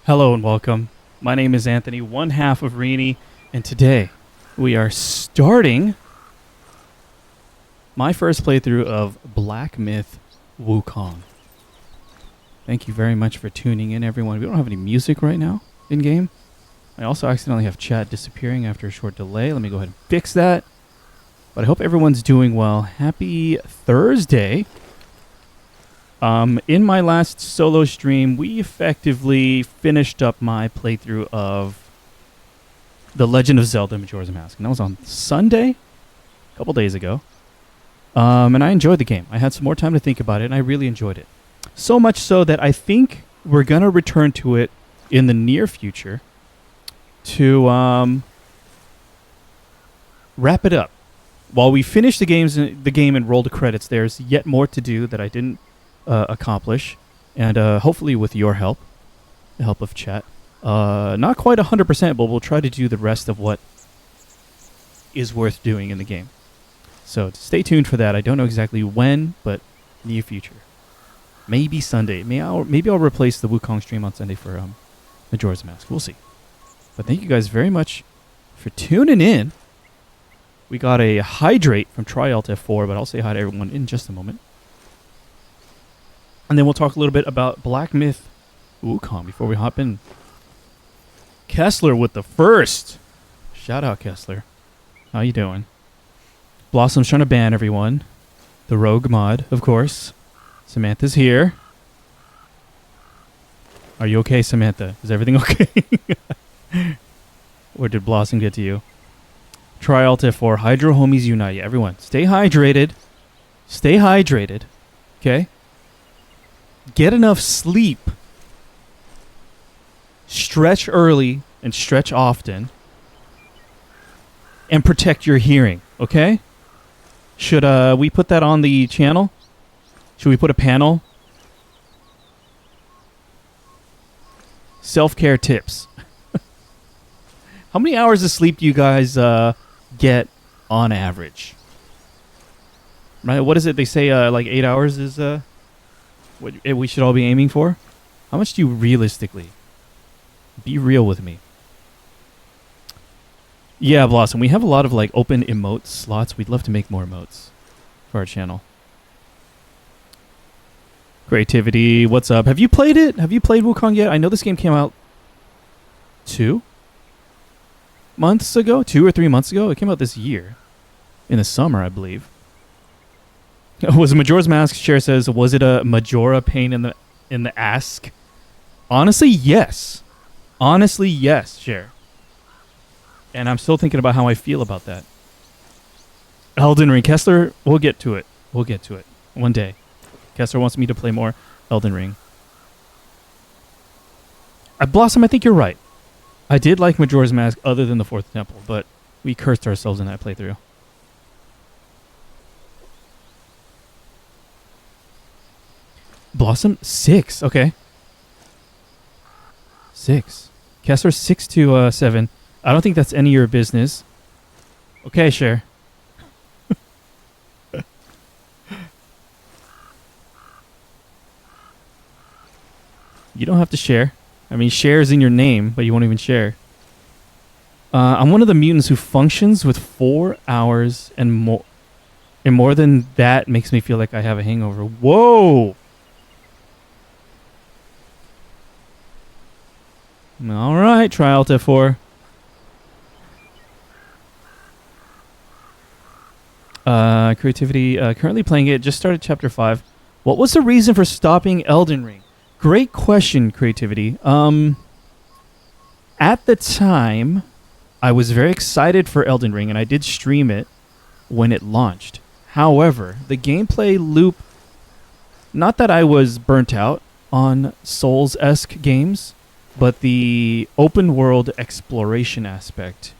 Hello and welcome. My name is Anthony, one half of Reyony, and today we are starting my first playthrough of Black Myth Wukong. Thank you very much for tuning in, everyone. We don't have any music right now in-game. I also accidentally have chat disappearing after a short delay. Let me go ahead and fix that. But I hope everyone's doing well. Happy Thursday. In my last solo stream, we effectively finished up my playthrough of The Legend of Zelda Majora's Mask. And that was on Sunday, a couple days ago. And I enjoyed the game. I had some more time to think about it, and I really enjoyed it. So much so that I think we're going to return to it in the near future to wrap it up. While we finish the game and roll the credits, there's yet more to do that I didn't accomplish, and hopefully with your help, the help of chat. Not quite 100%, but we'll try to do the rest of what is worth doing in the game. So stay tuned for that. I don't know exactly when, but near future. Maybe Sunday. Maybe I'll replace the Wukong stream on Sunday for Majora's Mask. We'll see. But thank you guys very much for tuning in. We got a hydrate from Tri-Alt F4, but I'll say hi to everyone in just a moment. And then we'll talk a little bit about Black Myth Wukong before we hop in. Kessler with the first. Shout out, Kessler. How you doing? Blossom's trying to ban everyone. The rogue mod, of course. Samantha's here. Are you okay, Samantha? Is everything okay? Or did Blossom get to you? Tri-Alt F4. Hydro homies unite. Yeah, everyone, stay hydrated. Stay hydrated. Okay? Get enough sleep. Stretch early and stretch often. And protect your hearing, okay? Should we put that on the channel? Should we put a panel? Self-care tips. How many hours of sleep do you guys get on average? Right? What is it? They say like 8 hours is what we should all be aiming for. How much do you realistically? Be real with me. Yeah, Blossom, we have a lot of like open emote slots. We'd love to make more emotes for our channel. Creativity, what's up? Have you played it? Have you played Wukong yet? I know this game came out 2 months ago, 2 or 3 months ago. It came out this year, in the summer, I believe. Was Majora's Mask? Cher says, was it a Majora pain in the ass? Honestly, yes. Honestly, yes, Cher. And I'm still thinking about how I feel about that. Elden Ring. Kessler, we'll get to it. We'll get to it one day. Kessler wants me to play more Elden Ring. Blossom, I think you're right. I did like Majora's Mask other than the Fourth Temple, but we cursed ourselves in that playthrough. Blossom 6. Okay. 6. Kessler 6 to 7. I don't think that's any of your business. Okay, Cher. You don't have to share. I mean, share is in your name, but you won't even share. I'm one of the mutants who functions with 4 hours and more. And more than that makes me feel like I have a hangover. Whoa! All right, Tri-Alt F4. Creativity. Currently playing it. Just started Chapter 5. What was the reason for stopping Elden Ring? Great question, Creativity. At the time, I was very excited for Elden Ring, and I did stream it when it launched. However, the gameplay loop... Not that I was burnt out on Souls-esque games, but the open world exploration aspect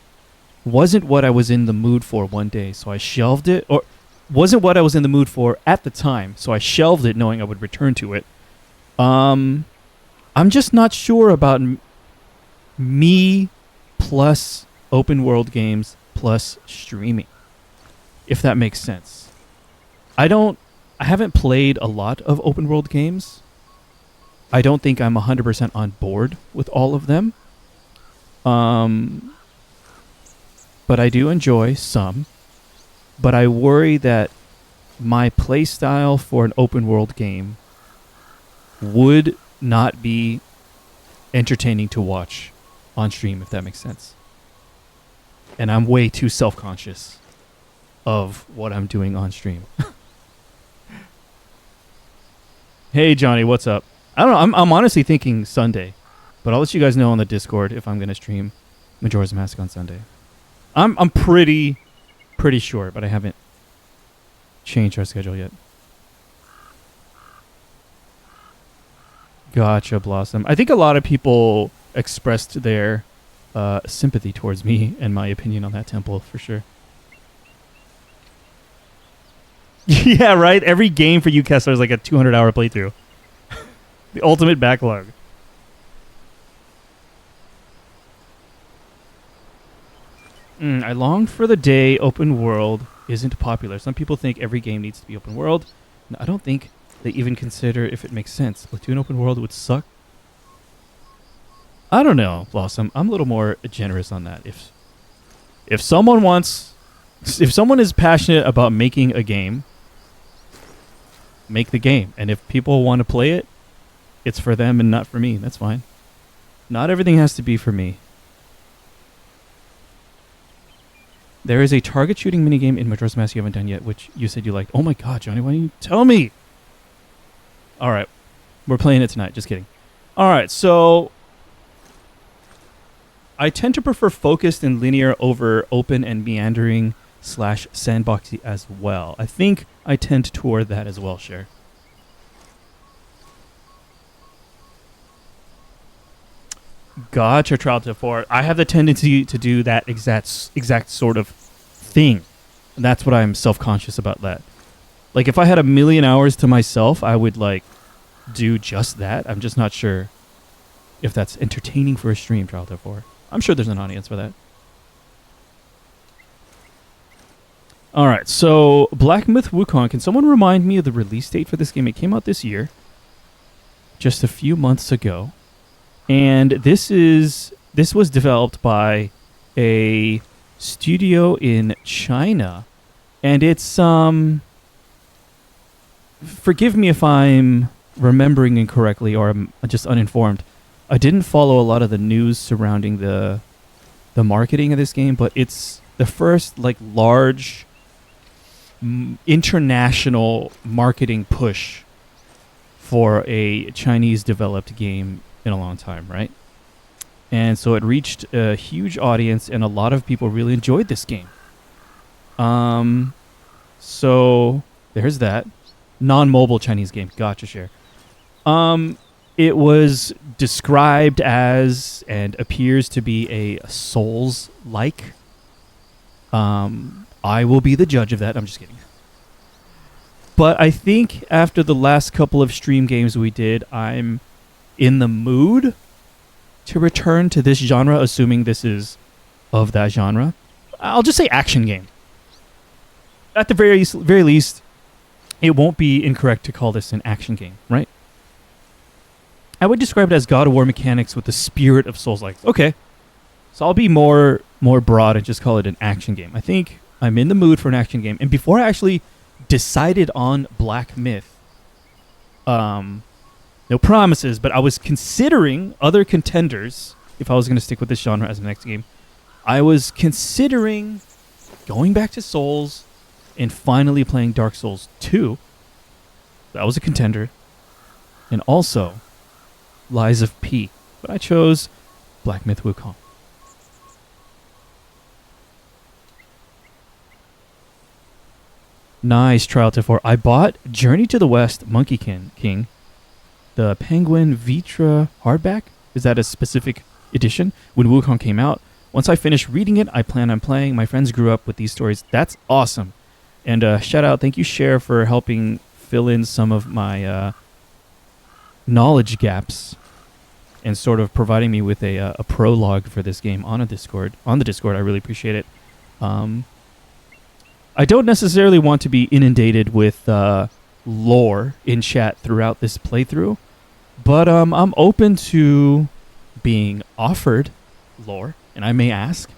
wasn't what I was in the mood for one day, so I shelved it. Or wasn't what I was in the mood for at the time, so I shelved it knowing I would return to it. I'm just not sure about me plus open world games plus streaming, if that makes sense. I haven't played a lot of open world games. I don't think I'm 100% on board with all of them. But I do enjoy some. But I worry that my play style for an open world game would not be entertaining to watch on stream, if that makes sense. And I'm way too self-conscious of what I'm doing on stream. Hey, Johnny, what's up? I don't know. I'm honestly thinking Sunday, but I'll let you guys know on the Discord if I'm going to stream Majora's Mask on Sunday. I'm pretty sure, but I haven't changed our schedule yet. Gotcha, Blossom. I think a lot of people expressed their sympathy towards me and my opinion on that temple, for sure. Yeah, right? Every game for you, Kessler, is like a 200-hour playthrough. The ultimate backlog. I long for the day open world isn't popular. Some people think every game needs to be open world. No, I don't think they even consider if it makes sense. Splatoon open world would suck. I don't know, Blossom. I'm a little more generous on that. If someone is passionate about making a game, make the game. And if people want to play it, it's for them and not for me. That's fine. Not everything has to be for me. There is a target shooting minigame in Majora's Mask you haven't done yet, which you said you liked. Oh my god, Johnny, why didn't you tell me? Alright. We're playing it tonight. Just kidding. Alright, so I tend to prefer focused and linear over open and meandering / sandboxy as well. I think I tend toward that as well, Cher. Gotcha, Trial to 4. I have the tendency to do that exact sort of thing. And that's what I'm self-conscious about that. Like, if I had 1,000,000 hours to myself, I would, like, do just that. I'm just not sure if that's entertaining for a stream, Trial to 4. I'm sure there's an audience for that. Alright, so Black Myth Wukong. Can someone remind me of the release date for this game? It came out this year. Just a few months ago. And this was developed by a studio in China. And it's, forgive me if I'm remembering incorrectly or I'm just uninformed. I didn't follow a lot of the news surrounding the marketing of this game, but it's the first, like, large international marketing push for a Chinese-developed game in a long time, right? And so it reached a huge audience, and a lot of people really enjoyed this game. So there's that. Non-mobile Chinese game. Gotcha, Share. It was described as and appears to be a Souls-like. I will be the judge of that. I'm just kidding. But I think after the last couple of stream games we did, I'm in the mood to return to this genre, assuming this is of that genre. I'll just say action game. At the very least, it won't be incorrect to call this an action game, right? I would describe it as God of War mechanics with the spirit of Souls-like. Okay. So I'll be more broad and just call it an action game. I think I'm in the mood for an action game. And before I actually decided on Black Myth, no promises, but I was considering other contenders if I was going to stick with this genre as the next game. I was considering going back to Souls and finally playing Dark Souls 2. That was a contender. And also Lies of P. But I chose Black Myth Wukong. Nice, Trial to 4. I bought Journey to the West Monkey King, the Penguin Vitra hardback. Is that a specific edition? When Wukong came out. Once I finished reading it, I plan on playing. My friends grew up with these stories. That's awesome. And shout out, thank you, Cher, for helping fill in some of my knowledge gaps and sort of providing me with a prologue for this game on the Discord. I really appreciate it. I don't necessarily want to be inundated with lore in chat throughout this playthrough, But I'm open to being offered lore, and I may ask.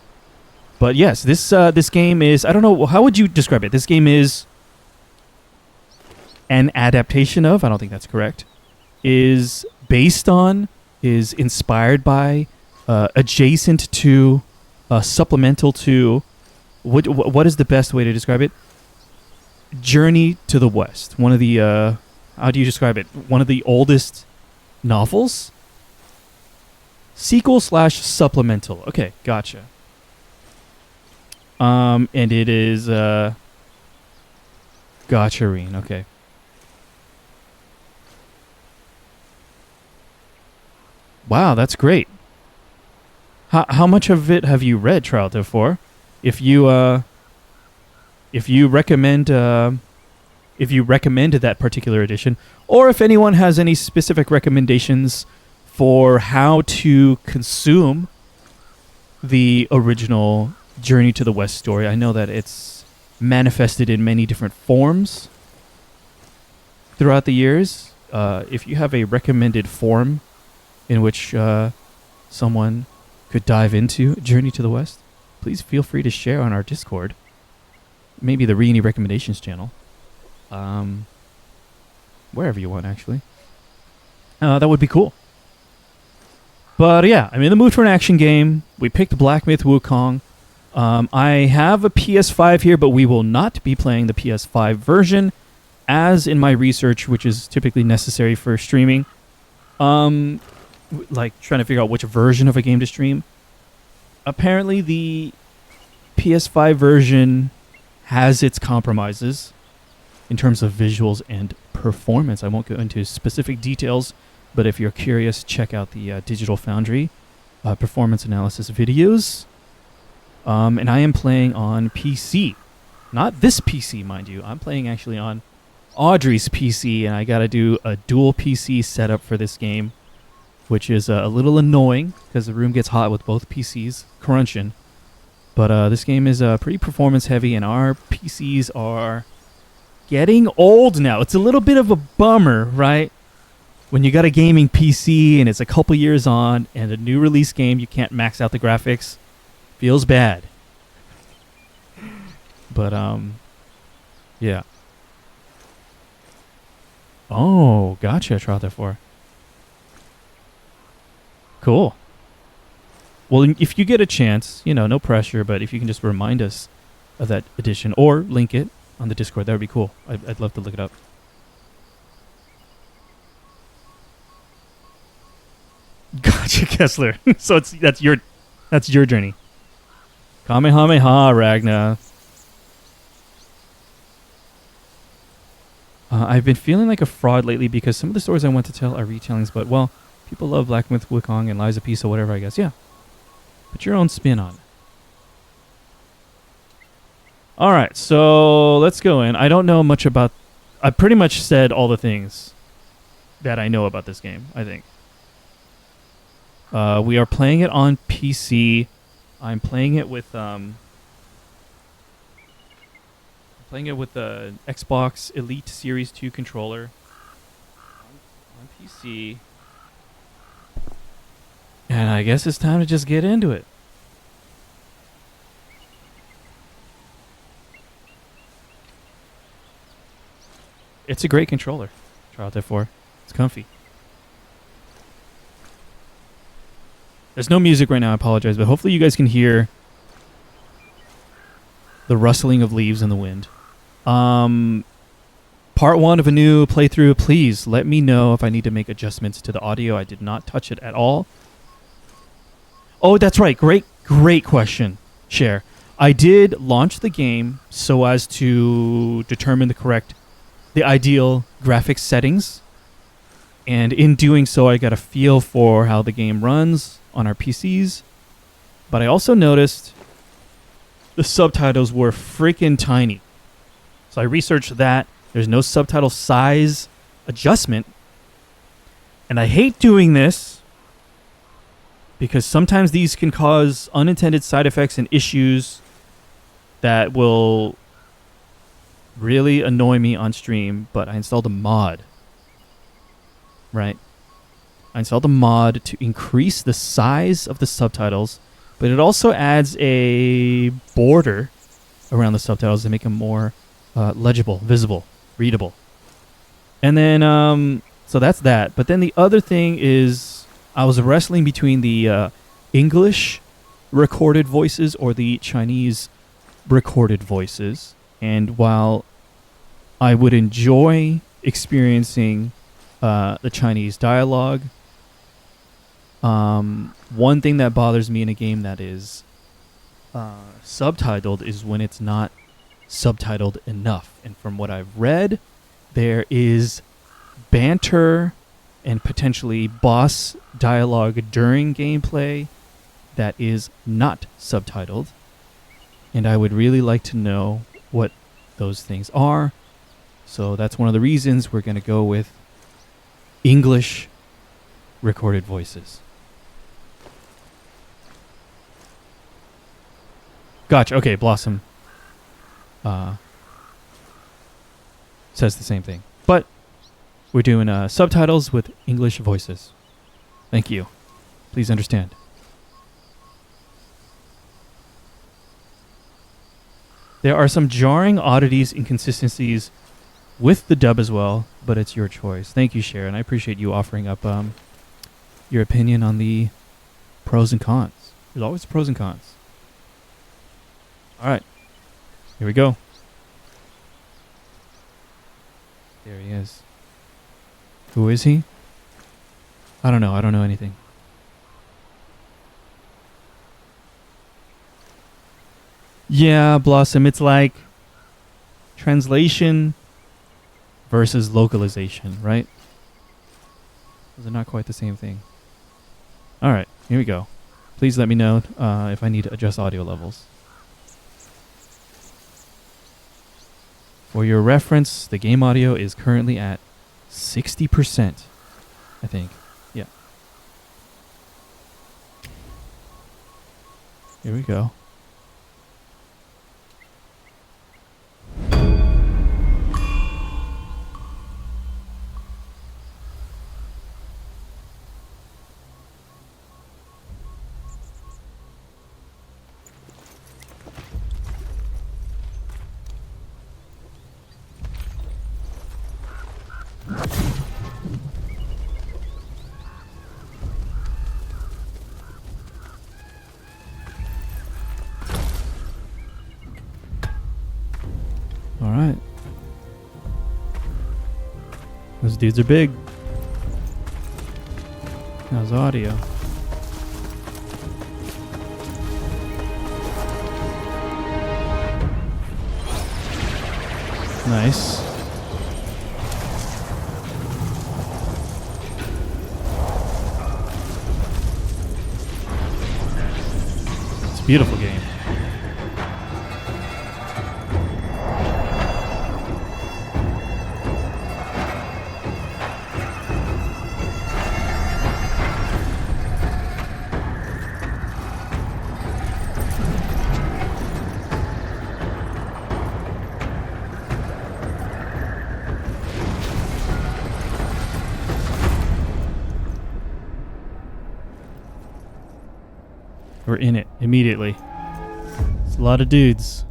But yes, this game is, I don't know, how would you describe it? This game is an adaptation of, I don't think that's correct, is based on, is inspired by, adjacent to, supplemental to, what is the best way to describe it? Journey to the West. One of the, how do you describe it? One of the oldest novels? Sequel slash supplemental. Okay, gotcha. And it is, gotcha, Reen. Okay. Wow, that's great. How much of it have you read, Charlton, for? If you, if you recommend that particular edition, or if anyone has any specific recommendations for how to consume the original Journey to the West story. I know that it's manifested in many different forms throughout the years. If you have a recommended form in which someone could dive into Journey to the West, please feel free to share on our Discord. Maybe the Reyony Recommendations channel. Wherever you want, actually. That would be cool. But yeah, I'm in the mood for an action game. We picked Black Myth Wukong. I have a PS5 here, but we will not be playing the PS5 version, as in my research, which is typically necessary for streaming. Like trying to figure out which version of a game to stream. Apparently, the PS5 version has its compromises in terms of visuals and performance. I won't go into specific details, but if you're curious, check out the Digital Foundry performance analysis videos. And I am playing on PC. Not this PC, mind you. I'm playing actually on Audrey's PC, and I got to do a dual PC setup for this game, which is a little annoying because the room gets hot with both PCs crunching. But this game is pretty performance heavy, and our PCs are getting old now. It's a little bit of a bummer, right? When you got a gaming PC and it's a couple years on and a new release game, you can't max out the graphics. Feels bad. But, yeah. Oh, gotcha, trial therefore. Cool. Well, if you get a chance, no pressure, but if you can just remind us of that edition or link it on the Discord, that would be cool. I'd love to look it up. Gotcha, Kessler. So that's your journey. Kamehameha, Ragna. I've been feeling like a fraud lately because some of the stories I want to tell are retellings, but, well, people love Black Myth Wukong and Lies of Peace or whatever, I guess. Yeah. Put your own spin on it. All right, so let's go in. I don't know much about... I pretty much said all the things that I know about this game, I think. We are playing it on PC. I'm playing it with... playing it with the Xbox Elite Series 2 controller on PC. And I guess it's time to just get into it. It's a great controller. Try out that for. It's comfy. There's no music right now, I apologize, but hopefully you guys can hear the rustling of leaves in the wind. Part 1 of a new playthrough. Please let me know if I need to make adjustments to the audio. I did not touch it at all. Oh, that's right. Great question, Cher. I did launch the game so as to determine the ideal graphics settings. And in doing so, I got a feel for how the game runs on our PCs. But I also noticed the subtitles were freaking tiny. So I researched that. There's no subtitle size adjustment. And I hate doing this because sometimes these can cause unintended side effects and issues that will really annoy me on stream, but I installed a mod. Right? I installed the mod to increase the size of the subtitles, but it also adds a border around the subtitles to make them more legible, visible, readable. And then, so that's that. But then the other thing is I was wrestling between the English recorded voices or the Chinese recorded voices. And while I would enjoy experiencing the Chinese dialogue, one thing that bothers me in a game that is subtitled is when it's not subtitled enough. And from what I've read, there is banter and potentially boss dialogue during gameplay that is not subtitled. And I would really like to know what those things are. So that's one of the reasons we're going to go with English recorded voices. Gotcha. Okay, Blossom says the same thing. But we're doing subtitles with English voices. Thank you. Please understand. There are some jarring oddities, inconsistencies with the dub as well, but it's your choice. Thank you, Sharon. I appreciate you offering up your opinion on the pros and cons. There's always pros and cons. All right. Here we go. There he is. Who is he? I don't know. I don't know anything. Yeah, Blossom, it's like translation versus localization, right? Those are not quite the same thing. All right, here we go. Please let me know if I need to adjust audio levels. For your reference, the game audio is currently at 60%, I think. Yeah. Here we go. All right. Those dudes are big. How's audio? Nice. It's a beautiful game. We're in it immediately. It's a lot of dudes.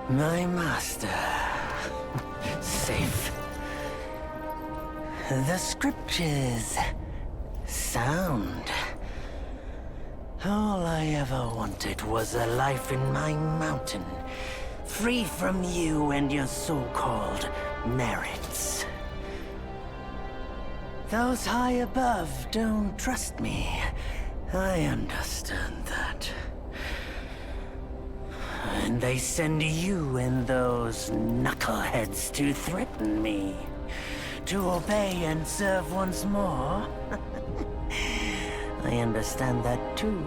My master. Safe. The scriptures. Sound. All I ever wanted was a life in my mountain, free from you and your so-called merits. Those high above don't trust me. I understand that. And they send you and those knuckleheads to threaten me. To obey and serve once more. I understand that too.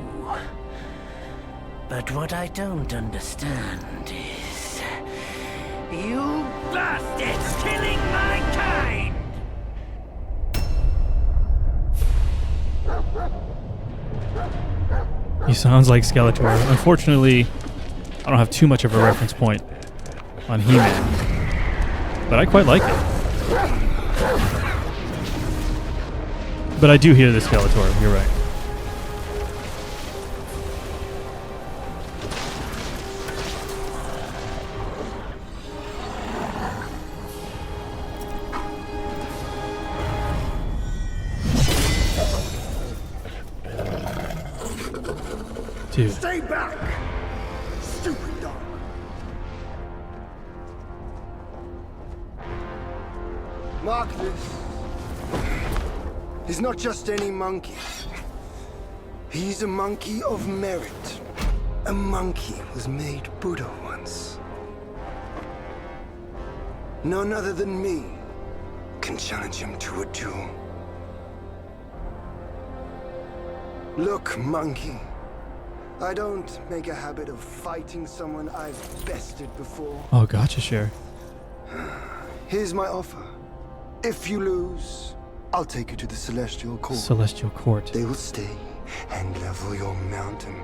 But what I don't understand is... you bastards killing my kind! He sounds like Skeletor. Unfortunately, I don't have too much of a reference point on He-Man, but I quite like it. But I do hear the Skeletor, you're right. Dude. Stay back! Stupid dog. Mark this. He's not just any monkey. He's a monkey of merit. A monkey was made Buddha once. None other than me can challenge him to a duel. Look, monkey. I don't make a habit of fighting someone I've bested before. Oh, gotcha, Cher. Here's my offer. If you lose, I'll take you to the Celestial Court. Celestial Court. They will stay and level your mountain.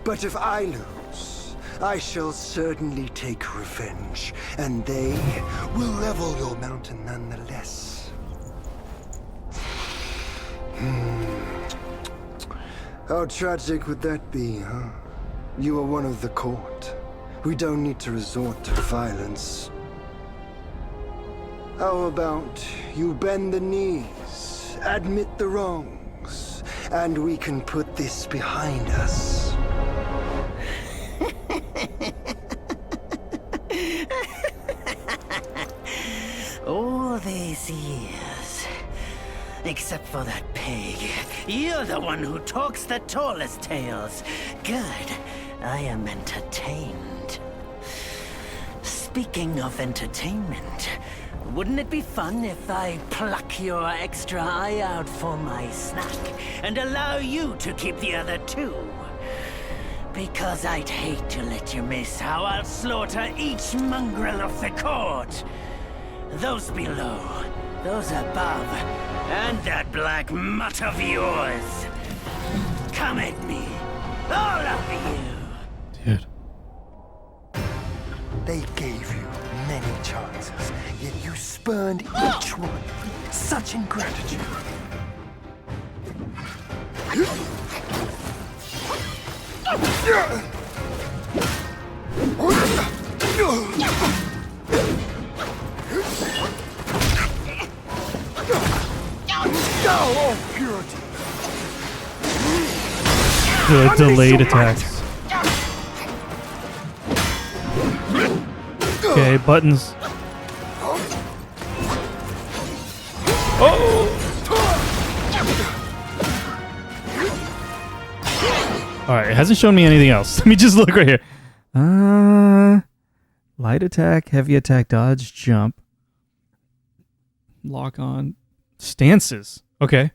But if I lose, I shall certainly take revenge, and they will level your mountain nonetheless. How tragic would that be, huh? You are one of the court. We don't need to resort to violence. How about you bend the knees, admit the wrongs, and we can put this behind us. All these years, except for that pig, you're the one who talks the tallest tales. Good, I am entertained. Speaking of entertainment, wouldn't it be fun if I pluck your extra eye out for my snack and allow you to keep the other two? Because I'd hate to let you miss how I'll slaughter each mongrel of the court. Those below, those above, and that black mutt of yours. Come at me, all of you. Dude. They gave you many chances, yet you spurned each one. Such ingratitude. Oh, purity. The delayed attacks. Okay, buttons. Oh! Alright, it hasn't shown me anything else. Let me just look right here. Light attack, heavy attack, dodge, jump. Lock on. Stances. Okay.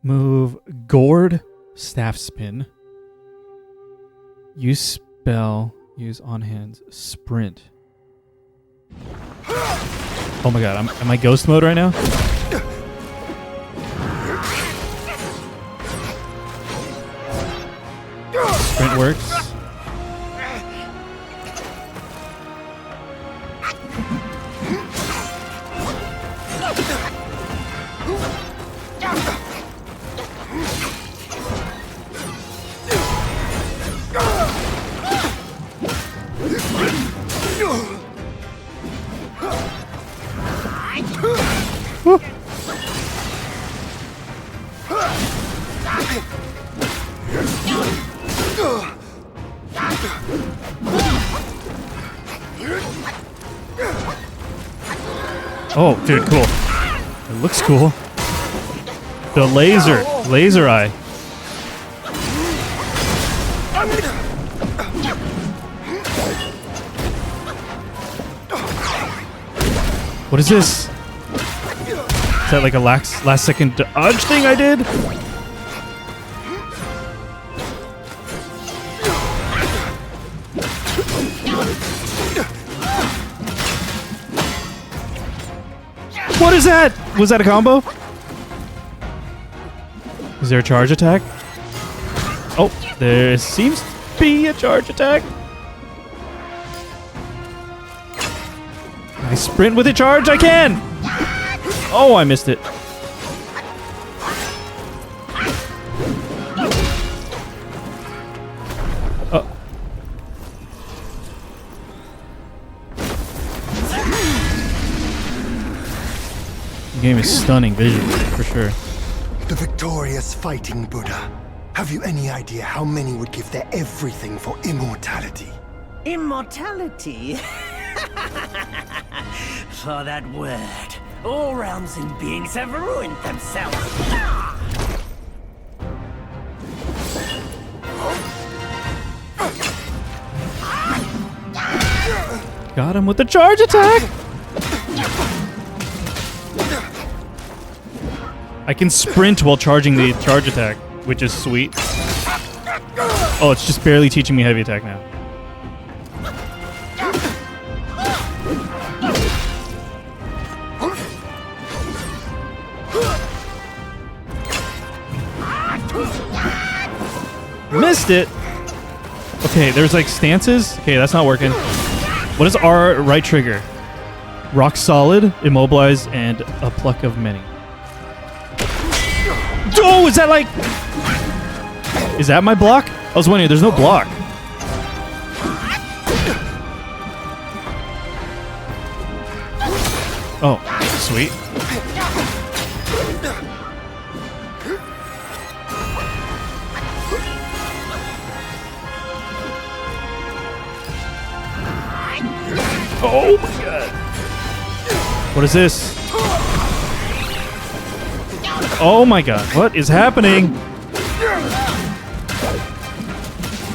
Move, gourd, staff spin. Use spell, use on hands, sprint. Oh my god, am I ghost mode right now? Sprint works. Woo. Oh, dude, cool. It looks cool. The laser eye. What is this? Is that like a last second dodge thing I did? was that? Was that a combo? Is there a charge attack? Oh, there seems to be a charge attack. Can I sprint with a charge? I can! Oh, I missed it. Oh. The game is stunning visually, for sure. The victorious fighting Buddha. Have you any idea how many would give their everything for immortality? Immortality? For that word, all realms and beings have ruined themselves. Got him with the charge attack! I can sprint while charging the charge attack, which is sweet. Oh, it's just barely teaching me heavy attack now. Missed it! Okay, there's like stances. Okay, that's not working. What is our right trigger? Rock solid, immobilize, and a pluck of many. Oh, is that like... Is that my block? I was wondering, there's no block. Oh, sweet. Oh my god. What is this? Oh my god, what is happening?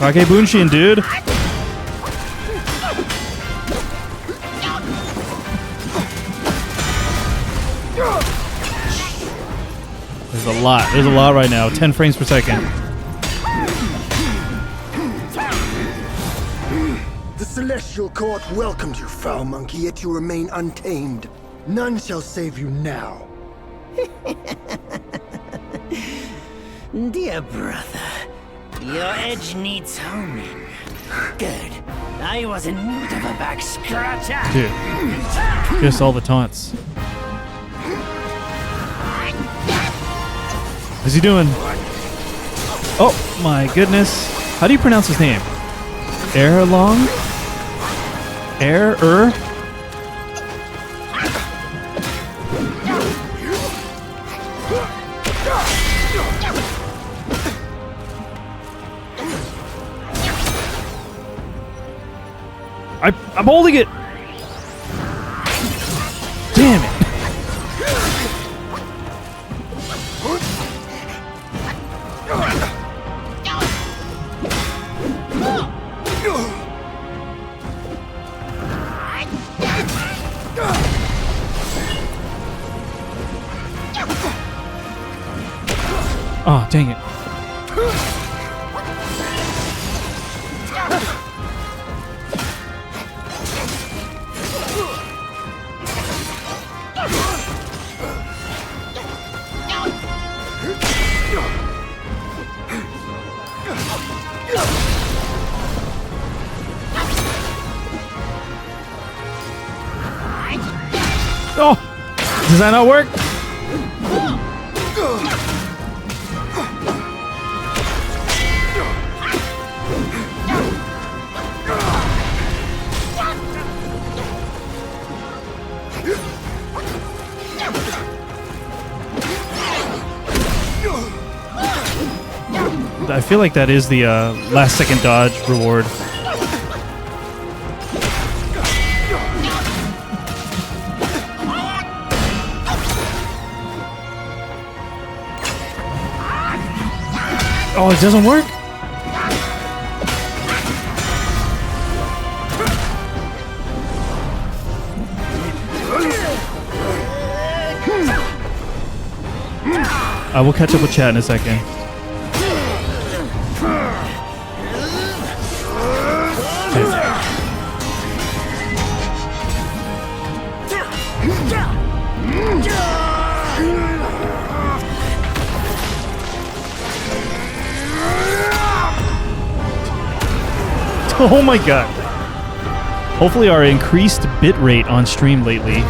Kage Bunshin, dude. There's a lot right now. 10 frames per second. The Celestial Court welcomes you, foul monkey, yet you remain untamed. None shall save you now. Dear brother, your edge needs homing. Good. I was in need of a back scratcher. Dude, just all the taunts. What's he doing? Oh my goodness. How do you pronounce his name? Erlong? Err? I'm holding it! Damn it! Oh, dang it. Oh! Does that not work? I feel like that is the last second dodge reward. Oh, it doesn't work? I will catch up with chat in a second. Oh my god. Hopefully our increased bitrate on stream lately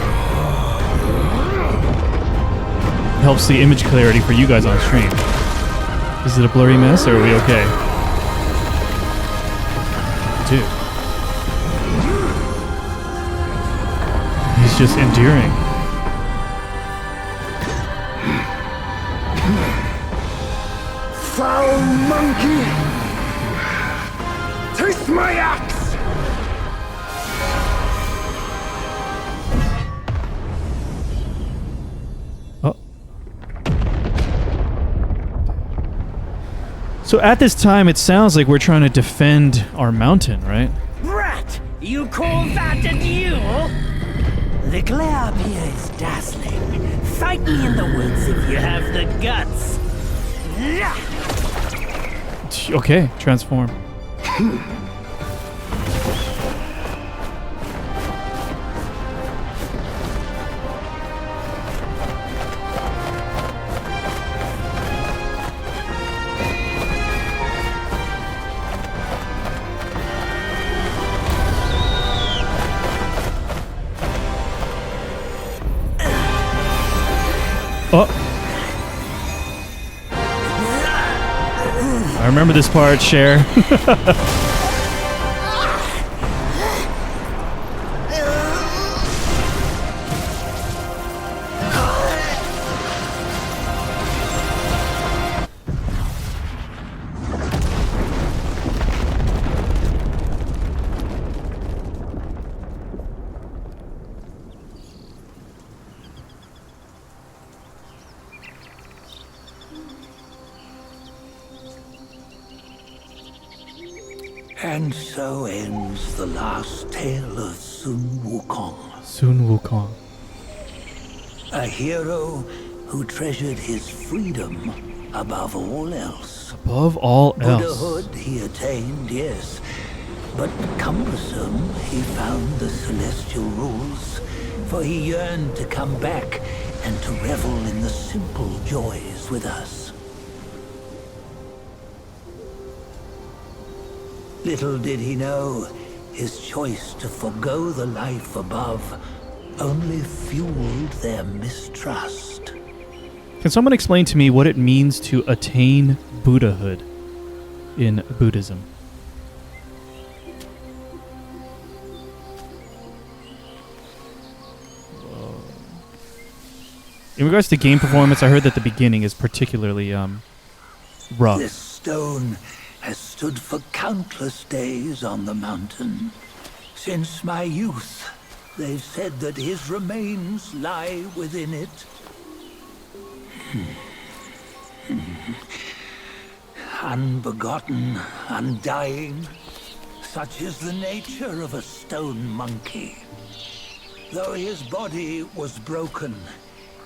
helps the image clarity for you guys on stream. Is it a blurry mess or are we okay? Dude. He's just endearing. Foul monkey! Taste my axe! Oh. So at this time, it sounds like we're trying to defend our mountain, right? Rat! You call that a duel? The glare up here is dazzling. Fight me in the woods if you have the guts. Okay, transform. Oh. I remember this part, Cher. And so ends the last tale of Sun Wukong. Sun Wukong. A hero who treasured his freedom above all else. Above all else. Buddhahood he attained, yes. But cumbersome he found the celestial rules, for he yearned to come back and to revel in the simple joys with us. Little did he know, his choice to forgo the life above only fueled their mistrust. Can someone explain to me what it means to attain Buddhahood in Buddhism? Whoa. In regards to game performance, I heard that the beginning is particularly rough. This stone has stood for countless days on the mountain. Since my youth, they've said that his remains lie within it. Unbegotten, undying, such is the nature of a stone monkey. Though his body was broken,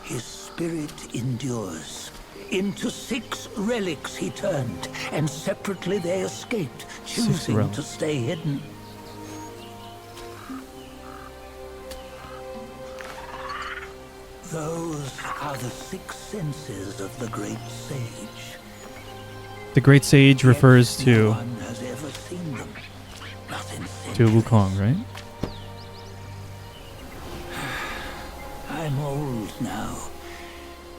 his spirit endures. Into 6 relics he turned, and separately they escaped, choosing to stay hidden. Those are the 6 senses of the great sage. The great sage refers No to one has ever seen them. Nothing Wukong, right? I'm old now.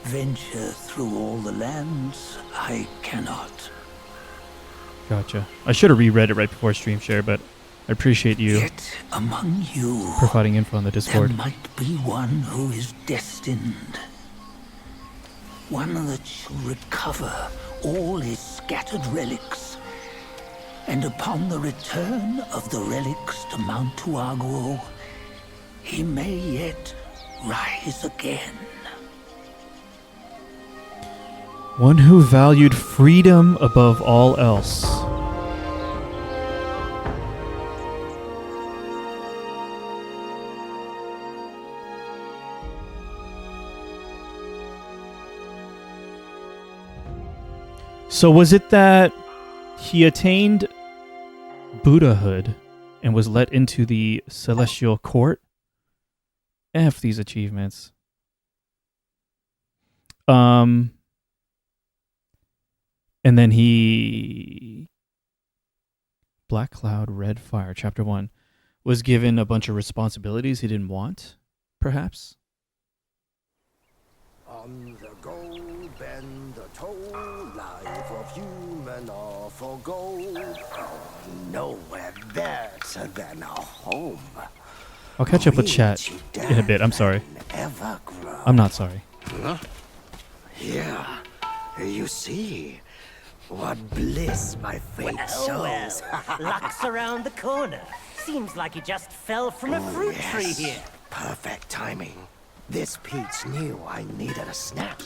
Venture through all the lands I cannot. Gotcha. I should have reread it right before stream share, but I appreciate you Yet among you, providing info on the there Discord. might be one who is destined. One that shall recover all his scattered relics. And upon the return of the relics to Mount Tuaguo, he may yet rise again. One who valued freedom above all else. So was it that he attained Buddhahood and was let into the celestial court? F these achievements. And then he Black Cloud, Red Fire, Chapter 1. Was given a bunch of responsibilities he didn't want, perhaps? On the go, bend the toe, life of human are for gold. Nowhere better than a home. I'll catch up with chat in a bit. I'm sorry. I'm not sorry. Huh? Here, you see, what bliss my fate shows. Luck's around the corner. Seems like he just fell from a fruit tree here. Perfect timing. This peach knew I needed a snack.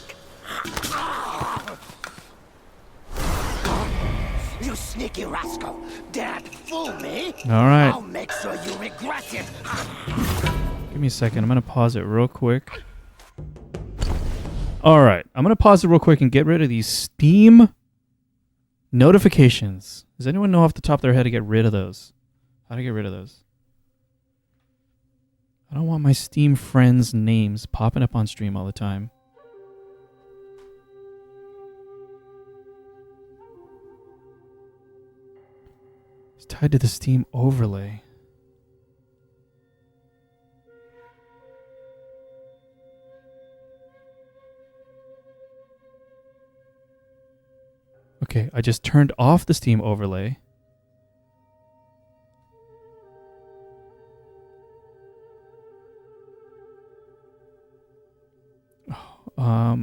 You sneaky rascal! Dare to fool me? All right. I'll make sure you regret it. Give me a second. I'm going to pause it real quick. All right. I'm going to pause it real quick and get rid of these Steam notifications. Does anyone know off the top of their head to get rid of those? How to get rid of those? I don't want my Steam friends' names popping up on stream all the time. It's tied to the Steam overlay. Okay, I just turned off the Steam overlay.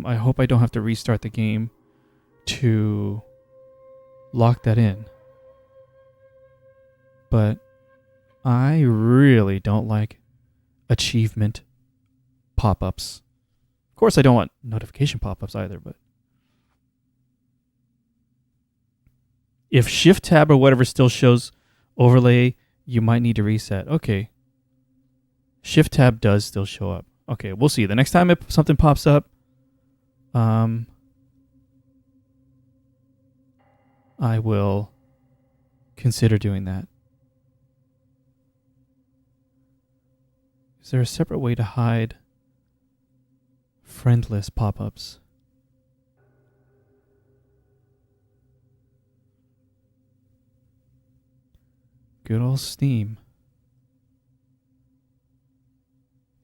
I hope I don't have to restart the game to lock that in. But I really don't like achievement pop-ups. Of course, I don't want notification pop-ups either, but if Shift Tab or whatever still shows overlay, you might need to reset. Okay. Shift Tab does still show up. Okay, we'll see. The next time something pops up, I will consider doing that. Is there a separate way to hide friend list pop-ups? Good old Steam.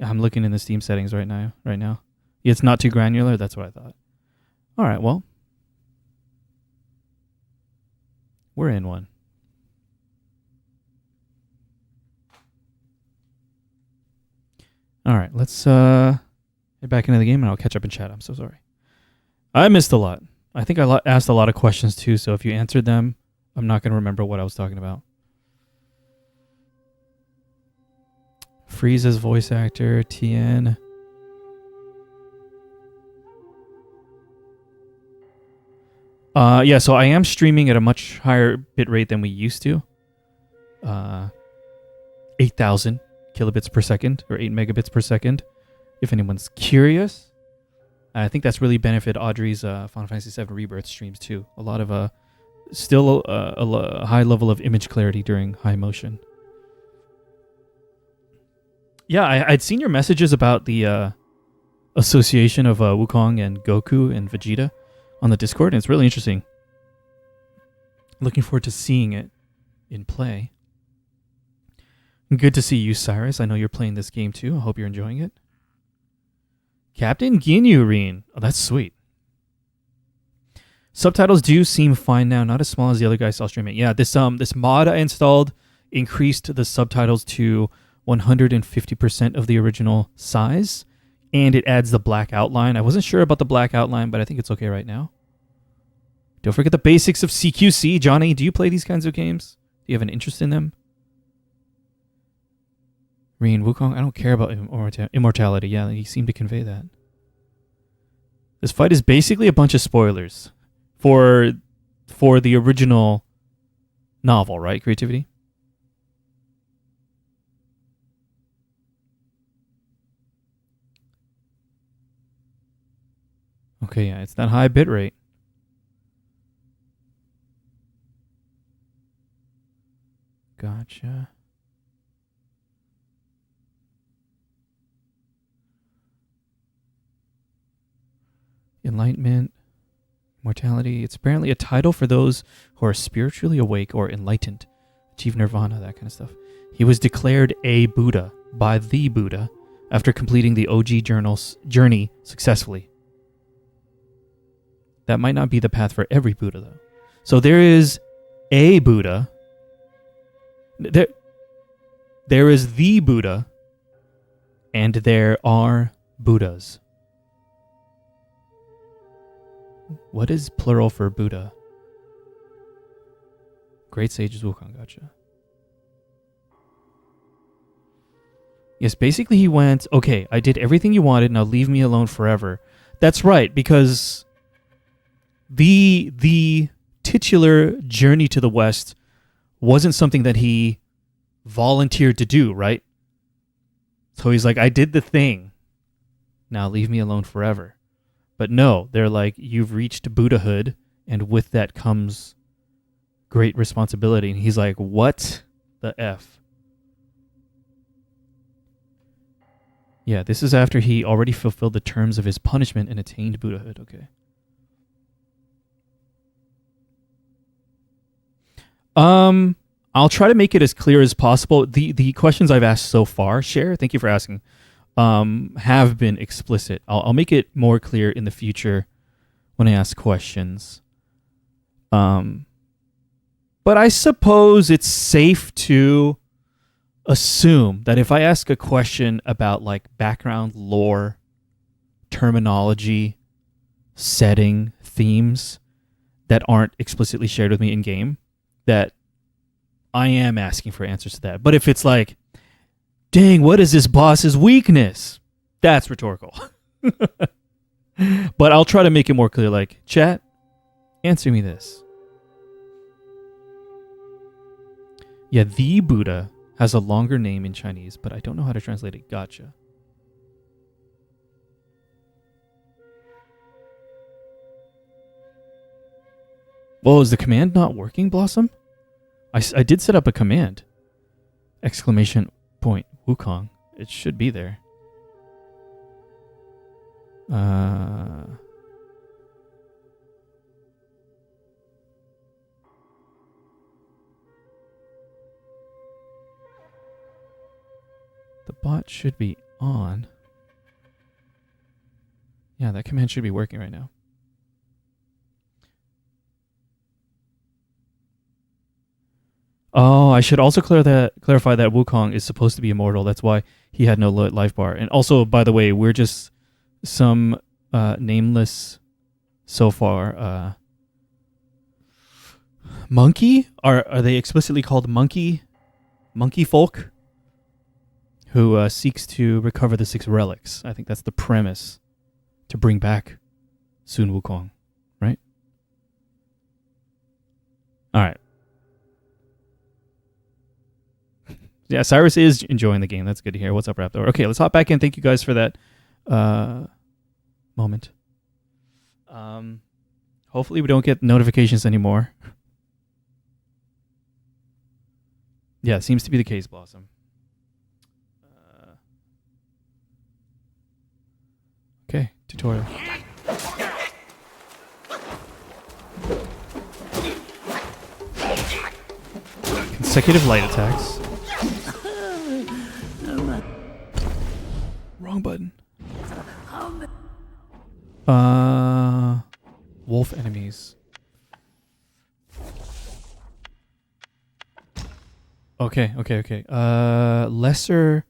I'm looking in the Steam settings right now. It's not too granular. That's what I thought. All right, well, we're in one. All right, let's get back into the game, and I'll catch up in chat. I'm so sorry. I missed a lot. I think I asked a lot of questions too, so if you answered them, I'm not going to remember what I was talking about. Frieza's voice actor, Tien. Yeah, so I am streaming at a much higher bitrate than we used to. 8,000 kilobits per second, or 8 megabits per second, if anyone's curious. I think that's really benefited Audrey's Final Fantasy VII Rebirth streams too. A lot of, still a high level of image clarity during high motion. Yeah, I'd seen your messages about the association of Wukong and Goku and Vegeta on the Discord, and it's really interesting. Looking forward to seeing it in play. Good to see you, Cyrus. I know you're playing this game too. I hope you're enjoying it. Captain Ginyu Reen. Oh, that's sweet. Subtitles do seem fine now, not as small as the other guy saw streaming. Yeah, this mod I installed increased the subtitles to 150% of the original size, and it adds the black outline. I wasn't sure about the black outline, but I think it's okay right now. Don't forget the basics of CQC. Johnny, do you play these kinds of games? Do you have an interest in them? Reen, Wukong, I don't care about immortality. Yeah, you seem to convey that. This fight is basically a bunch of spoilers for the original novel, right? Creativity? Okay, yeah, it's that high bitrate. Gotcha. Enlightenment, mortality. It's apparently a title for those who are spiritually awake or enlightened. achieve nirvana, that kind of stuff. He was declared a Buddha by the Buddha after completing the OG journey successfully. That might not be the path for every Buddha, though. So there is a Buddha. There is the Buddha, and there are Buddhas. What is plural for Buddha? Great sages Wukong, gotcha. Yes, basically he went, okay, I did everything you wanted, now leave me alone forever. That's right, because the titular journey to the West wasn't something that he volunteered to do, right? So he's like, I did the thing. Now leave me alone forever. But no, they're like, you've reached Buddhahood, and with that comes great responsibility. And he's like, what the F? Yeah, this is after he already fulfilled the terms of his punishment and attained Buddhahood. Okay. I'll try to make it as clear as possible. The questions I've asked so far, Cher, thank you for asking, have been explicit. I'll make it more clear in the future when I ask questions. But I suppose it's safe to assume that if I ask a question about like background lore, terminology, setting, themes that aren't explicitly shared with me in game, that I am asking for answers to that. But if it's like, dang, what is this boss's weakness? That's rhetorical. But I'll try to make it more clear, like, chat, answer me this. Yeah, the Buddha has a longer name in Chinese, but I don't know how to translate it. Gotcha. Well, is the command not working, Blossom? I did set up a command. Exclamation point Wukong. It should be there. The bot should be on. Yeah, that command should be working right now. Oh, I should also clarify that Wukong is supposed to be immortal. That's why he had no life bar. And also, by the way, we're just some nameless so far monkey. Are they explicitly called monkey folk who seeks to recover the 6 relics? I think that's the premise, to bring back Sun Wukong, right? All right. Yeah, Cyrus is enjoying the game. That's good to hear. What's up, Raptor? Okay, let's hop back in. Thank you guys for that moment. Hopefully we don't get notifications anymore. Yeah, it seems to be the case, Blossom. Okay, tutorial. Consecutive light attacks. Wrong button. Wolf enemies. Okay. Lesser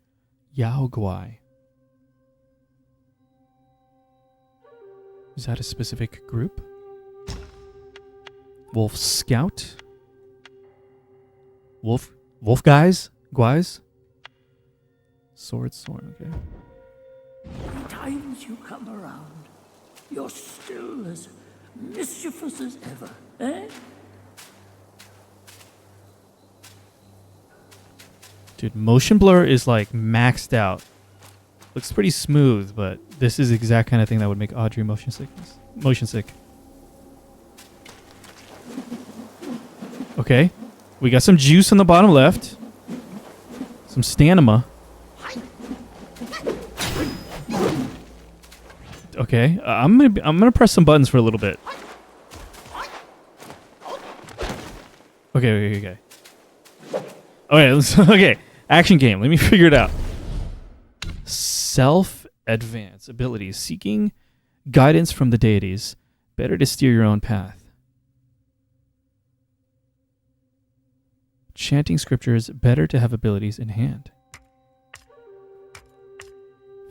Yao Guai. Is that a specific group? Wolf Scout? Wolf guys? Guys? Sword, okay. The times you come around, you're still as mischievous as ever, eh? Dude, motion blur is like maxed out. Looks pretty smooth, but this is the exact kind of thing that would make Audrey motion sick. Okay. We got some juice on the bottom left. Some stamina. Okay, I'm gonna press some buttons for a little bit. Okay. Okay, okay. Action game. Let me figure it out. Self-advance abilities. Seeking guidance from the deities. Better to steer your own path. Chanting scriptures. Better to have abilities in hand.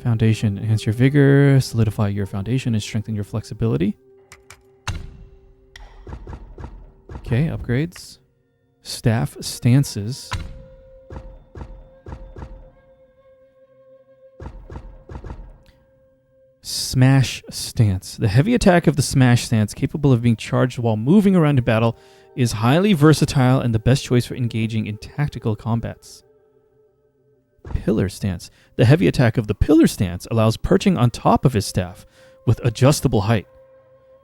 Foundation. Enhance your vigor. Solidify your foundation and strengthen your flexibility. Okay, upgrades. Staff stances. Smash stance. The heavy attack of the smash stance, capable of being charged while moving around in battle, is highly versatile and the best choice for engaging in tactical combats. Pillar stance. The heavy attack of the pillar stance allows perching on top of his staff with adjustable height.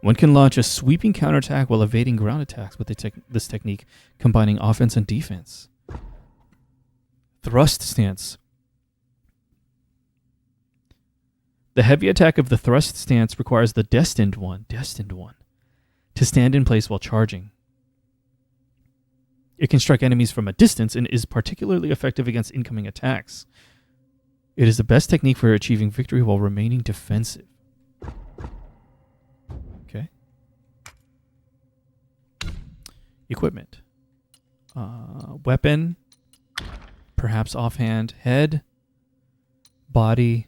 One can launch a sweeping counterattack while evading ground attacks with this technique, combining offense and defense. Thrust stance. The heavy attack of the thrust stance requires the destined one, to stand in place while charging. It can strike enemies from a distance and is particularly effective against incoming attacks. It is the best technique for achieving victory while remaining defensive. Okay. Equipment. Weapon. Perhaps offhand. Head. Body.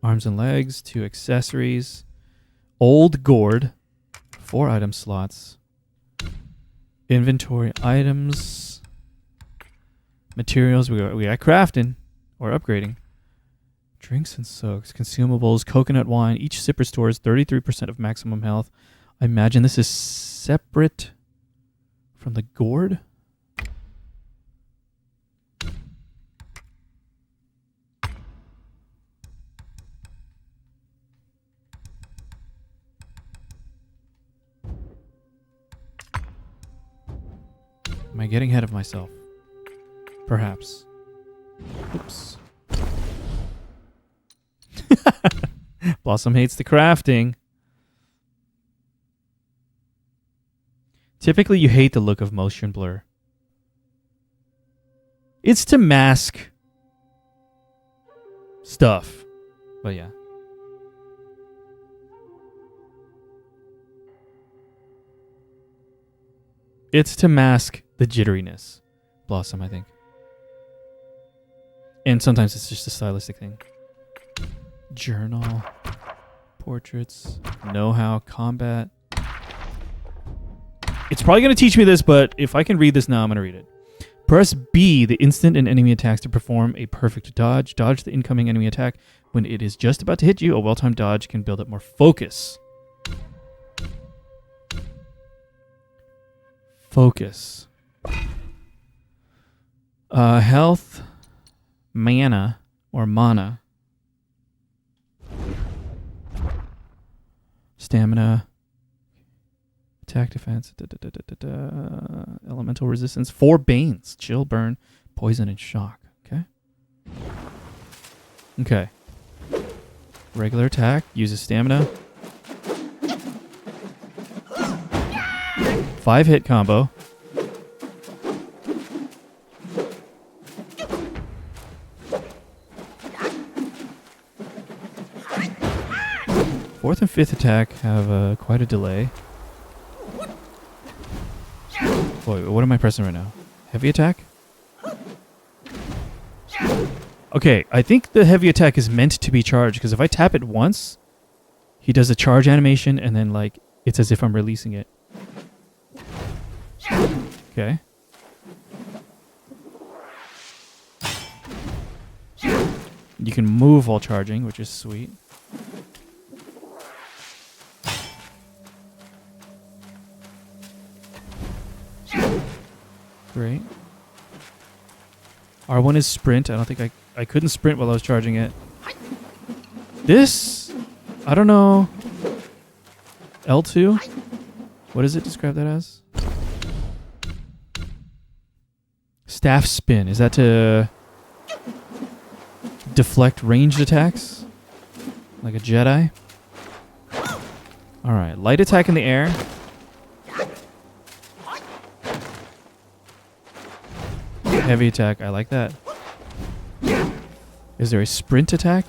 Arms and legs. 2 accessories. Old gourd. 4 item slots. Inventory items. Materials. We got crafting or upgrading. Drinks and soaks. Consumables. Coconut wine. Each sip restores 33% of maximum health. I imagine this is separate from the gourd. Am I getting ahead of myself? Perhaps. Oops. Blossom hates the crafting. Typically, you hate the look of motion blur. It's to mask stuff. But yeah. It's to mask the jitteriness. Blossom, I think. And sometimes it's just a stylistic thing. Journal. Portraits. Know-how. Combat. It's probably going to teach me this, but if I can read this now, I'm going to read it. Press B the instant an enemy attacks to perform a perfect dodge. Dodge the incoming enemy attack. When it is just about to hit you, a well-timed dodge can build up more focus. Focus. Health. Mana. Or mana. Stamina. Attack, defense. Elemental resistance. 4 banes. Chill, burn, poison, and shock. Okay. Okay. Regular attack. Uses stamina. 5 hit combo. Fourth and fifth attack have quite a delay. Boy, what am I pressing right now? Heavy attack? Okay, I think the heavy attack is meant to be charged, because if I tap it once, he does a charge animation, and then, like, it's as if I'm releasing it. Okay. You can move while charging, which is sweet. Great. R1 is sprint. I don't think I couldn't sprint while I was charging it. This, I don't know. L2? What does it describe that as? Staff spin. Is that to deflect ranged attacks? Like a Jedi? Alright, light attack in the air. Heavy attack. I like that. Is there a sprint attack?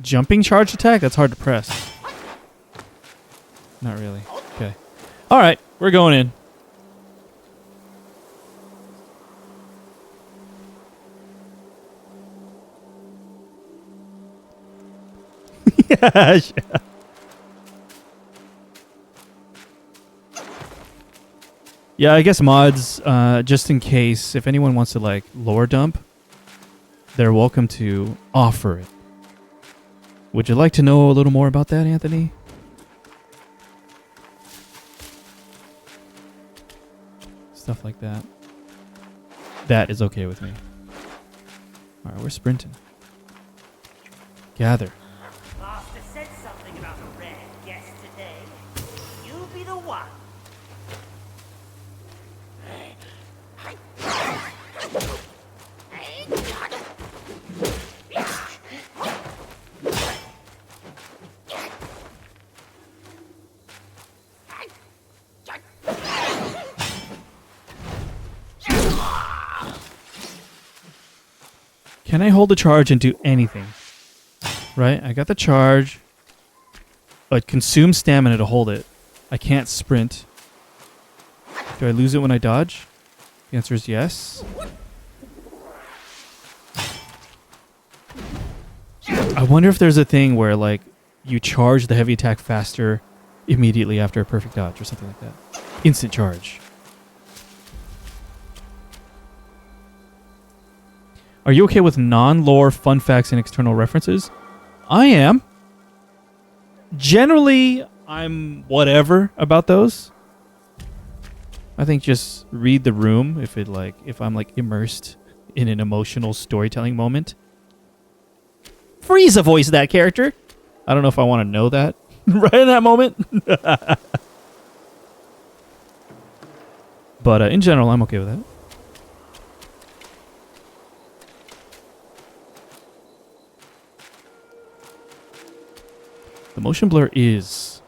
Jumping charge attack? That's hard to press. Not really. Okay. Alright, we're going in. Yeah. Yeah, I guess mods, just in case, if anyone wants to like lore dump, they're welcome to offer it. Would you like to know a little more about that, Anthony? Stuff like that. That is okay with me. Alright, we're sprinting. Gather. Master said something about a rare guest today. You be the one. Can I hold a charge and do anything? Right? I got the charge. But consume stamina to hold it. I can't sprint. Do I lose it when I dodge? The answer is yes. I wonder if there's a thing where like you charge the heavy attack faster immediately after a perfect dodge or something like that. Instant charge. Are you okay with non-lore fun facts and external references? I am. Generally, I'm whatever about those. I think just read the room if I'm like immersed in an emotional storytelling moment. Frieza voiced that character. I don't know if I want to know that right in that moment. But in general, I'm okay with that. The motion blur is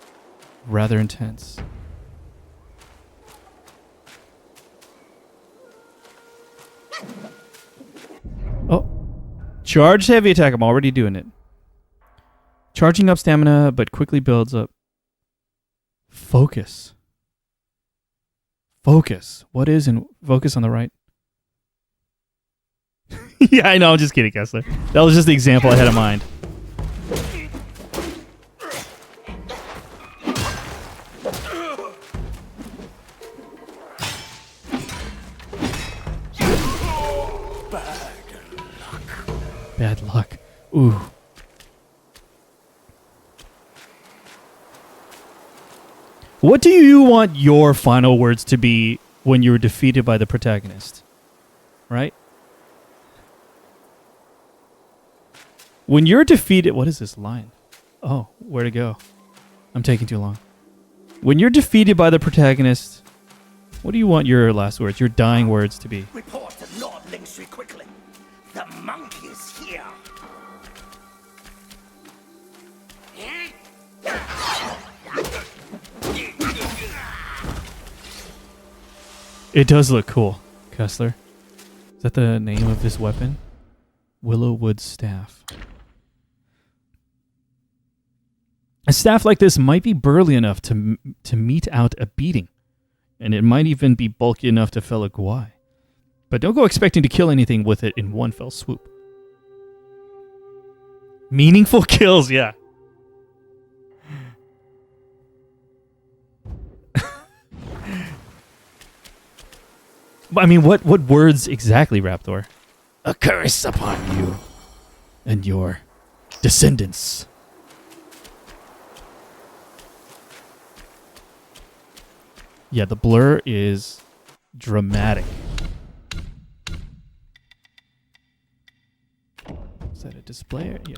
rather intense. Oh. Charged heavy attack. I'm already doing it. Charging up stamina, but quickly builds up. Focus. Focus. What is in focus on the right? Yeah, I know. I'm just kidding, Kessler. That was just the example I had in mind. Bad luck. Ooh. What do you want your final words to be when you're defeated by the protagonist? Right? When you're defeated... What is this line? Oh, where to go? I'm taking too long. When you're defeated by the protagonist, what do you want your last words, your dying words to be? Report to Lord Lingstry quickly. The monkey is here. It does look cool, Kessler. Is that the name of this weapon? Willowwood staff. A staff like this might be burly enough to mete out a beating, and it might even be bulky enough to fell a guai. But don't go expecting to kill anything with it in one fell swoop. Meaningful kills, yeah. I mean, what words exactly, Raptor? A curse upon you and your descendants. Yeah, the blur is dramatic. Is that a display? Yeah.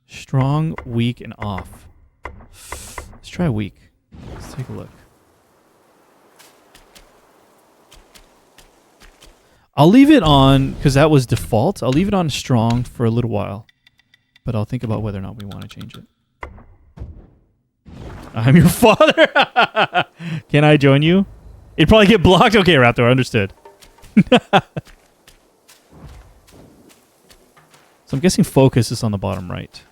Strong, weak, and off. Let's try weak. Let's take a look. I'll leave it on, because that was default. I'll leave it on strong for a little while. But I'll think about whether or not we want to change it. I'm your father. Can I join you? It'd probably get blocked. Okay, Raptor, understood. So I'm guessing focus is on the bottom right.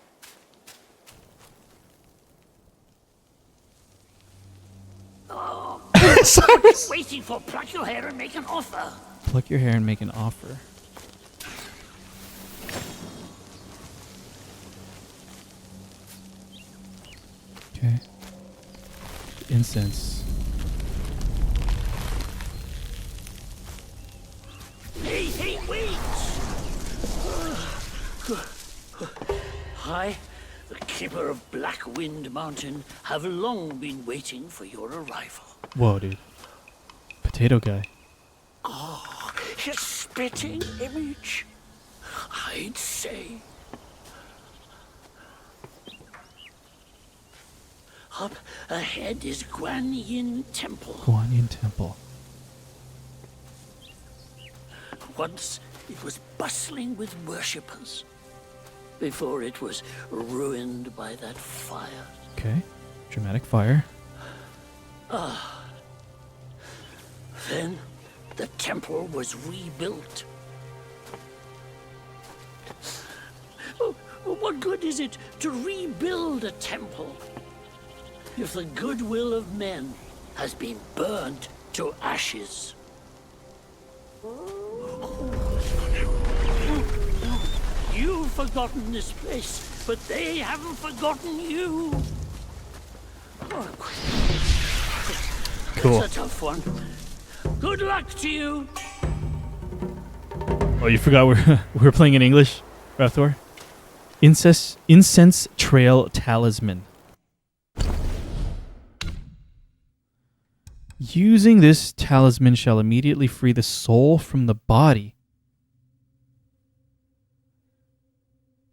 Cyrus! Waiting for pluck your hair and make an offer. Pluck your hair and make an offer. Okay. Incense. Hey, wait! I, the keeper of Black Wind Mountain, have long been waiting for your arrival. Whoa, dude. Potato guy. Oh, his spitting image, I'd say. Up ahead is Guan Yin Temple. Guan Yin Temple. Once it was bustling with worshippers, before it was ruined by that fire. Okay. Dramatic fire. Then the temple was rebuilt. Oh, what good is it to rebuild a temple if the goodwill of men has been burned to ashes? You've forgotten this place, but they haven't forgotten you. Cool. It's a tough one. Good luck to you. Oh, you forgot we're playing in English, Raptor? Incense Trail Talisman. Using this talisman shall immediately free the soul from the body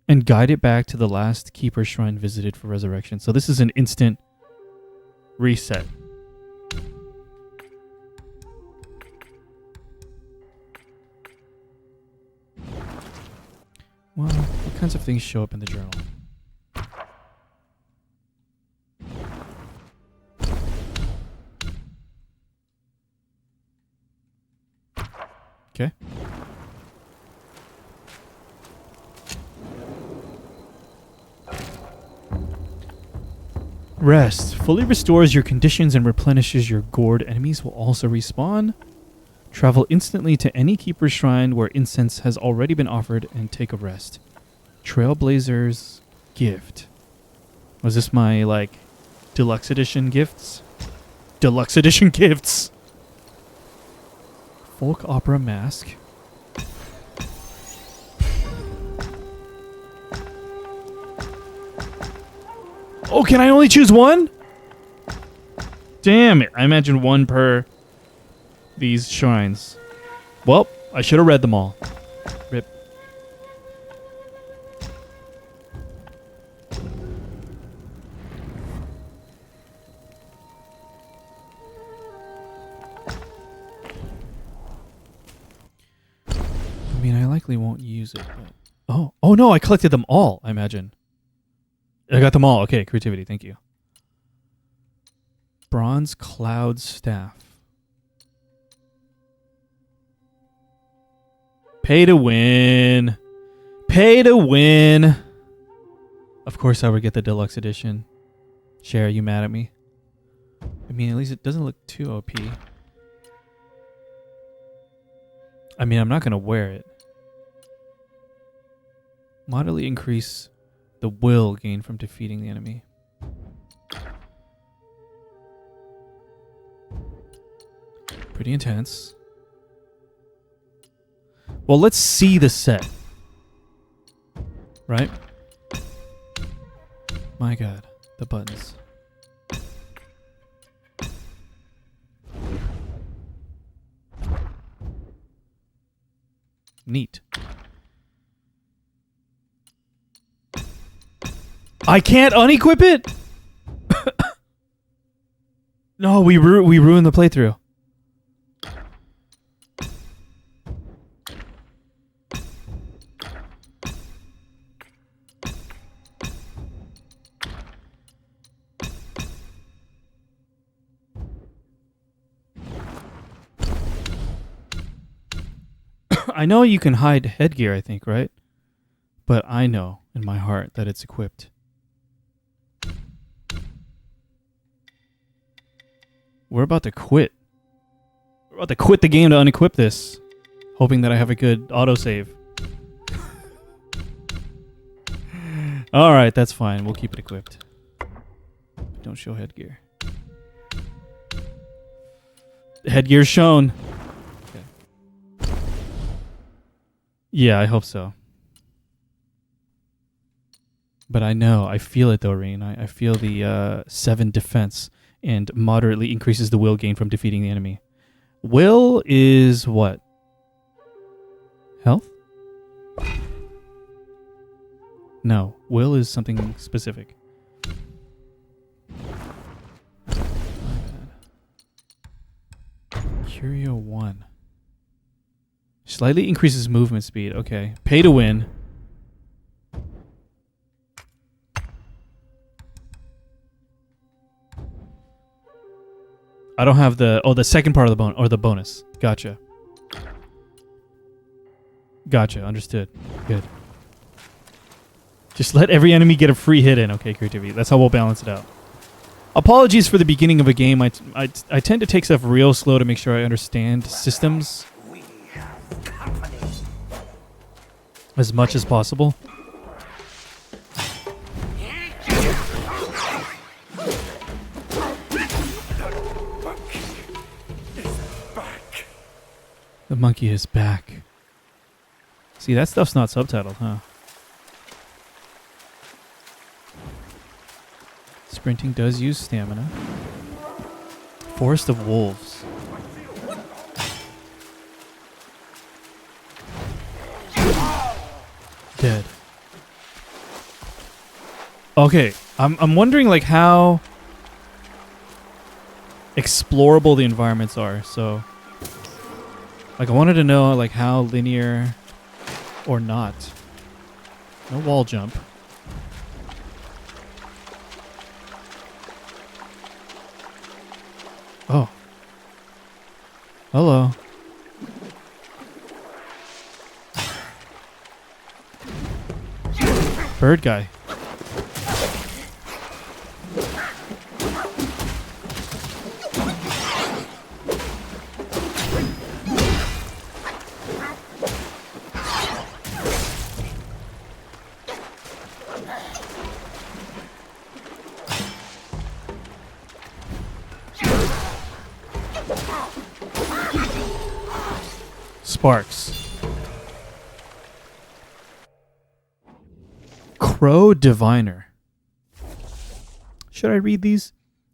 and guide it back to the last keeper shrine visited for resurrection. So this is an instant reset. Well, what kinds of things show up in the journal? Okay. Rest. Fully restores your conditions and replenishes your gourd. Enemies will also respawn. Travel instantly to any keeper's shrine where incense has already been offered and take a rest. Trailblazer's gift. Was this my, like, deluxe edition gifts? Deluxe edition gifts! Folk opera mask. Oh, can I only choose one? Damn it. I imagine one per these shrines. Well, I should have read them all. Rip. I mean, I likely won't use it, but... Oh no, I collected them all, I imagine. I got them all. Okay, creativity, thank you. Bronze Cloud Staff. Pay to win. Pay to win. Of course I would get the deluxe edition. Cher, are you mad at me? I mean, at least it doesn't look too OP. I mean, I'm not going to wear it. Moderately increase the will gained from defeating the enemy. Pretty intense. Well, let's see the set. Right? My God, the buttons. Neat. I can't unequip it? No, we ruined the playthrough. I know you can hide headgear, I think, right? But I know in my heart that it's equipped. We're about to quit. We're about to quit the game to unequip this. Hoping that I have a good autosave. Alright, that's fine. We'll keep it equipped. Don't show headgear. Headgear shown. Okay. Yeah, I hope so. But I know. I feel it though, Rain. I feel the 7 defense and moderately increases the will gain from defeating the enemy. Will is what? Health? No. Will is something specific. My bad. Curio 1. Slightly increases movement speed. Okay. Pay to win. I don't have the second part of the bonus. Gotcha. Gotcha. Understood. Good. Just let every enemy get a free hit in. Okay, creativity. That's how we'll balance it out. Apologies for the beginning of a game. I tend to take stuff real slow to make sure I understand systems as much as possible. The monkey is back. See, that stuff's not subtitled, huh? Sprinting does use stamina. Forest of Wolves. Dead. Okay, I'm wondering like how explorable the environments are, so like I wanted to know like how linear or not. No wall jump. Oh. Hello. Bird guy. Sparks. Crow Diviner. Should I read these?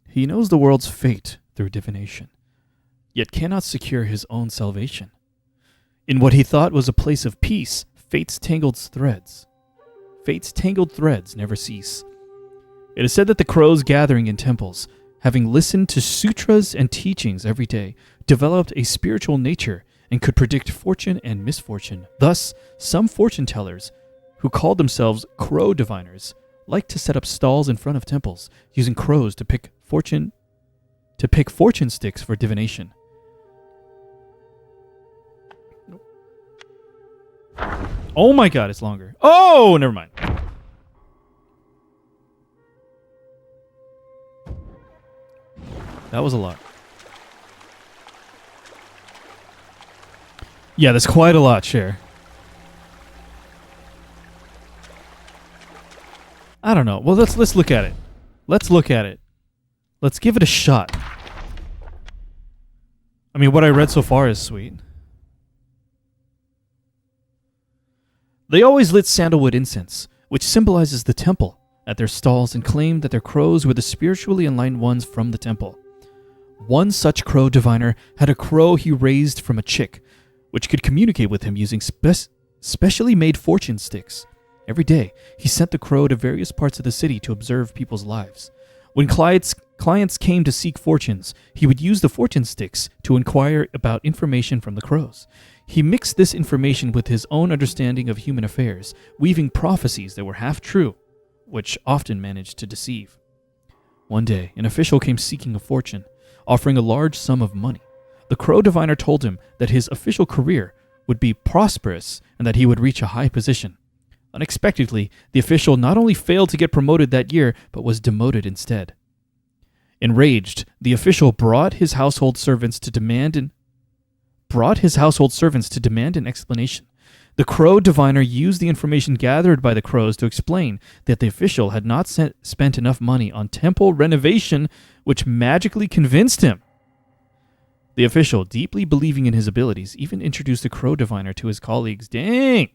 He knows the world's fate through divination, yet cannot secure his own salvation. In what he thought was a place of peace, fate's tangled threads never cease. It is said that the crows gathering in temples, having listened to sutras and teachings every day, developed a spiritual nature and could predict fortune and misfortune. Thus, some fortune tellers, who called themselves crow diviners, liked to set up stalls in front of temples, using crows to pick fortune sticks for divination. Oh my god, it's longer. Oh, never mind. That was a lot. Yeah, that's quite a lot, Cher. I don't know. Well, let's look at it. Let's look at it. Let's give it a shot. I mean, what I read so far is sweet. They always lit sandalwood incense, which symbolizes the temple, at their stalls and claimed that their crows were the spiritually enlightened ones from the temple. One such crow diviner had a crow he raised from a chick, which could communicate with him using specially made fortune sticks. Every day, he sent the crow to various parts of the city to observe people's lives. When clients came to seek fortunes, he would use the fortune sticks to inquire about information from the crows. He mixed this information with his own understanding of human affairs, weaving prophecies that were half true, which often managed to deceive. One day, an official came seeking a fortune, offering a large sum of money. The crow diviner told him that his official career would be prosperous and that he would reach a high position. Unexpectedly, the official not only failed to get promoted that year, but was demoted instead. Enraged, the official brought his household servants to demand an explanation. The crow diviner used the information gathered by the crows to explain that the official had not spent enough money on temple renovation, which magically convinced him. The official, deeply believing in his abilities, even introduced the crow diviner to his colleagues. Dang!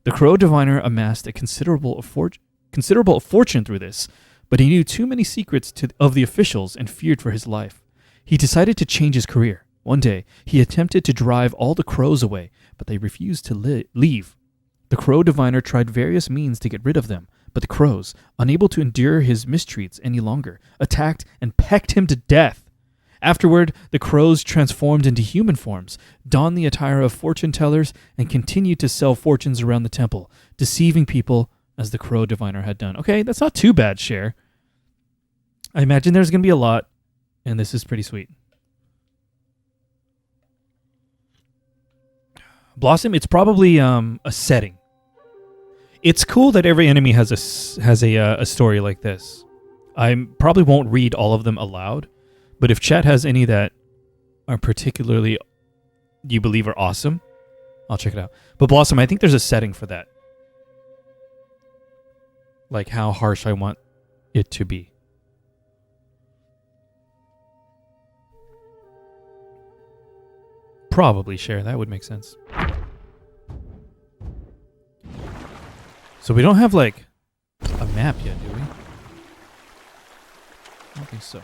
The crow diviner amassed a considerable fortune through this, but he knew too many secrets of the officials and feared for his life. He decided to change his career. One day, he attempted to drive all the crows away, but they refused to leave. The crow diviner tried various means to get rid of them, but the crows, unable to endure his mistreats any longer, attacked and pecked him to death. Afterward, the crows transformed into human forms, donned the attire of fortune tellers, and continued to sell fortunes around the temple, deceiving people as the crow diviner had done. Okay, that's not too bad, Cher. I imagine there's going to be a lot, and this is pretty sweet. Blossom, it's probably a setting. It's cool that every enemy has a story like this. I probably won't read all of them aloud, but if chat has any that are particularly you believe are awesome, I'll check it out. But Blossom, I think there's a setting for that. Like how harsh I want it to be. Probably share. That would make sense. So we don't have like a map yet, do we? I don't think so.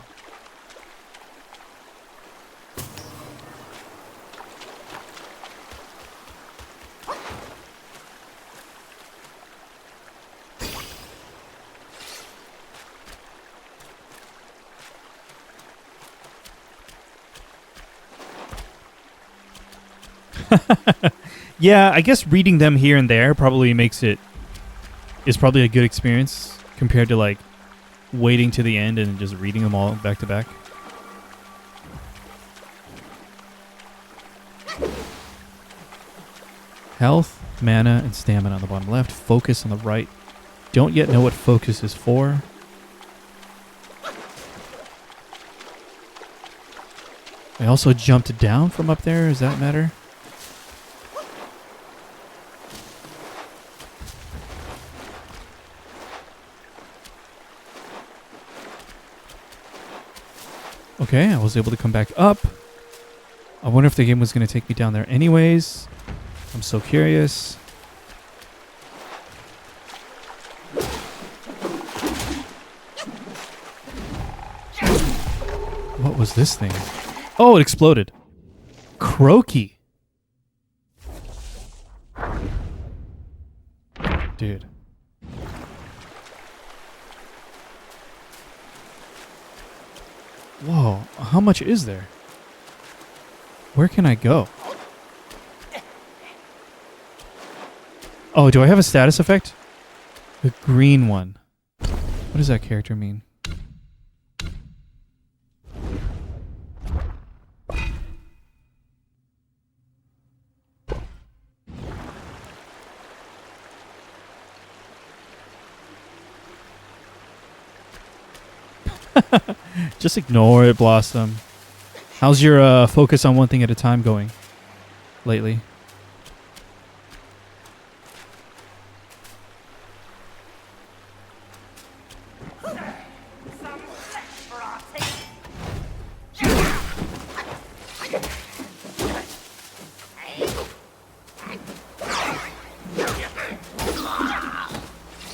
Yeah, I guess reading them here and there probably is probably a good experience compared to like waiting to the end and just reading them all back to back. Health, mana, and stamina on the bottom left. Focus on the right. Don't yet know what focus is for. I also jumped down from up there. Does that matter? Okay, I was able to come back up. I wonder if the game was going to take me down there anyways. I'm so curious. What was this thing? Oh, it exploded. Croaky. Dude. Whoa, how much is there? Where can I go? Oh, do I have a status effect? The green one. What does that character mean? Just ignore it, Blossom. How's your focus on one thing at a time going lately?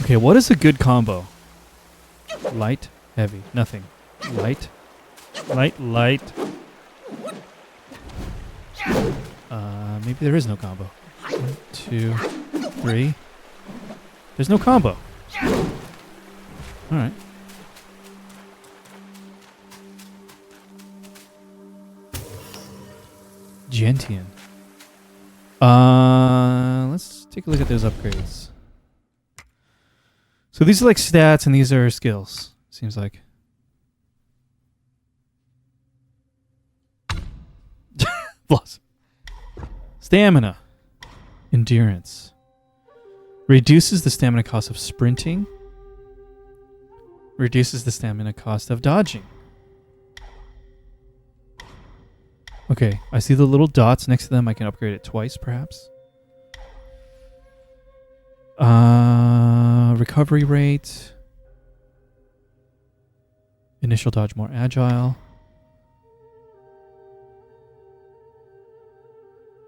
Okay, what is a good combo? Light, heavy, nothing. Light, light, light. Maybe there is no combo. 1, 2, 3. There's no combo. Alright. Gentian. Let's take a look at those upgrades. So these are like stats and these are skills, seems like. Blossom. Stamina. Endurance. Reduces the stamina cost of sprinting. Reduces the stamina cost of dodging. Okay, I see the little dots next to them. I can upgrade it twice, perhaps. Recovery rate. Initial dodge more agile.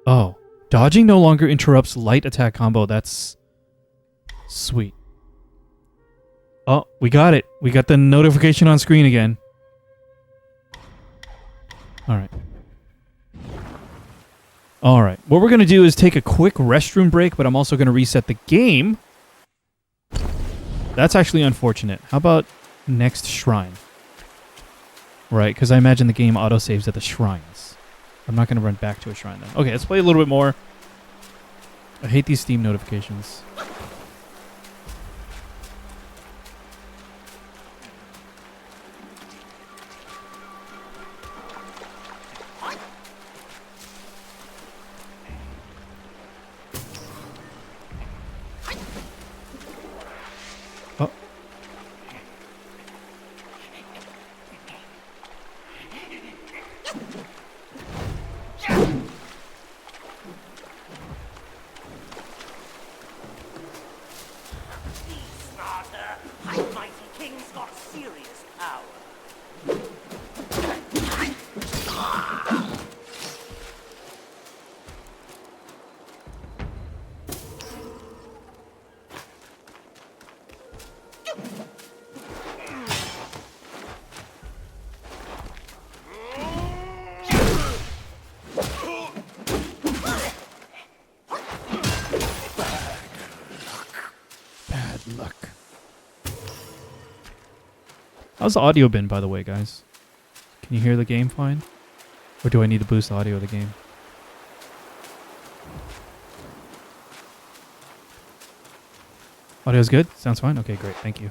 Oh, dodging no longer interrupts light attack combo. That's sweet. Oh, we got it. We got the notification on screen again. All right. All right. What we're going to do is take a quick restroom break, but I'm also going to reset the game. That's actually unfortunate. How about next shrine? Right, because I imagine the game autosaves at the shrines. I'm not going to run back to a shrine then. Okay, let's play a little bit more. I hate these Steam notifications. Oh. Mighty king's got serious power. Bad luck. How's the audio been, by the way, guys? Can you hear the game fine? Or do I need to boost the audio of the game? Audio's good? Sounds fine? Okay, great. Thank you.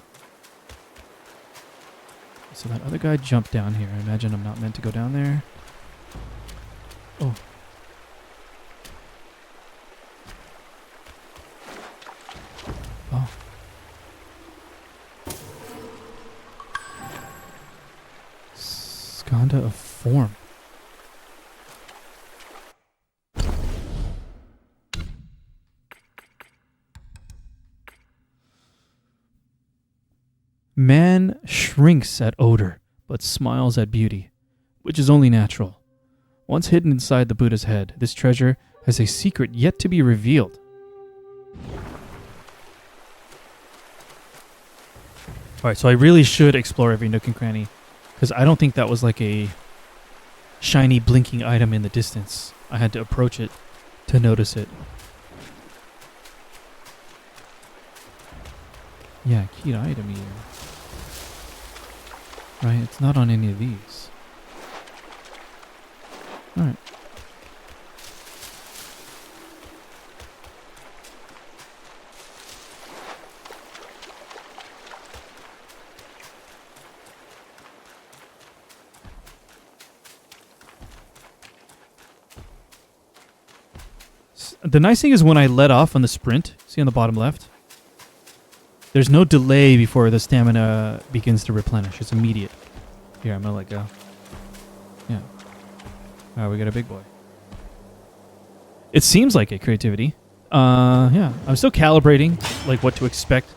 So that other guy jumped down here. I imagine I'm not meant to go down there. Oh. Oh. Skanda of form. Man shrinks at odor, but smiles at beauty, which is only natural. Once hidden inside the Buddha's head, this treasure has a secret yet to be revealed. Alright, so I really should explore every nook and cranny, because I don't think that was like a shiny blinking item in the distance. I had to approach it to notice it. Yeah, key item here. Right, it's not on any of these. Alright. The nice thing is when I let off on the sprint, see on the bottom left? There's no delay before the stamina begins to replenish. It's immediate. Here, I'm going to let go. Yeah. Alright, we got a big boy. It seems like it, creativity. Yeah. I'm still calibrating, like, what to expect.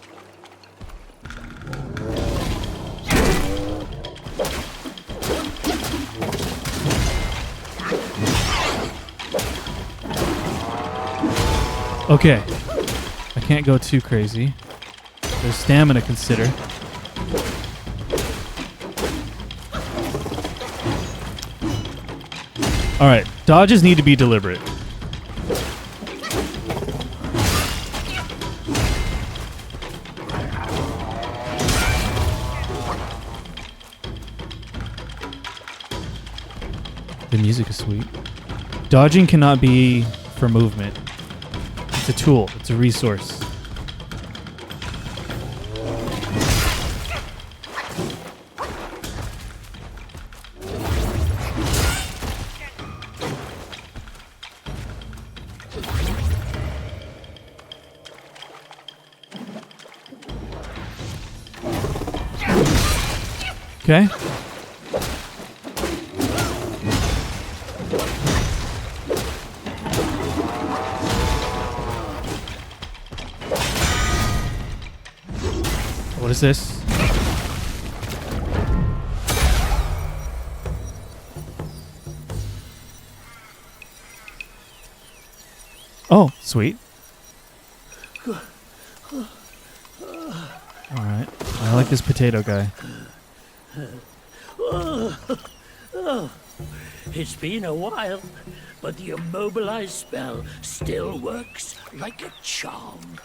Okay. I can't go too crazy. There's stamina to consider. Alright, dodges need to be deliberate. The music is sweet. Dodging cannot be for movement. It's a tool, it's a resource. Okay. What is this? Oh, sweet. Alright. I like this potato guy. It's been a while, but the immobilized spell still works like a charm.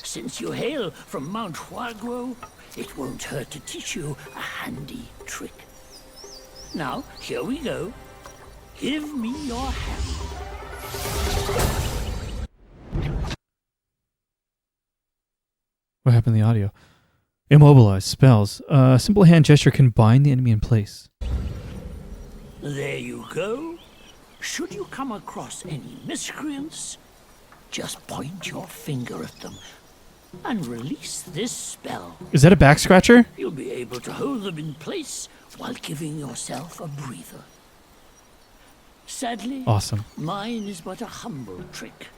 Since you hail from Mount Huaguo, it won't hurt to teach you a handy trick. Now, here we go. Give me your hand. What happened to the audio? Immobilize spells. A simple hand gesture can bind the enemy in place. There you go. Should you come across any miscreants, just point your finger at them and release this spell. Is that a back scratcher? You'll be able to hold them in place while giving yourself a breather. Sadly, Awesome. mine is but a humble trick.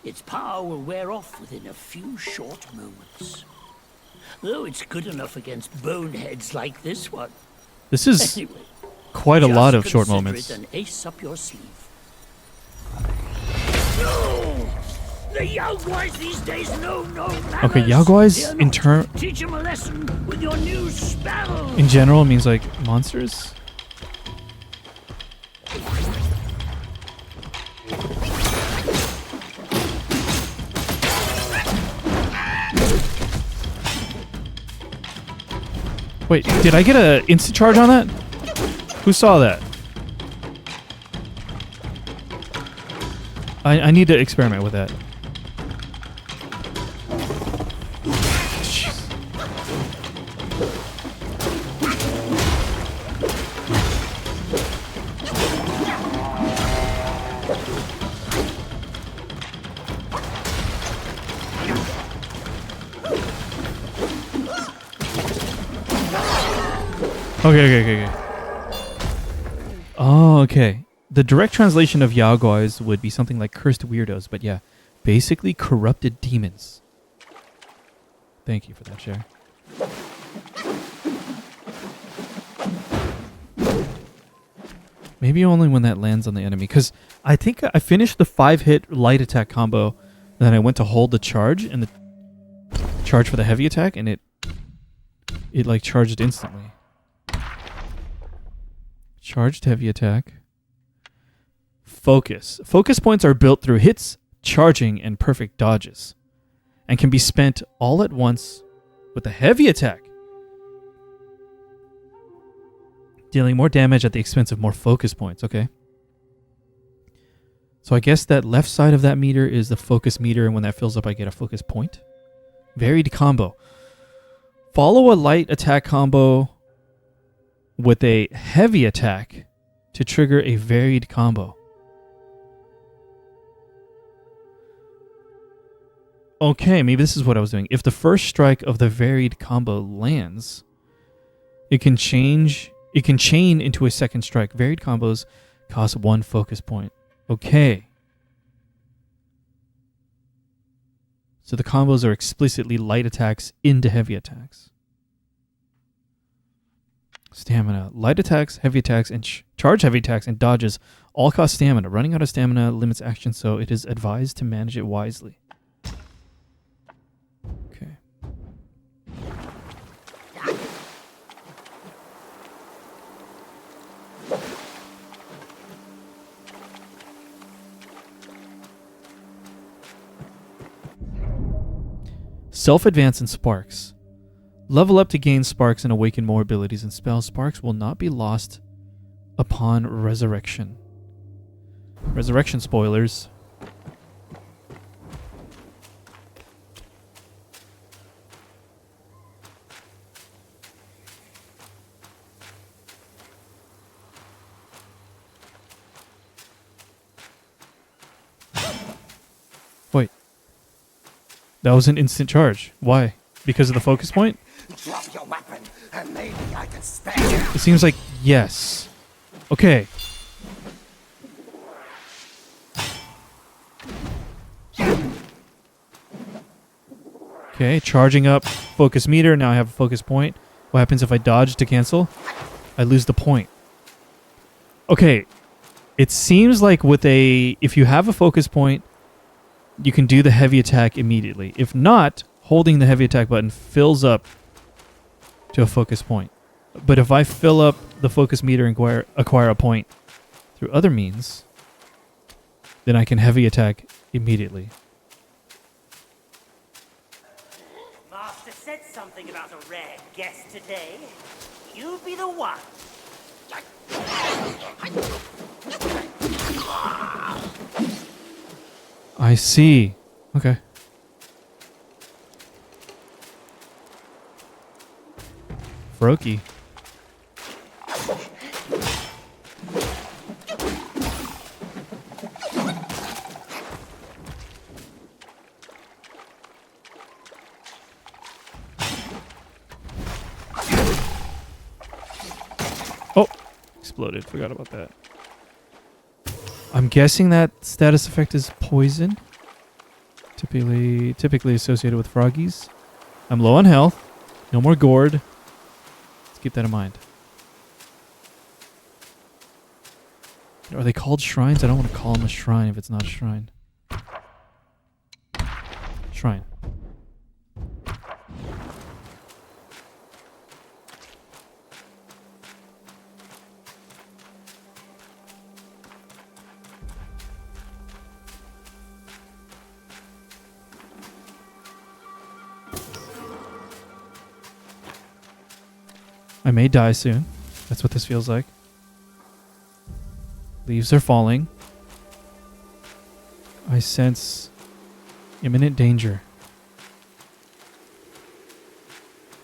Its power will wear off within a few short moments. Though it's good enough against boneheads like this one. This is Anyway, quite a lot of just short consider moments. it an ace up your sleeve. No! The Yaoguais these days know no manners. Okay, Yaoguais Fear in not. turn Teach them a lesson with your new spell. in general means like monsters. Wait, did I get a instant charge on that? Who saw that? I need to experiment with that. Jeez. Okay. Oh, okay. The direct translation of Yaoguais would be something like cursed weirdos, but yeah, basically corrupted demons. Thank you for that share. Maybe only when that lands on the enemy, because I think I finished the 5-hit light attack combo, and then I went to hold the charge and the charge for the heavy attack, and it like charged instantly. Charged heavy attack. Focus. Focus points are built through hits, charging, and perfect dodges, and can be spent all at once with a heavy attack, dealing more damage at the expense of more focus points. Okay. So I guess that left side of that meter is the focus meter, and when that fills up, I get a focus point. Varied combo. Follow a light attack combo with a heavy attack to trigger a varied combo. Okay, maybe this is what I was doing. If the first strike of the varied combo lands, it can chain into a second strike. Varied combos cost 1 focus point. Okay. So the combos are explicitly light attacks into heavy attacks. Stamina. Light attacks, heavy attacks, and charge heavy attacks and dodges all cost stamina. Running out of stamina limits action, so it is advised to manage it wisely. Okay. Self-advance and sparks. Level up to gain sparks and awaken more abilities and spells. Sparks will not be lost upon resurrection. Resurrection spoilers. Wait. That was an instant charge. Why? Because of the focus point? Drop your weapon, and maybe I can spare you. It seems like yes. Okay. Okay, charging up focus meter. Now I have a focus point. What happens if I dodge to cancel? I lose the point. Okay. It seems like if you have a focus point, you can do the heavy attack immediately. If not, holding the heavy attack button fills up to a focus point. But if I fill up the focus meter and acquire a point through other means, then I can heavy attack immediately. Master said something about a rare guest today. You'd be the one. I see. Okay. Froki. Oh, exploded. Forgot about that. I'm guessing that status effect is poison. Typically associated with froggies. I'm low on health. No more gourd. Let's keep that in mind. Are they called shrines? I don't want to call them a shrine if it's not a shrine. Shrine. I may die soon. That's what this feels like. Leaves are falling. I sense imminent danger.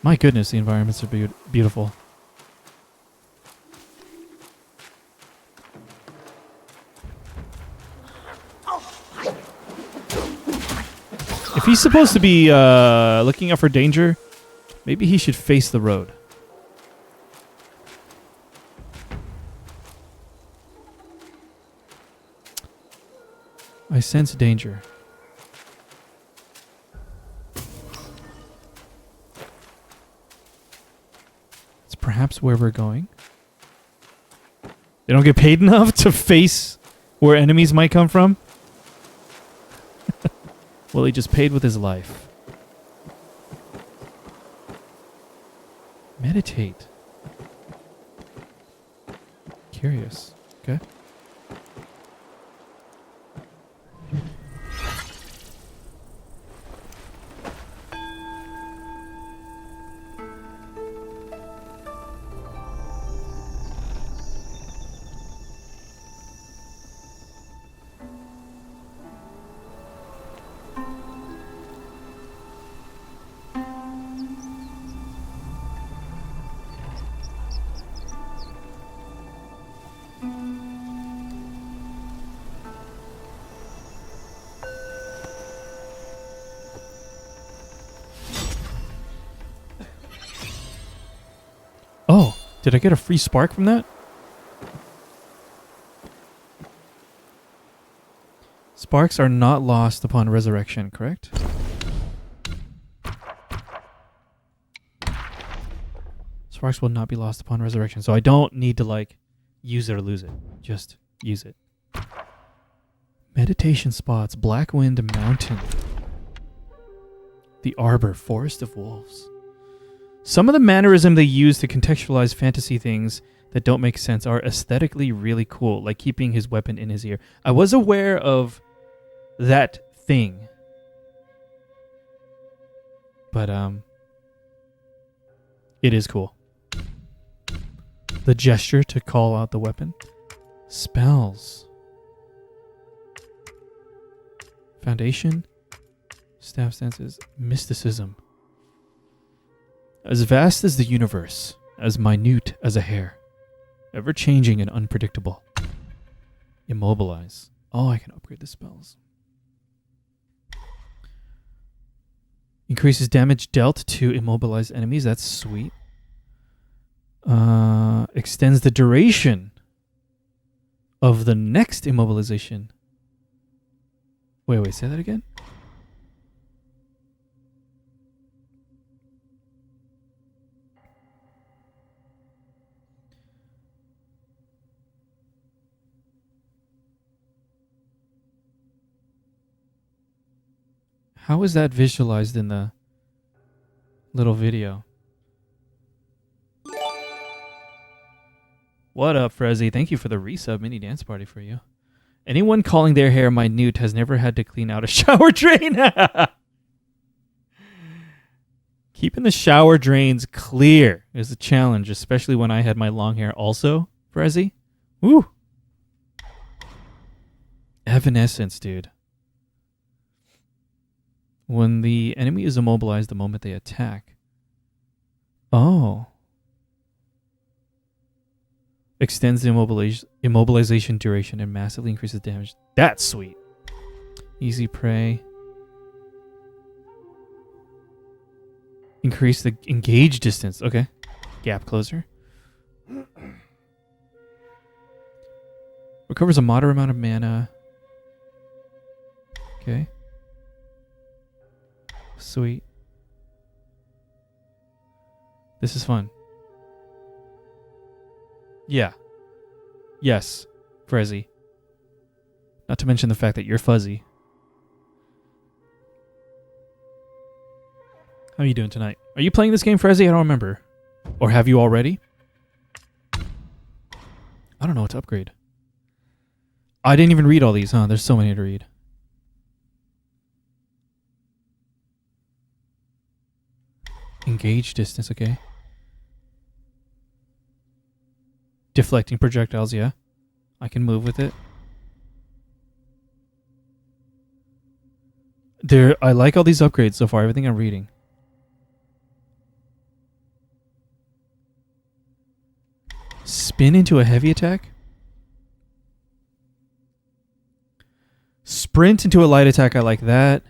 My goodness, the environments are beautiful. If he's supposed to be looking out for danger, maybe he should face the road. I sense danger. It's perhaps where we're going. They don't get paid enough to face where enemies might come from? Well, he just paid with his life. Meditate. Curious. Okay. Oh, did I get a free spark from that? Sparks are not lost upon resurrection, correct? Sparks will not be lost upon resurrection. So I don't need to, like, use it or lose it. Just use it. Meditation spots. Blackwind Mountain. The Arbor. Forest of Wolves. Some of the mannerism they use to contextualize fantasy things that don't make sense are aesthetically really cool, like keeping his weapon in his ear. I was aware of that thing, but it is cool. The gesture to call out the weapon. Spells. Foundation. Staff stances. Mysticism. As vast as the universe, as minute as a hair, ever changing and unpredictable. Immobilize. Oh, I can upgrade the spells. Increases damage dealt to immobilized enemies. That's sweet. Extends the duration of the next immobilization. Wait, say that again? How is that visualized in the little video? What up, Frezzy? Thank you for the resub. Mini dance party for you. Anyone calling their hair minute has never had to clean out a shower drain. Keeping the shower drains clear is a challenge, especially when I had my long hair also, Frezzy. Woo! Evanescence, dude. When the enemy is immobilized the moment they attack. Oh. Extends the immobilization duration and massively increases damage. That's sweet. Easy prey. Increase the engage distance. Okay. Gap closer. Recovers a moderate amount of mana. Okay. Sweet. This is fun. Yeah. Yes, Frezzy. Not to mention the fact that you're fuzzy. How are you doing tonight? Are you playing this game, Frezzy? I don't remember. Or have you already? I don't know what to upgrade. I didn't even read all these, huh? There's so many to read. Engage distance, okay. Deflecting projectiles, yeah. I can move with it. I like all these upgrades so far, everything I'm reading. Spin into a heavy attack? Sprint into a light attack, I like that.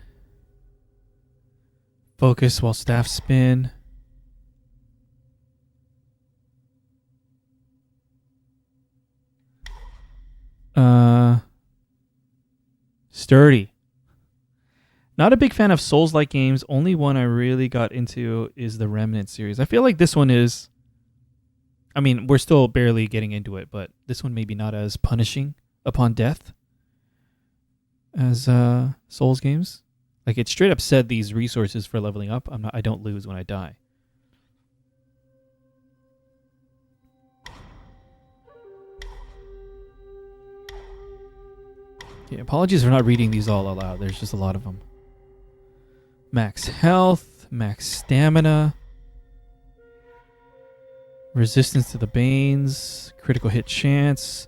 Focus while staff spin. Sturdy. Not a big fan of Souls-like games. Only one I really got into is the Remnant series. I feel like this one is... I mean, we're still barely getting into it, but this one maybe not as punishing upon death as Souls games. Like, it straight up said these resources for leveling up. I don't lose when I die. Yeah, apologies for not reading these all aloud. There's just a lot of them. Max health, max stamina, resistance to the banes, critical hit chance,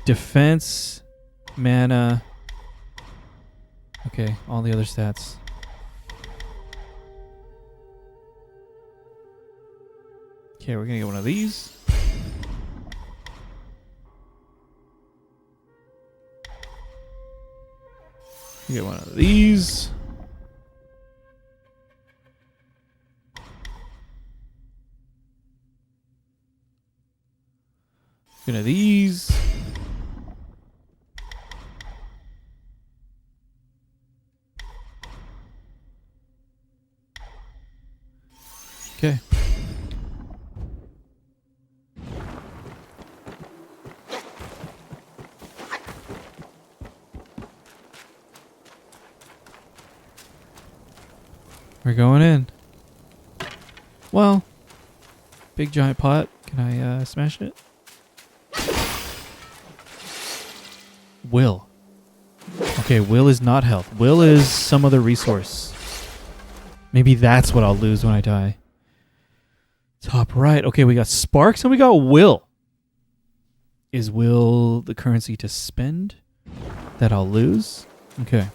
defense, mana. Okay, all the other stats. Okay, we're gonna get one of these. Get one of these. One of these. Okay. We're going in. Well, big giant pot. Can I smash it? Will. Okay, will is not health. Will is some other resource. Maybe that's what I'll lose when I die. Top right. Okay, we got sparks and we got will. Is will the currency to spend that I'll lose? Okay.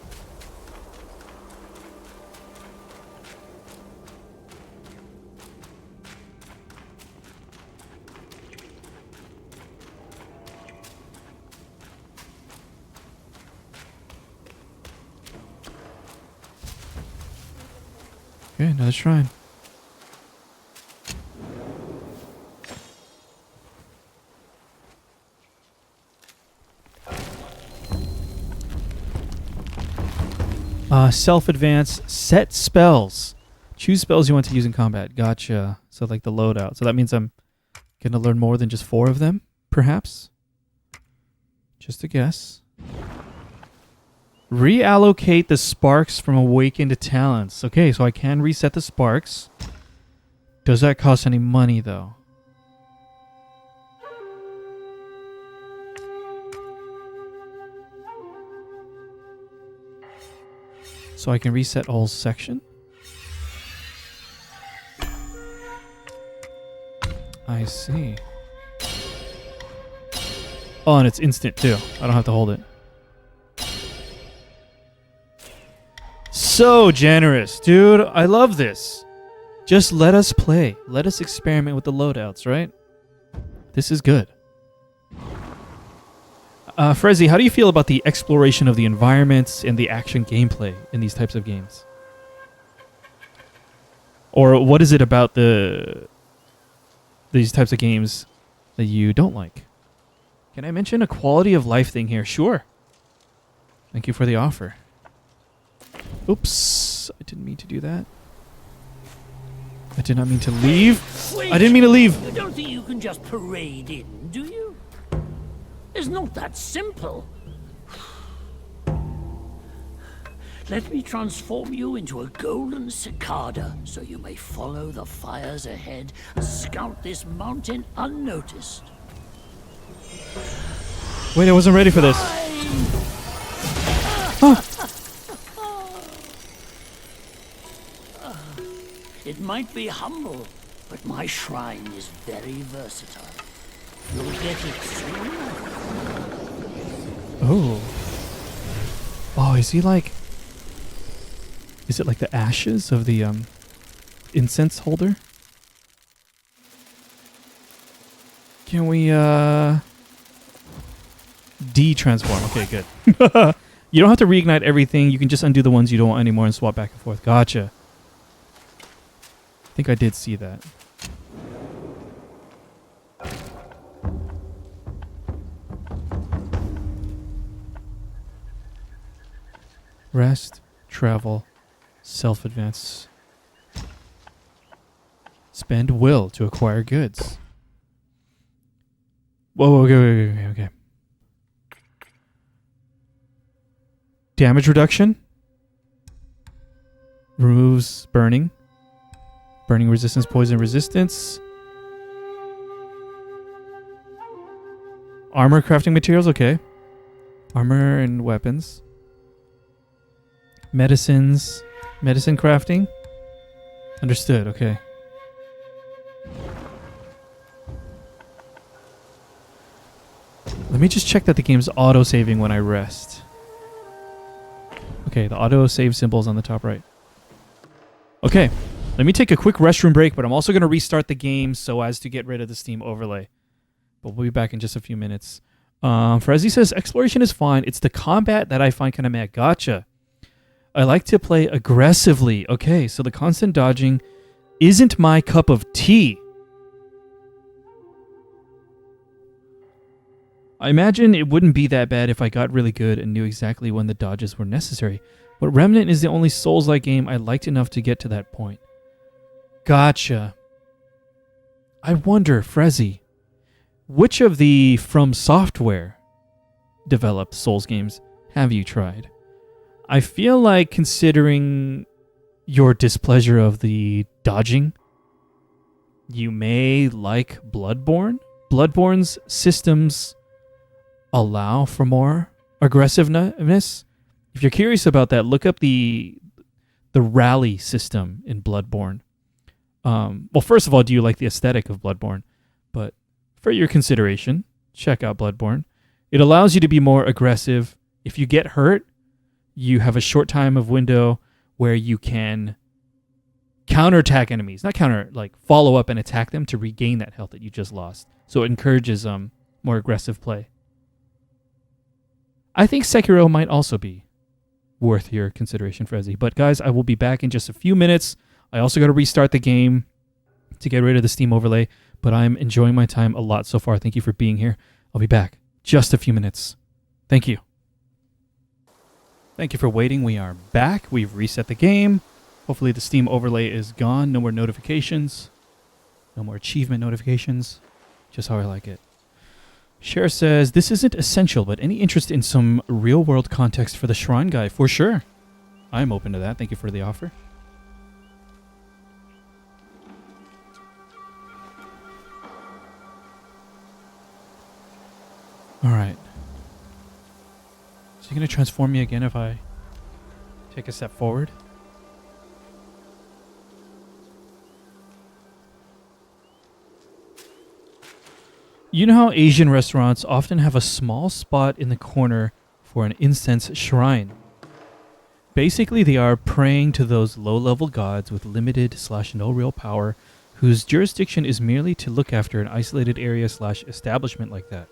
Okay, another shrine. Self-advance, set spells. Choose spells you want to use in combat. Gotcha. So like the loadout. So that means I'm going to learn more than just 4 of them, perhaps? Just a guess. Reallocate the sparks from awakened talents. Okay, so I can reset the sparks. Does that cost any money, though? So I can reset a whole section? I see. Oh, and it's instant, too. I don't have to hold it. So generous, dude. I love this. Just let us play. Let us experiment with the loadouts, right? This is good. Frezzy, how do you feel about the exploration of the environments and the action gameplay in these types of games? Or what is it about these types of games that you don't like? Can I mention a quality of life thing here? Sure. Thank you for the offer. Oops. I didn't mean to do that. I did not mean to leave. Wait, I didn't mean to leave. You don't think you can just parade in, do you? It's not that simple. Let me transform you into a golden cicada so you may follow the fires ahead and scout this mountain unnoticed. Wait, I wasn't ready for this. It might be humble, but my shrine is very versatile. You'll get it soon. Oh. Oh, is he like... Is it like the ashes of the incense holder? Can we de-transform? Okay, good. You don't have to reignite everything. You can just undo the ones you don't want anymore and swap back and forth. Gotcha. I think I did see that. Rest, travel, self-advance. Spend will to acquire goods. Whoa, okay. Damage reduction. Removes burning. Burning resistance, poison resistance. Armor crafting materials, okay. Armor and weapons. Medicines. Medicine crafting. Understood, okay. Let me just check that the game's auto-saving when I rest. Okay, the auto-save symbol's on the top right. Okay, let me take a quick restroom break, but I'm also going to restart the game so as to get rid of the Steam overlay. But we'll be back in just a few minutes. Frezzy says, exploration is fine. It's the combat that I find kind of mad. Gotcha. I like to play aggressively. Okay, so the constant dodging isn't my cup of tea. I imagine it wouldn't be that bad if I got really good and knew exactly when the dodges were necessary. But Remnant is the only Souls-like game I liked enough to get to that point. Gotcha. I wonder, Frezzy, which of the From Software developed Souls games have you tried? I feel like, considering your displeasure of the dodging, you may like Bloodborne. Bloodborne's systems allow for more aggressiveness. If you're curious about that, look up the rally system in Bloodborne. Well, first of all, do you like the aesthetic of Bloodborne? But for your consideration, check out Bloodborne. It allows you to be more aggressive. If you get hurt, you have a short time of window where you can counterattack enemies. Not counter, like follow up and attack them to regain that health that you just lost. So it encourages more aggressive play. I think Sekiro might also be worth your consideration, Frezzy. But guys, I will be back in just a few minutes. I also got to restart the game to get rid of the Steam overlay, but I'm enjoying my time a lot so far. Thank you for being here. I'll be back just a few minutes. Thank you. Thank you for waiting. We are back. We've reset the game. Hopefully the Steam overlay is gone. No more notifications. No more achievement notifications. Just how I like it. Cher says, this isn't essential, but any interest in some real-world context for the Shrine Guy? For sure. I'm open to that. Thank you for the offer. All right. So you're going to transform me again if I take a step forward? You know how Asian restaurants often have a small spot in the corner for an incense shrine? Basically, they are praying to those low-level gods with limited/no real power, whose jurisdiction is merely to look after an isolated area/establishment like that.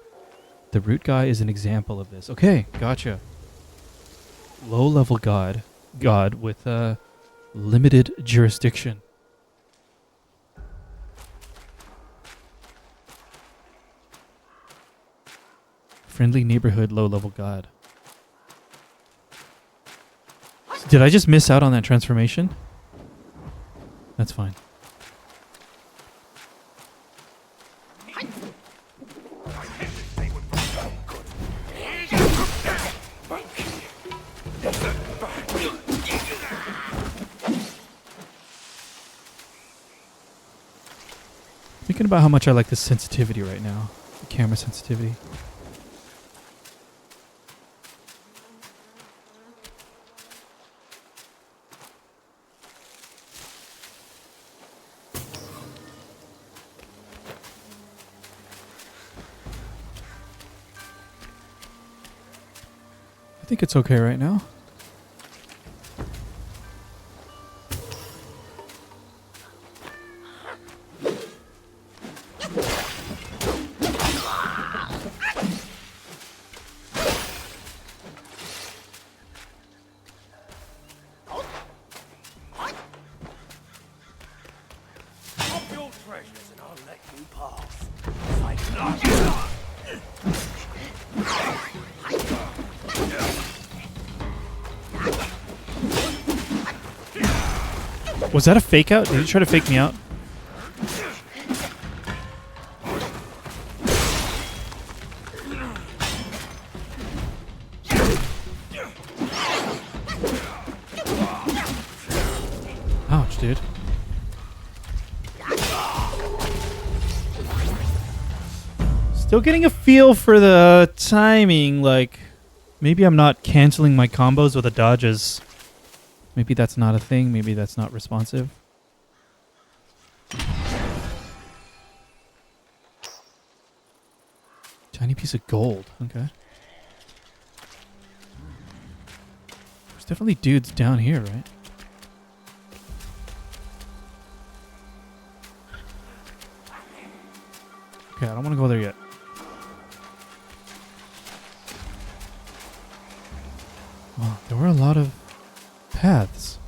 The root guy is an example of this. Okay, gotcha. Low-level god with limited jurisdiction. Friendly neighborhood, low-level god. Did I just miss out on that transformation? That's fine. Thinking about how much I like the sensitivity right now. The camera sensitivity. I think it's okay right now. Was that a fake out? Did he try to fake me out? Ouch, dude. Still getting a feel for the timing, like maybe I'm not canceling my combos with the dodges. Maybe that's not a thing. Maybe that's not responsive. Tiny piece of gold. Okay. There's definitely dudes down here, right? Okay, I don't want to go there yet. Wow, there were a lot of paths.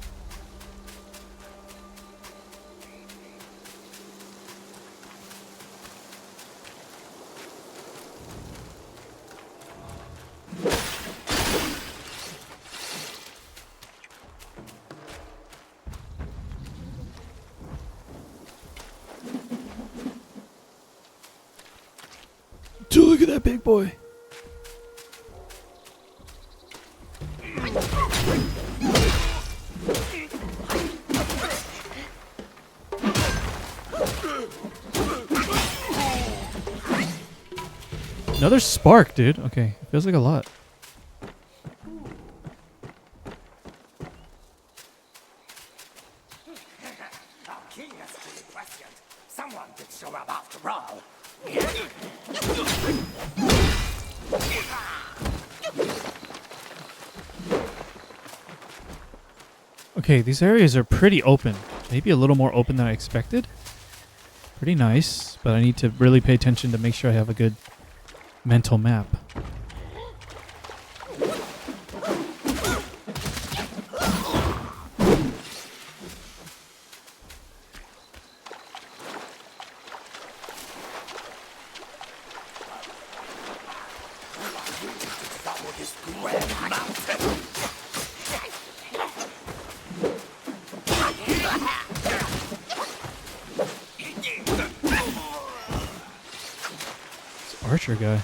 Dude, look at that big boy. Another spark, dude. Okay, feels like a lot. Someone did show up after all. Okay, these areas are pretty open. Maybe a little more open than I expected. Pretty nice, but I need to really pay attention to make sure I have a good mental map. this grand mountain. This archer guy.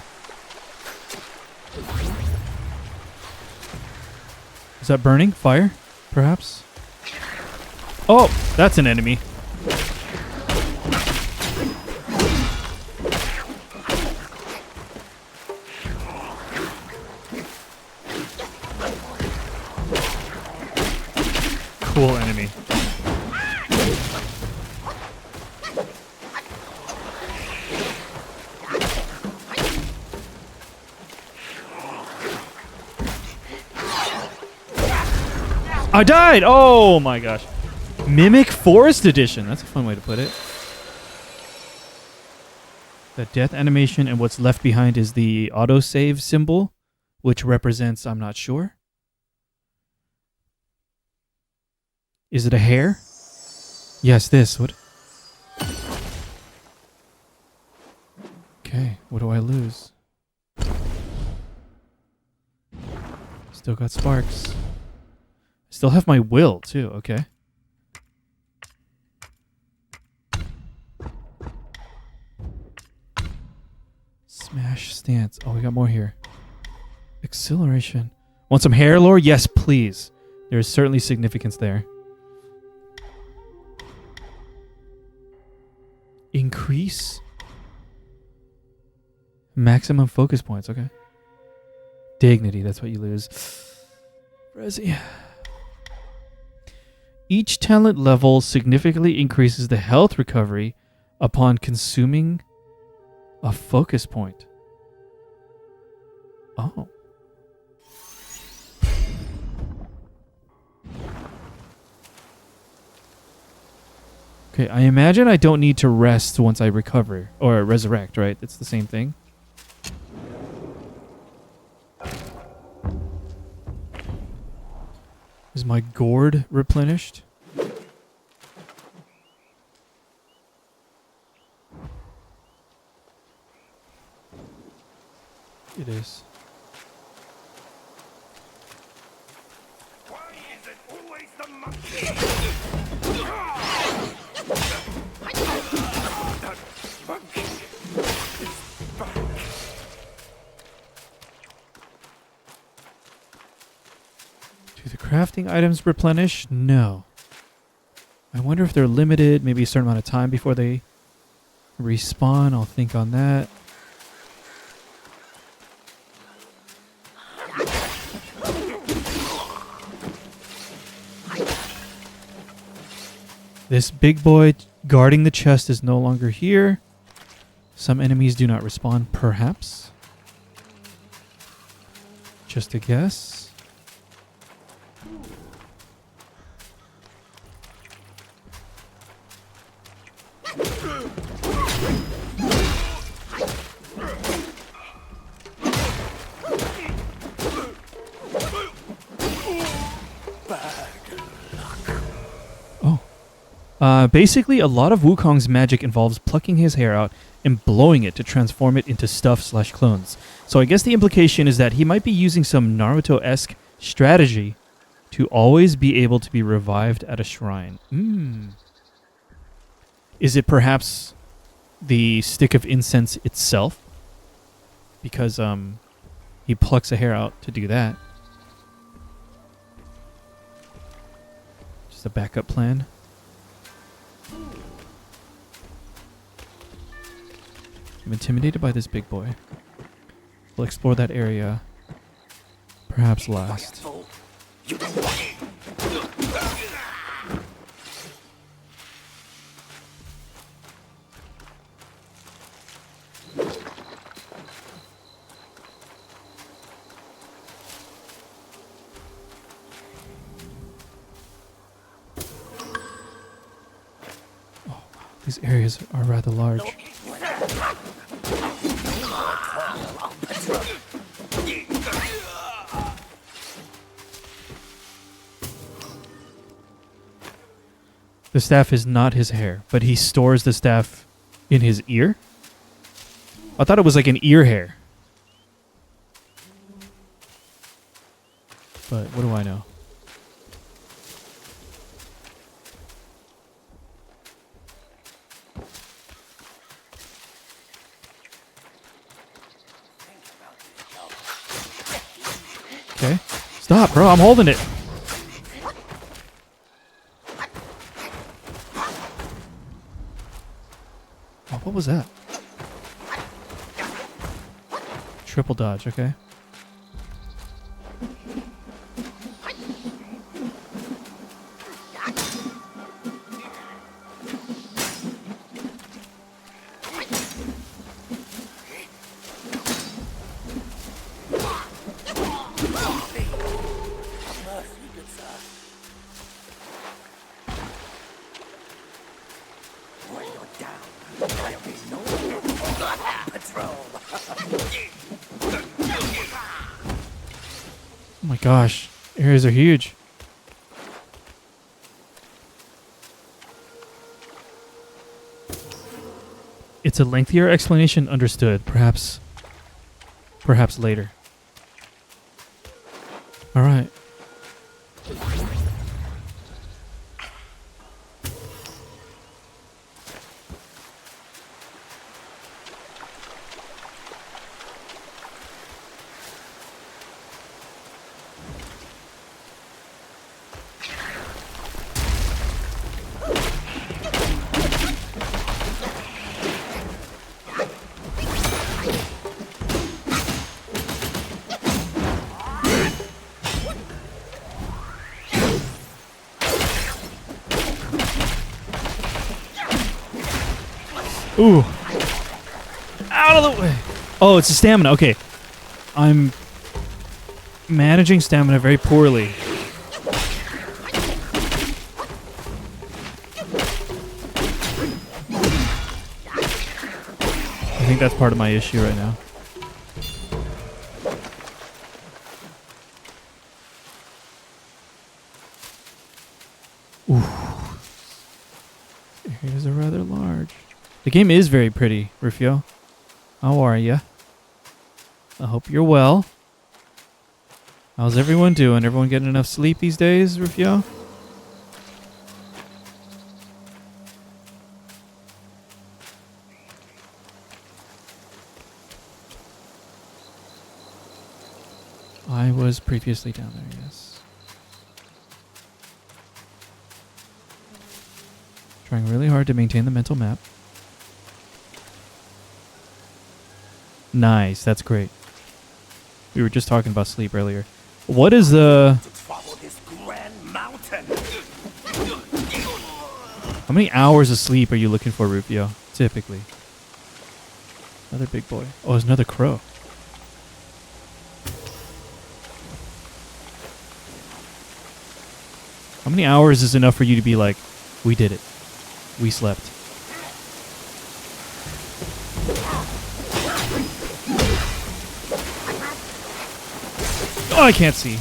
Is that burning? Fire? Perhaps? Oh, that's an enemy. Cool enemy. I died! Oh my gosh. Mimic Forest Edition. That's a fun way to put it. The death animation and what's left behind is the autosave symbol, which represents, I'm not sure. Is it a hair? Yes, this. What? Okay, what do I lose? Still got sparks. Still have my will, too. Okay. Smash stance. Oh, we got more here. Acceleration. Want some hair lore? Yes, please. There is certainly significance there. Increase maximum focus points. Okay. Dignity. That's what you lose. Resi. Each talent level significantly increases the health recovery upon consuming a focus point. Oh. Okay, I imagine I don't need to rest once I recover or resurrect, right? It's the same thing. Is my gourd replenished? It is. Why is it always the monkey? That monkey is back. Do the crafting items replenish? No. I wonder if they're limited, maybe a certain amount of time before they respawn. I'll think on that. This big boy guarding the chest is no longer here. Some enemies do not respawn, perhaps. Just a guess. Basically, a lot of Wukong's magic involves plucking his hair out and blowing it to transform it into stuff/clones. So I guess the implication is that he might be using some Naruto-esque strategy to always be able to be revived at a shrine. Is it perhaps the stick of incense itself? Because he plucks a hair out to do that. Just a backup plan. I'm intimidated by this big boy. We'll explore that area perhaps last. Oh, these areas are rather large. The staff is not his hair, but he stores the staff in his ear? I thought it was like an ear hair. but what do I know? Okay. Stop, bro. I'm holding it. Oh, what was that? Triple dodge, okay. Oh my gosh, areas are huge. It's a lengthier explanation, understood. Perhaps later. All right. Ooh. Out of the way. Oh, it's a stamina. Okay. I'm managing stamina very poorly. I think that's part of my issue right now. Ooh. Areas are rather large. The game is very pretty, Rufio. How are ya? I hope you're well. How's everyone doing? Everyone getting enough sleep these days, Rufio? I was previously down there, yes. Trying really hard to maintain the mental map. Nice, that's great. We were just talking about sleep earlier. What is the... Follow this grand mountain. How many hours of sleep are you looking for, Rufio? Typically. Another big boy. Oh, there's another crow. How many hours is enough for you to be like, we did it. We slept. Oh, I can't see.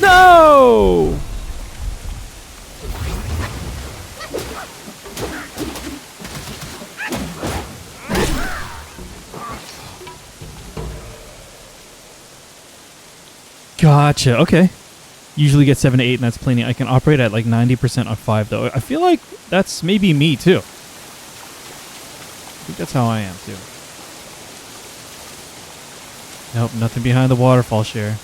No! Gotcha. Okay. Usually get 7 to 8, and that's plenty. I can operate at like 90% on 5, though. I feel like that's maybe me, too. I think that's how I am, too. Nope, nothing behind the waterfall share.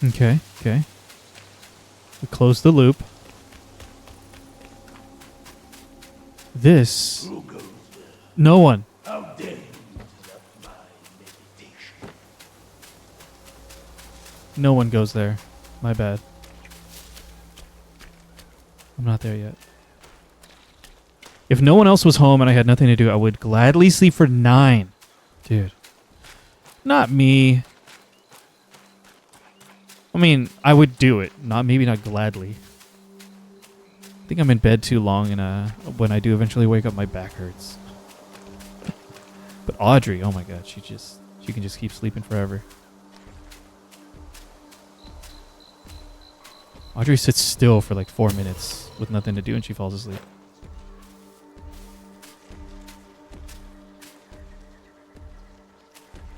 Okay, okay. We close the loop. This... No one. How No one goes there. My bad. I'm not there yet. If no one else was home and I had nothing to do, I would gladly sleep for 9. Dude. Not me. I mean, I would do it. Maybe not gladly. I think I'm in bed too long, and when I do eventually wake up, my back hurts. But Audrey, oh my god, she can just keep sleeping forever. Audrey sits still for like 4 minutes with nothing to do and she falls asleep.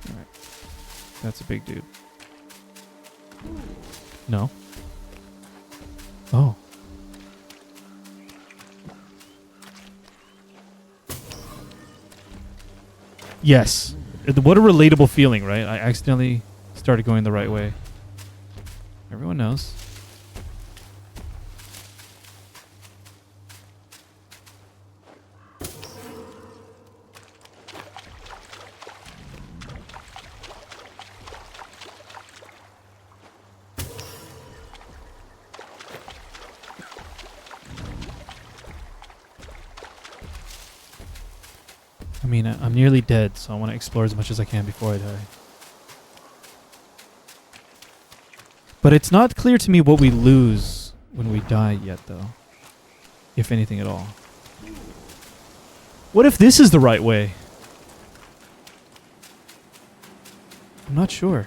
Alright. That's a big dude. No. Oh. Yes. What a relatable feeling, right? I accidentally started going the right way. Everyone knows. I mean, I'm nearly dead, so I want to explore as much as I can before I die. But it's not clear to me what we lose when we die yet, though. If anything at all. What if this is the right way? I'm not sure.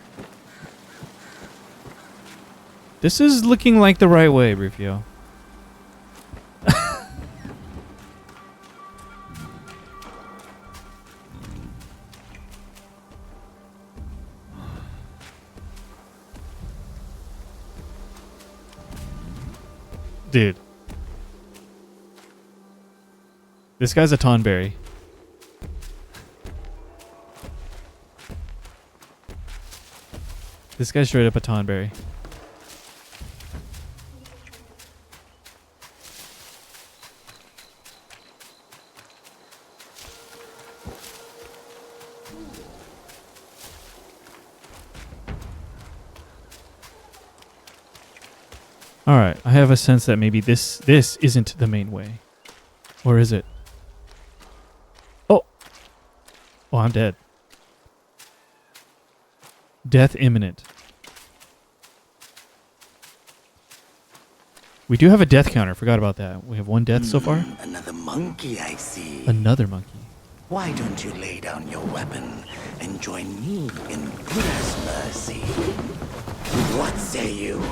This is looking like the right way, Rufio. Dude. This guy's a Tonberry. This guy's straight up a Tonberry. Alright, I have a sense that maybe this isn't the main way. Or is it? Oh! Oh, I'm dead. Death imminent. We do have a death counter. Forgot about that. We have 1 death so far. Another monkey, I see. Another monkey. Why don't you lay down your weapon and join me in Buddha's mercy? What say you?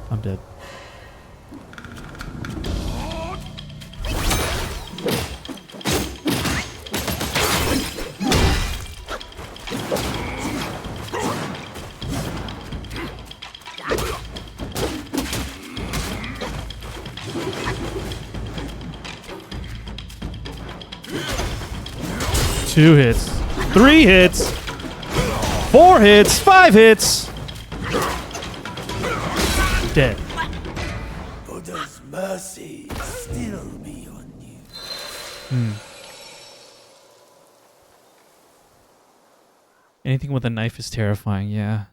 I'm dead. Two hits. 3 hits. 4 hits. 5 hits. Dead. Buddha's mercy still be on you. Anything with a knife is terrifying, yeah.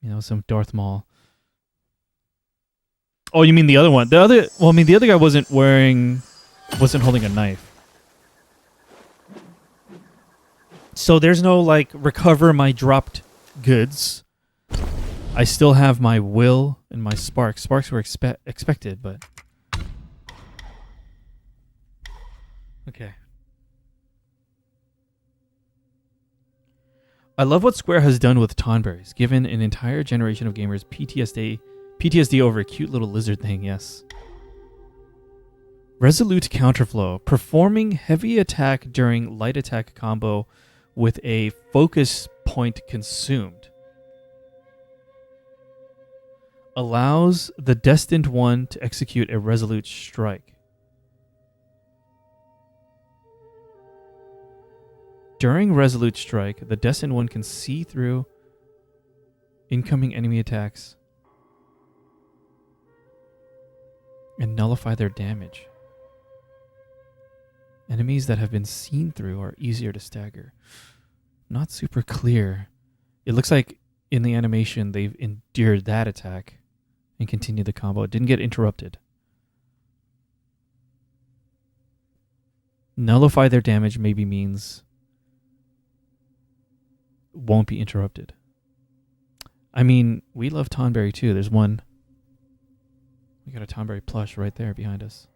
You know, some Darth Maul. Oh, you mean the other one? The other guy wasn't holding a knife. So there's no, like, recover my dropped goods. I still have my will and my sparks. Sparks were expected, but... Okay. I love what Square has done with Tonberries, given an entire generation of gamers PTSD over a cute little lizard thing, yes. Resolute counterflow. Performing heavy attack during light attack combo with a focus point consumed. Allows the destined one to execute a resolute strike. During resolute strike, the destined one can see through incoming enemy attacks and nullify their damage. Enemies that have been seen through are easier to stagger. Not super clear. It looks like in the animation they've endured that attack and continued the combo. It didn't get interrupted. Nullify their damage maybe means won't be interrupted. I mean, we love Tonberry too. There's one. We got a Tonberry plush right there behind us.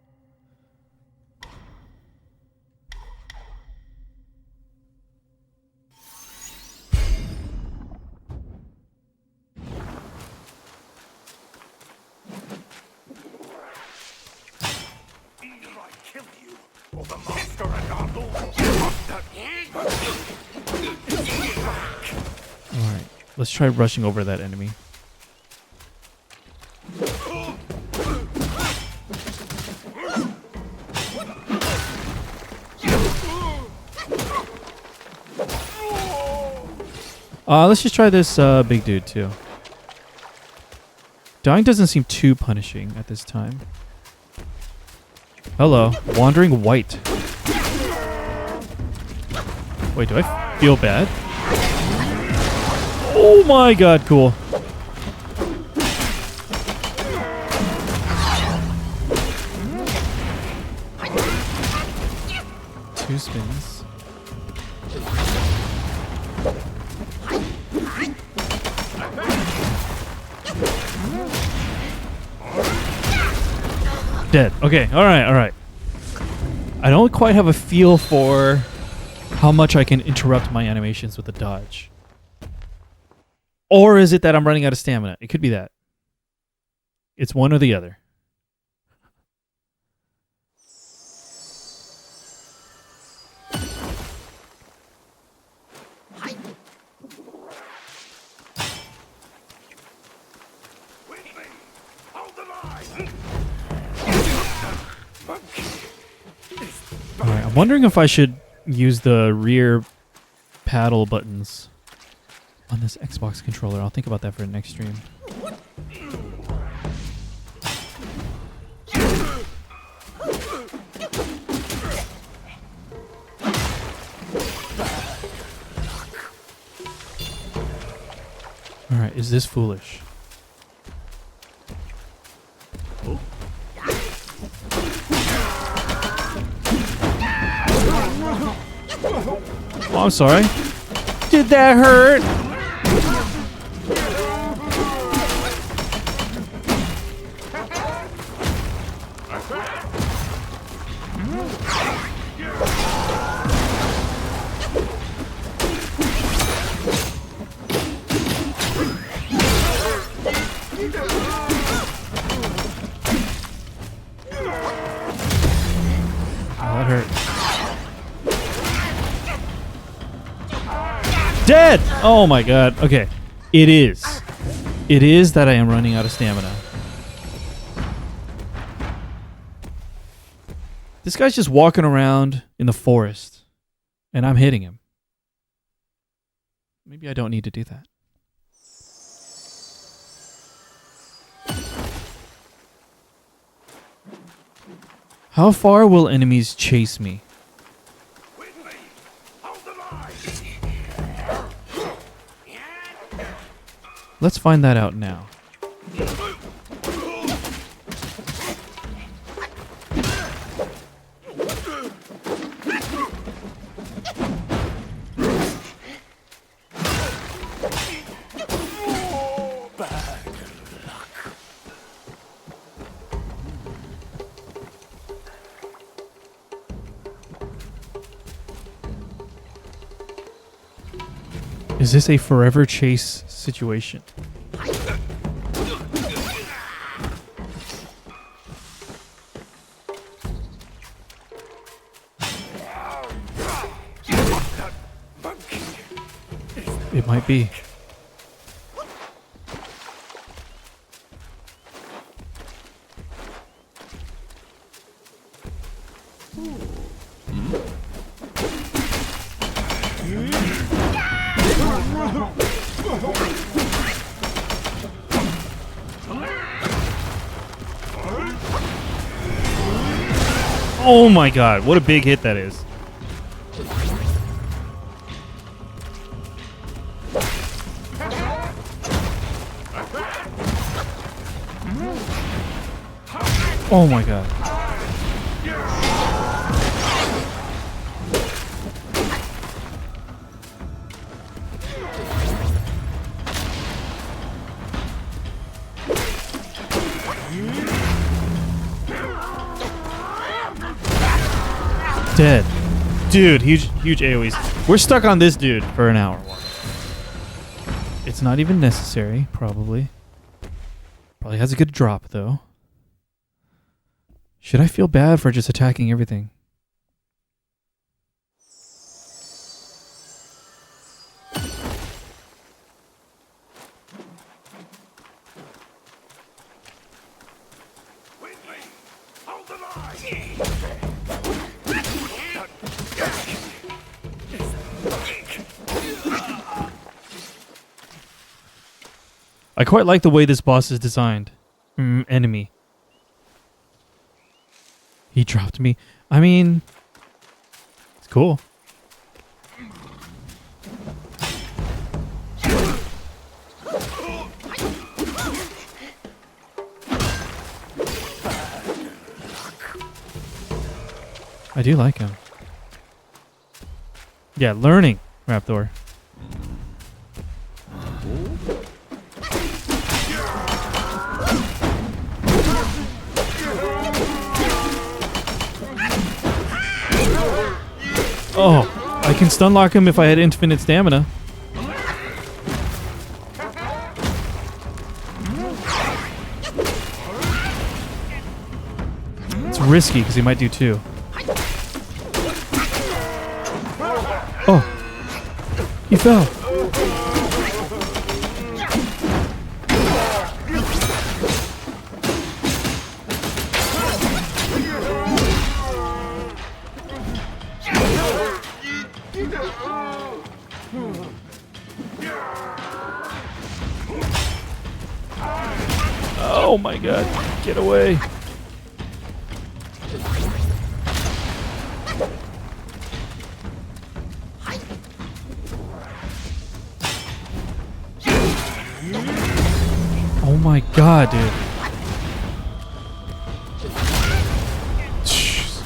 Alright, let's try rushing over that enemy. Let's just try this big dude too. Dying doesn't seem too punishing at this time. Hello, Wandering White. Wait, do I feel bad? Oh my god, cool. Two spins. Dead. Okay, alright. I don't quite have a feel for how much I can interrupt my animations with a dodge. Or is it that I'm running out of stamina? It could be that. It's one or the other. Alright, I'm wondering if I should use the rear paddle buttons on this Xbox controller. I'll think about that for the next stream. Alright, is this foolish? Oh, I'm sorry. Did that hurt? Oh, that hurt. Dead! Oh my god. Okay. It is. It is that I am running out of stamina. This guy's just walking around in the forest, and I'm hitting him. Maybe I don't need to do that. How far will enemies chase me? Let's find that out now. Is this a forever chase situation? It might be. Oh my god, what a big hit that is. Oh my god. Dead. Dude, huge AoEs. We're stuck on this dude for an hour. It's not even necessary, probably. Probably has a good drop, though. Should I feel bad for just attacking everything? I quite like the way this boss is designed. Enemy. He dropped me. I mean, it's cool. I do like him. Yeah, learning, Raptor. Oh, I can stun lock him if I had infinite stamina. It's risky because he might do two. Oh, he fell. Oh my god, get away. Oh my god, dude. Jeez.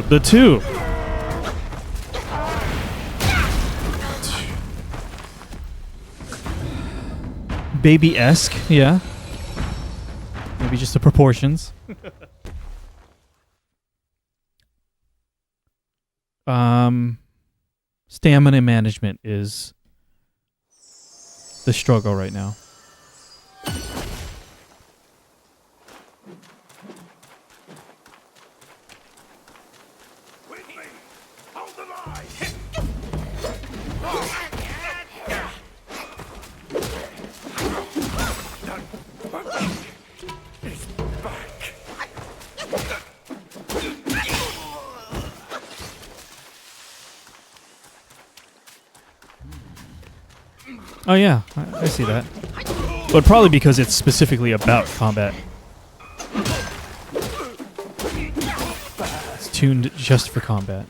The two. Baby-esque, yeah. Maybe just the proportions. Stamina management is the struggle right now. Oh yeah, I see that. But probably because it's specifically about combat. It's tuned just for combat.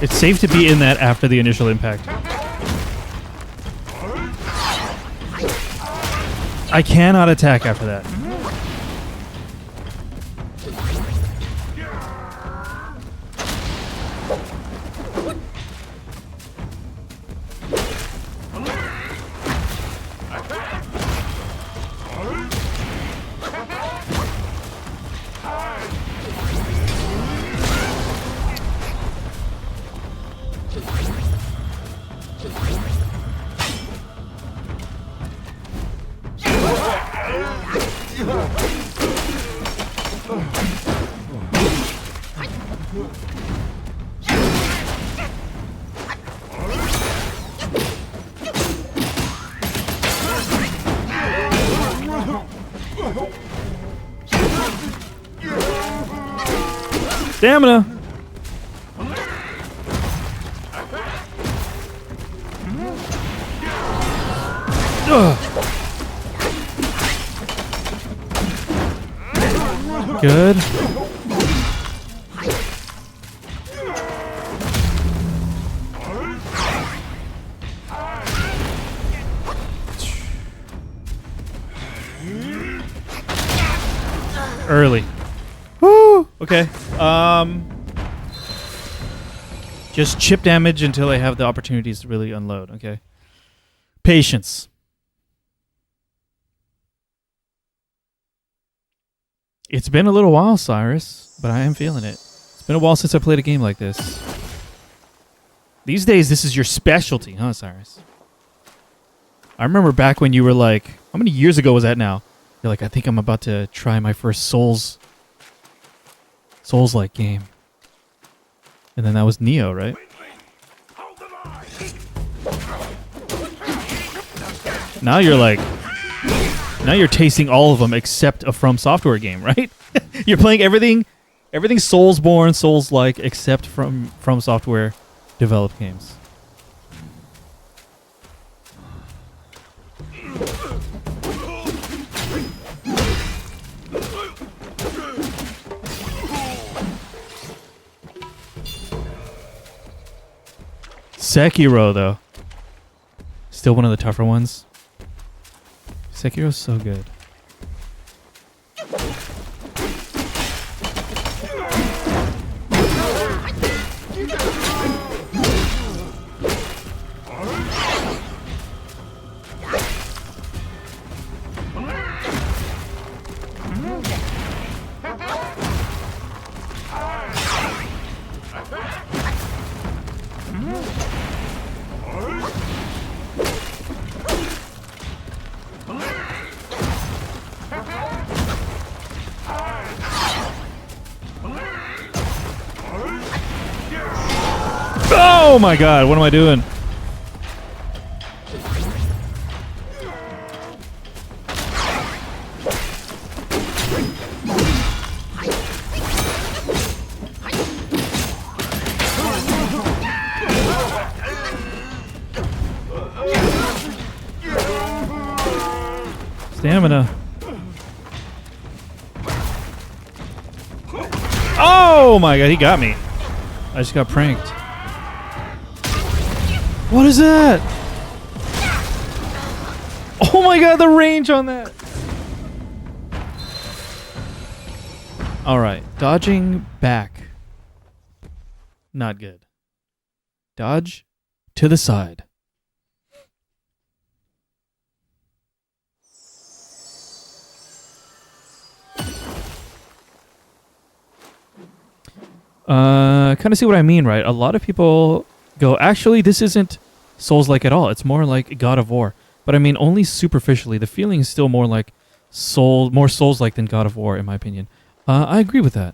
It's safe to be in that after the initial impact. I cannot attack after that. Stamina. Ugh. Good. Early. Woo! Okay. Just chip damage until I have the opportunities to really unload. Okay. Patience. It's been a little while, Cyrus, but I am feeling it. It's been a while since I played a game like this. These days, this is your specialty, huh, Cyrus? I remember back when you were like, how many years ago was that now? You're like, I think I'm about to try my first Souls-like game. And then that was Neo, right? Now you're like, now you're tasting all of them except a From Software game, right? You're playing everything Soulsborne, Souls-like, except from Software developed games. Sekiro, though. Still one of the tougher ones. Sekiro's so good. Oh my god, what am I doing? Stamina. Oh my god, he got me. I just got pranked. What is that? Oh my god, the range on that. Alright, dodging back. Not good. Dodge to the side. Kind of see what I mean, right? A lot of people go, actually, this isn't Souls-like at all. It's more like God of War. But I mean, only superficially. The feeling is still more like more Souls-like than God of War, in my opinion. I agree with that.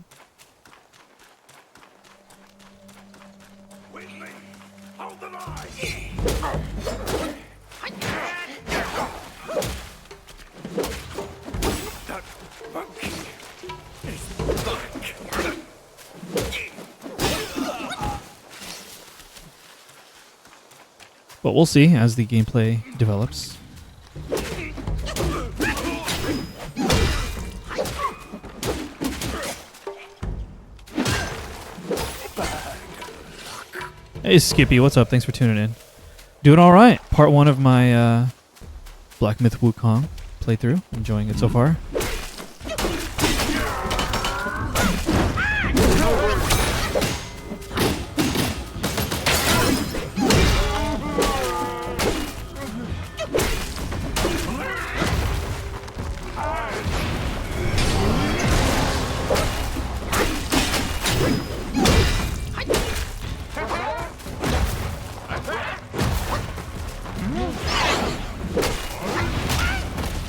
But we'll see as the gameplay develops. Hey Skippy, what's up? Thanks for tuning in. Doing alright. Part 1 of my Black Myth Wukong playthrough. Enjoying it so far.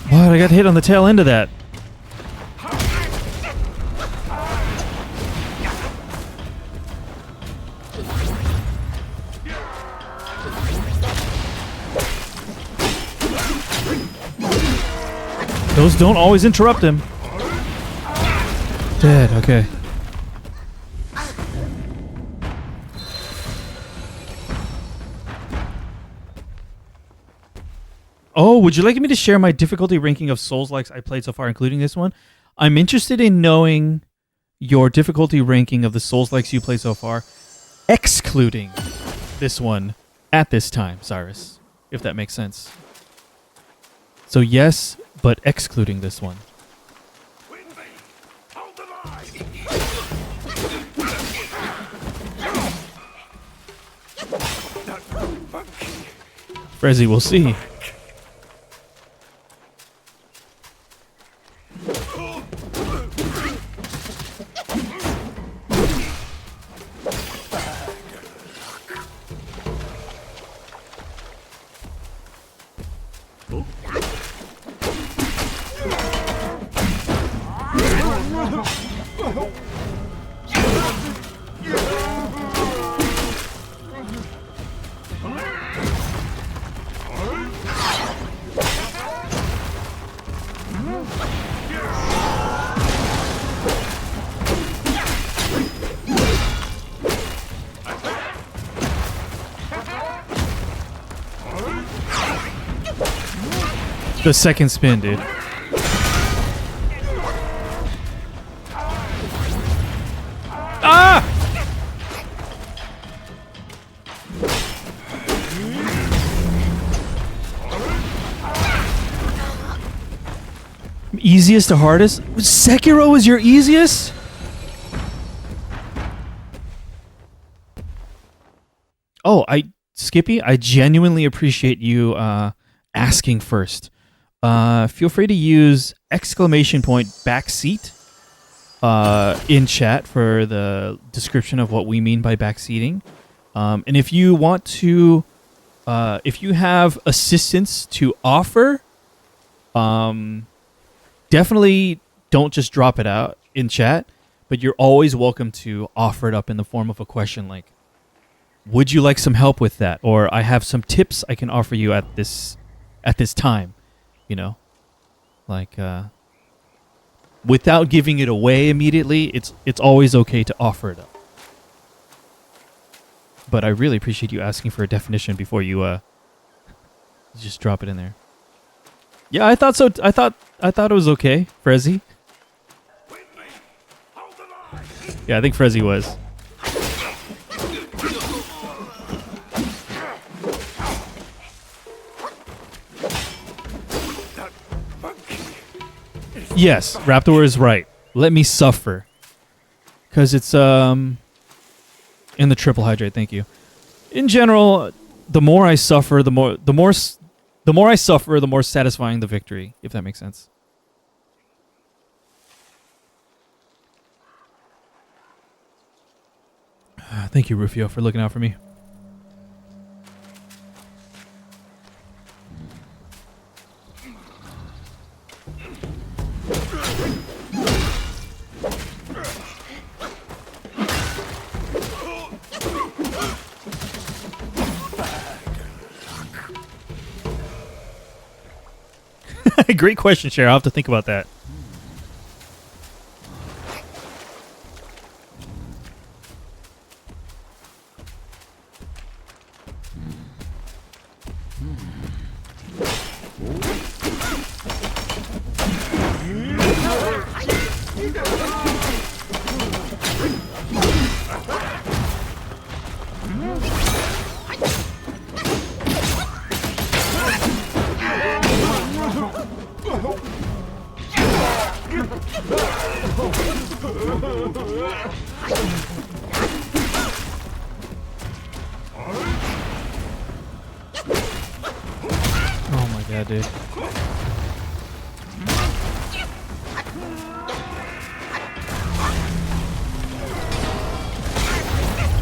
What? I got hit on the tail end of that. Those don't always interrupt him. Dead, okay. Oh, would you like me to share my difficulty ranking of Souls-likes I played so far, including this one? I'm interested in knowing your difficulty ranking of the Souls-likes you played so far, excluding this one at this time, Cyrus, if that makes sense. So yes, but excluding this one. Frezzy, we'll see. The second spin, dude. Ah! Easiest to hardest? Sekiro was your easiest? Oh, Skippy, I genuinely appreciate you asking first. Feel free to use !backseat in chat for the description of what we mean by backseating. And if you want to, if you have assistance to offer, definitely don't just drop it out in chat, but you're always welcome to offer it up in the form of a question like, would you like some help with that? Or I have some tips I can offer you at this time. You know, like without giving it away immediately, it's always okay to offer it up. But I really appreciate you asking for a definition before you just drop it in there. Yeah, I thought so. I thought it was okay, Frezzy. Yeah, I think Frezzy was. Yes, Raptor is right. Let me suffer. Because it's in the triple hydrate, thank you. In general, the more I suffer, the more I suffer, the more satisfying the victory, if that makes sense. Thank you, Rufio, for looking out for me. Great question, Cher. I'll have to think about that. Oh my god, dude.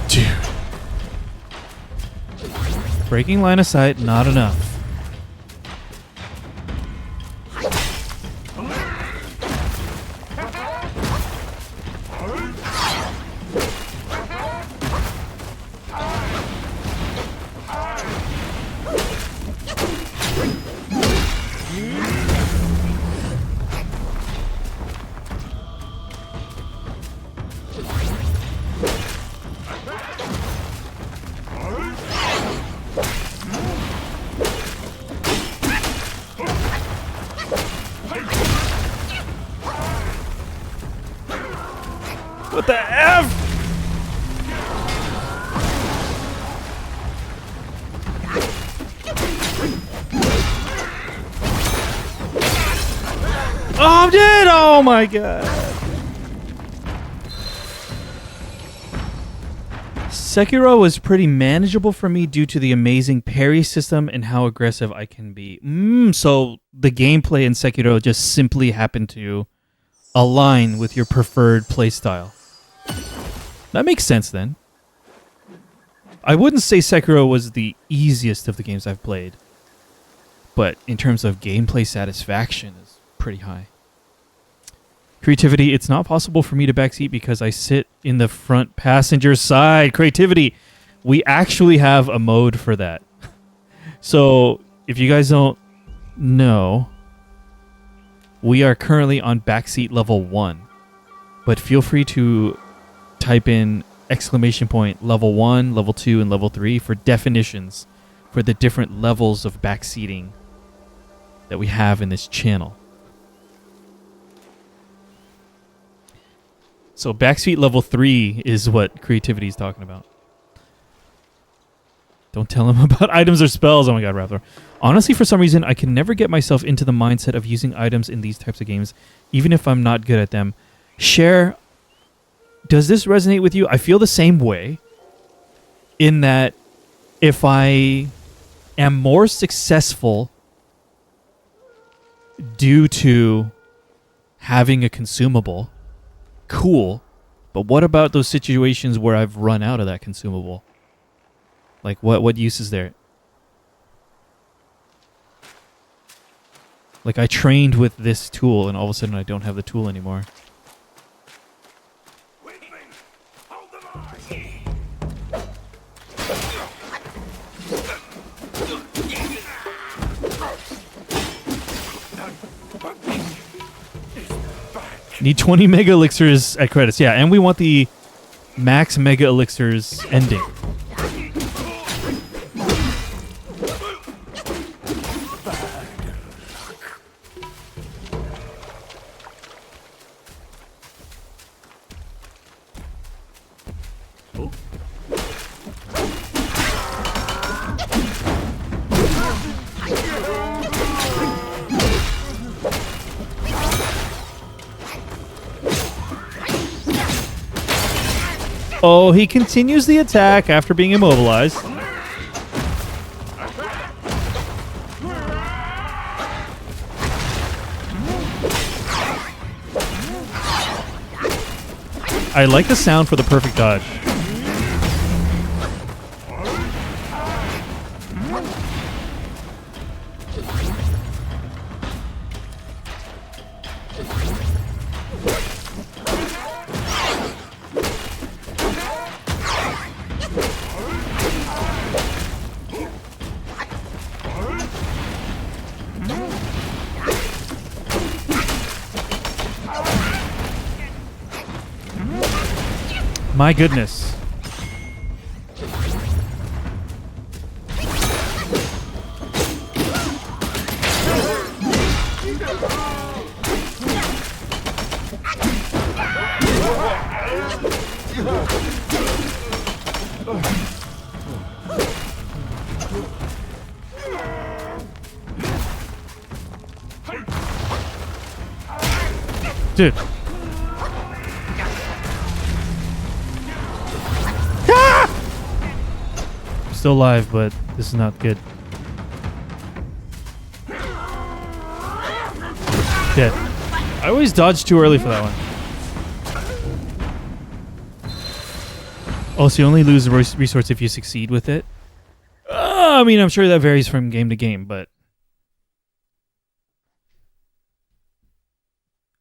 Dude. Breaking line of sight, not enough. the F? Oh, I'm dead! Oh my god. Sekiro was pretty manageable for me due to the amazing parry system and how aggressive I can be. So the gameplay in Sekiro just simply happened to align with your preferred playstyle. That makes sense then. I wouldn't say Sekiro was the easiest of the games I've played, but in terms of gameplay satisfaction, it's pretty high. Creativity, it's not possible for me to backseat because I sit in the front passenger side. Creativity, we actually have a mode for that. So, if you guys don't know, we are currently on backseat level 1. But feel free to type in level 1, level 2, and level 3 for definitions for the different levels of backseating that we have in this channel. So backseat level 3 is what creativity is talking about. Don't tell him about items or spells. Oh my god, Raptor. Honestly, for some reason, I can never get myself into the mindset of using items in these types of games, even if I'm not good at them. Share, does this resonate with you? I feel the same way in that if I am more successful due to having a consumable, cool, but what about those situations where I've run out of that consumable? Like, what use is there? Like, I trained with this tool, and all of a sudden I don't have the tool anymore. Need 20 mega elixirs at credits. Yeah, and we want the max mega elixirs ending. Oh, he continues the attack after being immobilized. I like the sound for the perfect dodge. My goodness. Dude. Still alive, but this is not good. Dead. I always dodge too early for that one. Oh, so you only lose a resource if you succeed with it? I mean, I'm sure that varies from game to game, but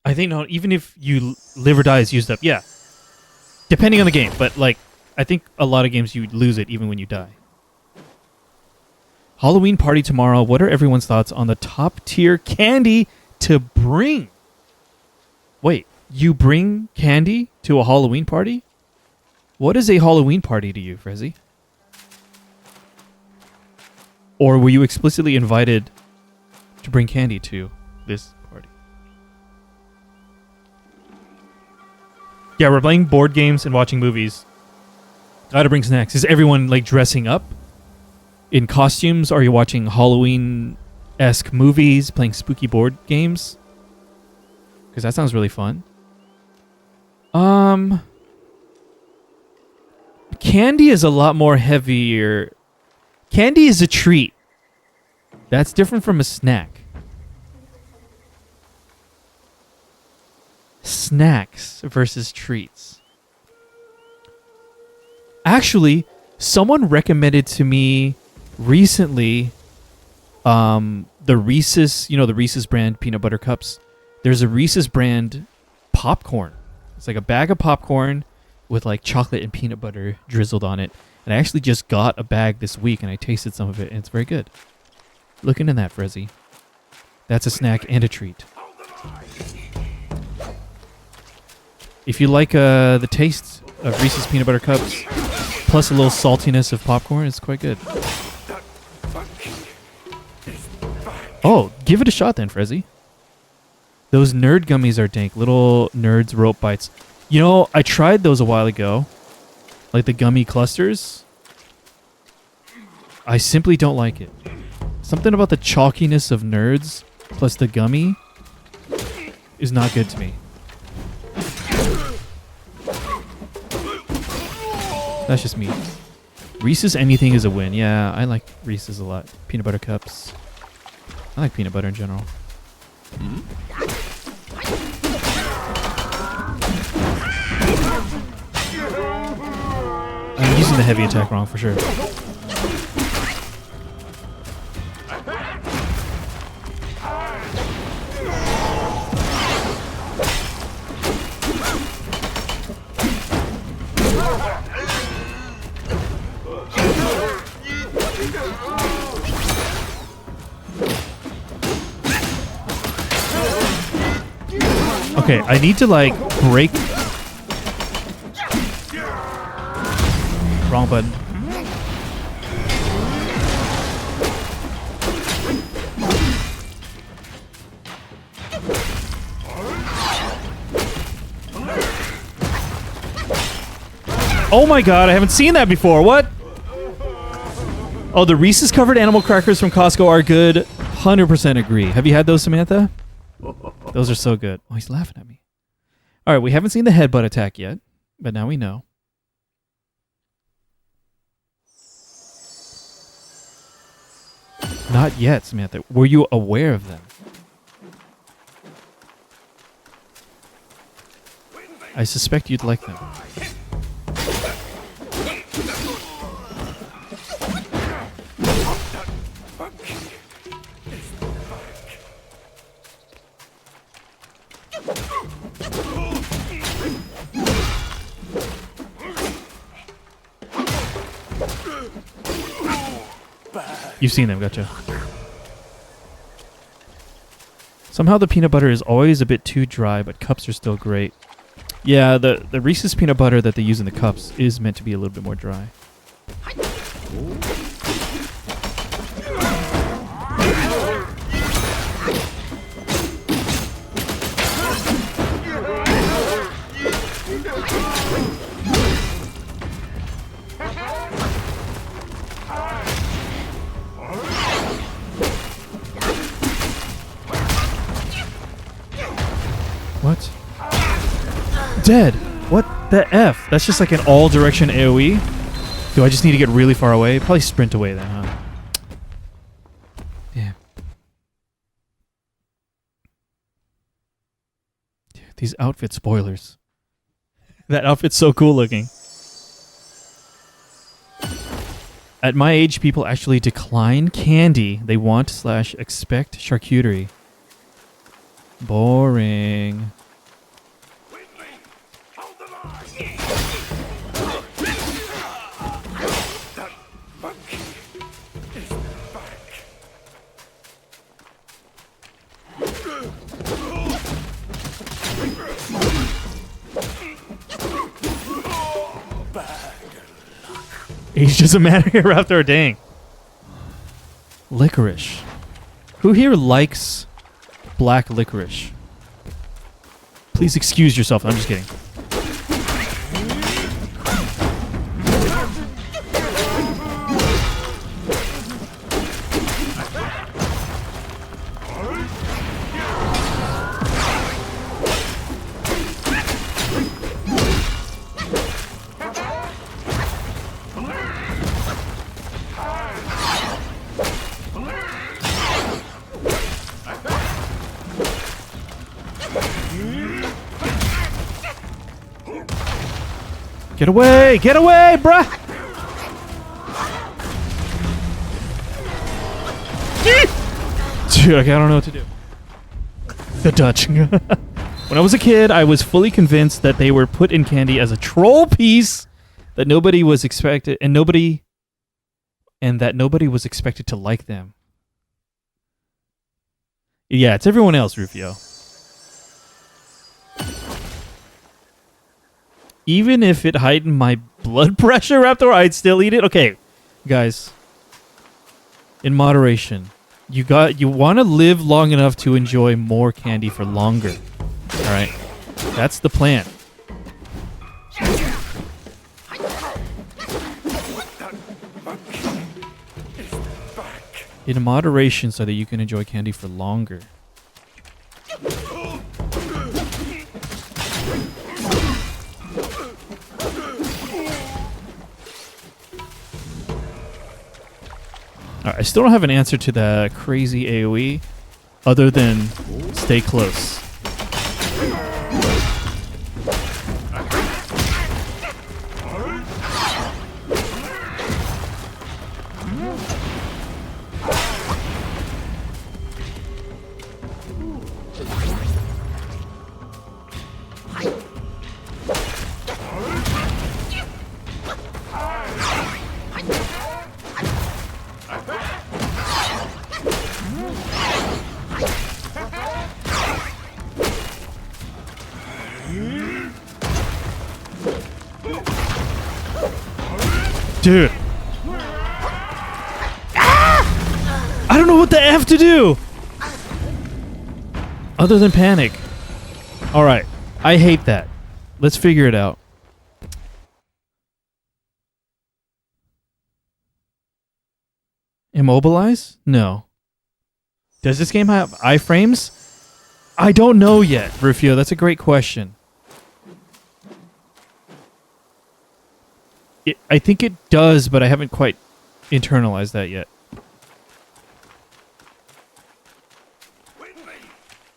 I think no, even if you live or die is used up, yeah. Depending on the game, but like, I think a lot of games you lose it even when you die. Halloween party tomorrow. What are everyone's thoughts on the top tier candy to bring? Wait, you bring candy to a Halloween party? What is a Halloween party to you, Frezzy? Or were you explicitly invited to bring candy to this party? Yeah, we're playing board games and watching movies. Gotta bring snacks. Is everyone like dressing up in costumes? Are you watching Halloween-esque movies, playing spooky board games? Because that sounds really fun. Candy is a lot more heavier. Candy is a treat. That's different from a snack. Snacks versus treats. Actually, someone recommended to me recently the Reese's, the Reese's brand peanut butter cups. There's a Reese's brand popcorn. It's like a bag of popcorn with like chocolate and peanut butter drizzled on it. And I actually just got a bag this week and I tasted some of it and it's very good. Look into that, Frezzy. That's a snack and a treat. If you like the taste of Reese's peanut butter cups, plus a little saltiness of popcorn, it's quite good. Oh, give it a shot then, Frezzy. Those nerd gummies are dank. Little nerds rope bites. You know, I tried those a while ago. Like the gummy clusters. I simply don't like it. Something about the chalkiness of nerds plus the gummy is not good to me. That's just me. Reese's anything is a win. Yeah, I like Reese's a lot. Peanut butter cups. I like peanut butter in general. I'm using the heavy attack wrong for sure. Okay, I need to like break. Wrong button. Oh my god, I haven't seen that before. What? Oh, the Reese's covered animal crackers from Costco are good. 100% agree. Have you had those, Samantha? Those are so good. Oh, he's laughing at me. All right, we haven't seen the headbutt attack yet, but now we know. Not yet, Samantha. Were you aware of them? I suspect you'd like them. You've seen them, gotcha. Somehow the peanut butter is always a bit too dry, but cups are still great. Yeah, the Reese's peanut butter that they use in the cups is meant to be a little bit more dry. What? Dead! What the F? That's just like an all-direction AoE? Do I just need to get really far away? Probably sprint away then, huh? Damn. Dude, these outfit spoilers. That outfit's so cool looking. At my age, people actually decline candy they want/expect charcuterie. Boring. He's just a man here after a dang. Licorice. Who here likes black licorice? Please excuse yourself. I'm just kidding. Get away! Get away, bruh! Dude, I don't know what to do. The Dutch. When I was a kid, I was fully convinced that they were put in candy as a troll piece that nobody was expected, and that nobody was expected to like them. Yeah, it's everyone else, Rufio. Even if it heightened my blood pressure, Raptor, I'd still eat it. Okay, guys. In moderation. You want to live long enough to enjoy more candy for longer. All right? That's the plan. In moderation so that you can enjoy candy for longer. I still don't have an answer to that crazy AoE other than stay close. Dude. Ah! I don't know what the F to do. Other than panic. Alright. I hate that. Let's figure it out. Immobilize? No. Does this game have iframes? I don't know yet, Rufio. That's a great question. I think it does, but I haven't quite internalized that yet.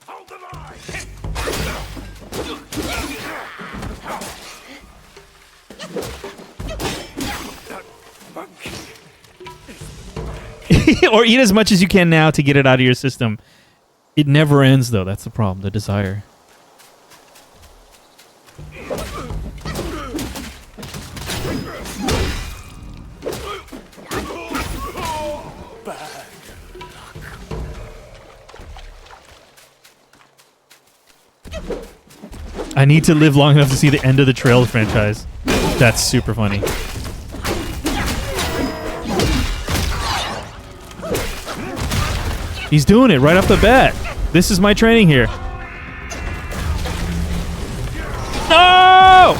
Hold the line. Or eat as much as you can now to get it out of your system. It never ends, though. That's the problem. The desire. I need to live long enough to see the end of the Trails franchise. That's super funny. He's doing it right off the bat. This is my training here. No!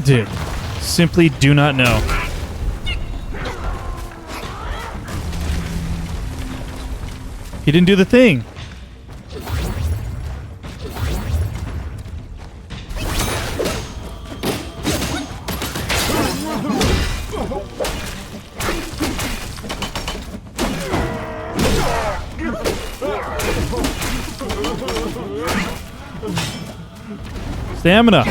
Dude, simply do not know. He didn't do the thing. Stamina.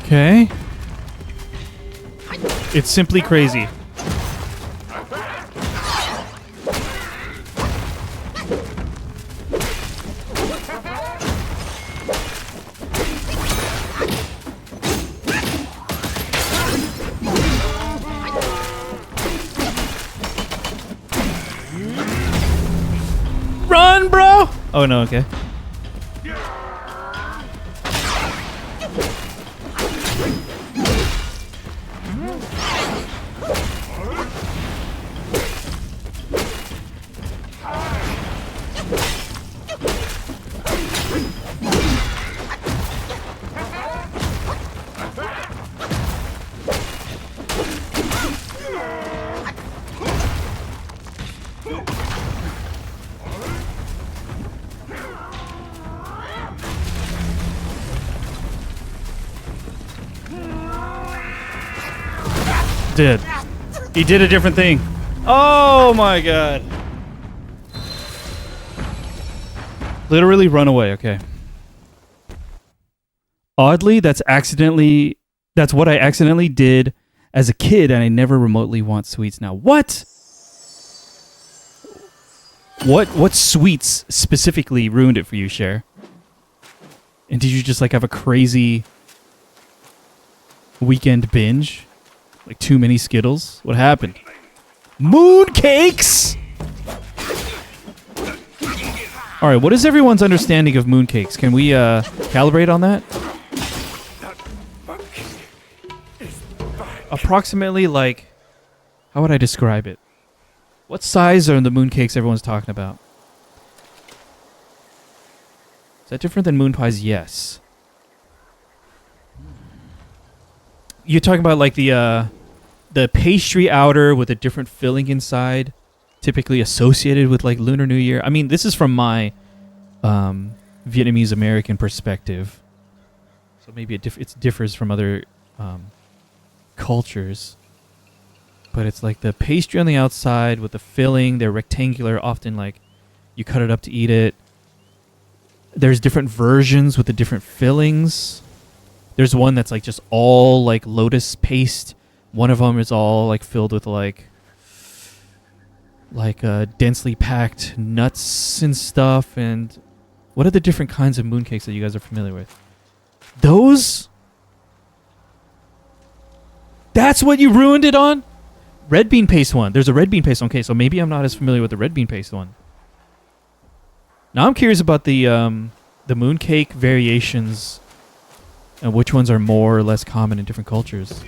Okay. It's simply crazy. run, bro. Oh no, okay. He did a different thing. Oh my god. Literally run away, okay. Oddly, that's what I accidentally did as a kid, and I never remotely want sweets now. What? What sweets specifically ruined it for you, Cher? And did you just like have a crazy weekend binge? Like too many Skittles? What happened? Mooncakes! Alright, what is everyone's understanding of mooncakes? Can we calibrate on that? Approximately like, how would I describe it? What size are the mooncakes everyone's talking about? Is that different than moon pies? Yes. You're talking about like the pastry outer with a different filling inside, typically associated with like Lunar New Year. I mean, this is from my Vietnamese American perspective, so maybe it differs from other cultures. But it's like the pastry on the outside with the filling. They're rectangular, often like you cut it up to eat it. There's different versions with the different fillings. There's one that's like just all like lotus paste. One of them is all like filled with like densely packed nuts and stuff. And what are the different kinds of mooncakes that you guys are familiar with? Those? That's what you ruined it on? Red bean paste one. There's a red bean paste one. Okay, so maybe I'm not as familiar with the red bean paste one. Now I'm curious about the mooncake variations and which ones are more or less common in different cultures.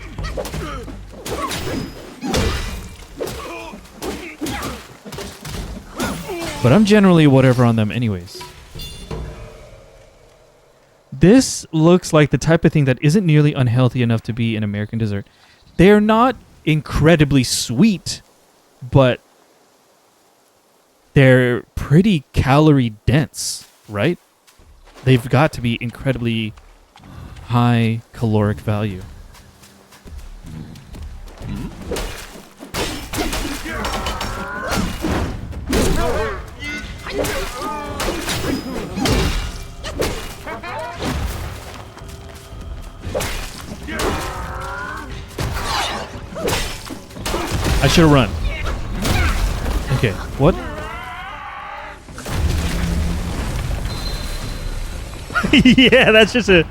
But I'm generally whatever on them anyways. This looks like the type of thing that isn't nearly unhealthy enough to be an American dessert. They're not incredibly sweet, but they're pretty calorie dense, right? They've got to be incredibly high caloric value. I should have run. Okay, what? Yeah, that's just a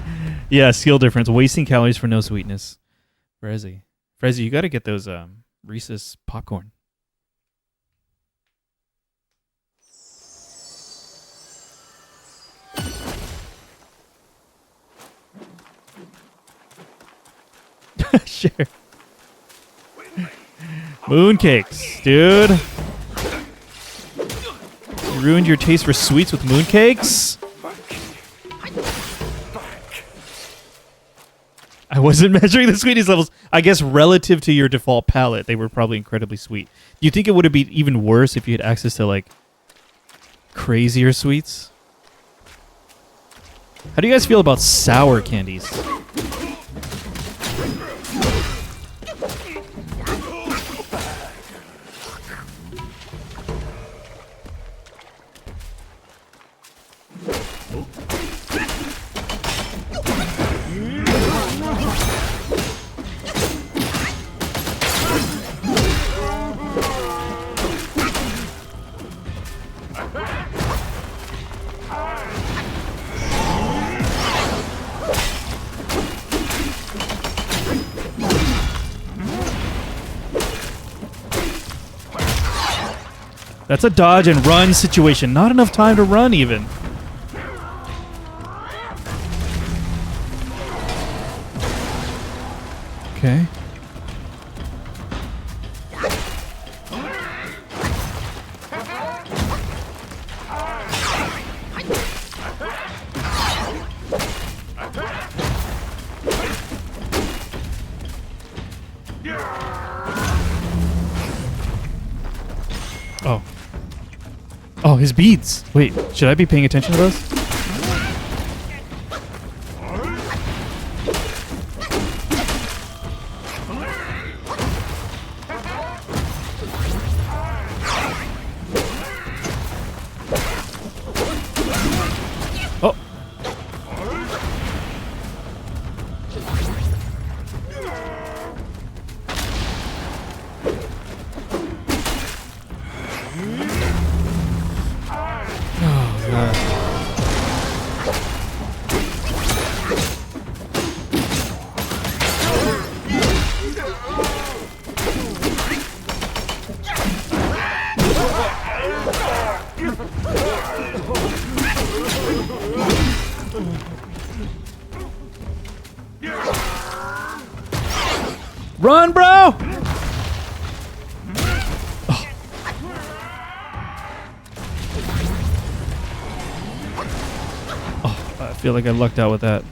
skill difference. Wasting calories for no sweetness. Frezzy, you got to get those Reese's popcorn. Sure. Mooncakes, dude. You ruined your taste for sweets with mooncakes? I wasn't measuring the sweetness levels. I guess relative to your default palate, they were probably incredibly sweet. Do you think it would have been even worse if you had access to, like, crazier sweets? How do you guys feel about sour candies? That's a dodge and run situation. Not enough time to run even. Okay. Oh. Oh, his beads. Wait, should I be paying attention to those? Oh. Oh, God. Run, bro! Oh, I feel like I lucked out with that.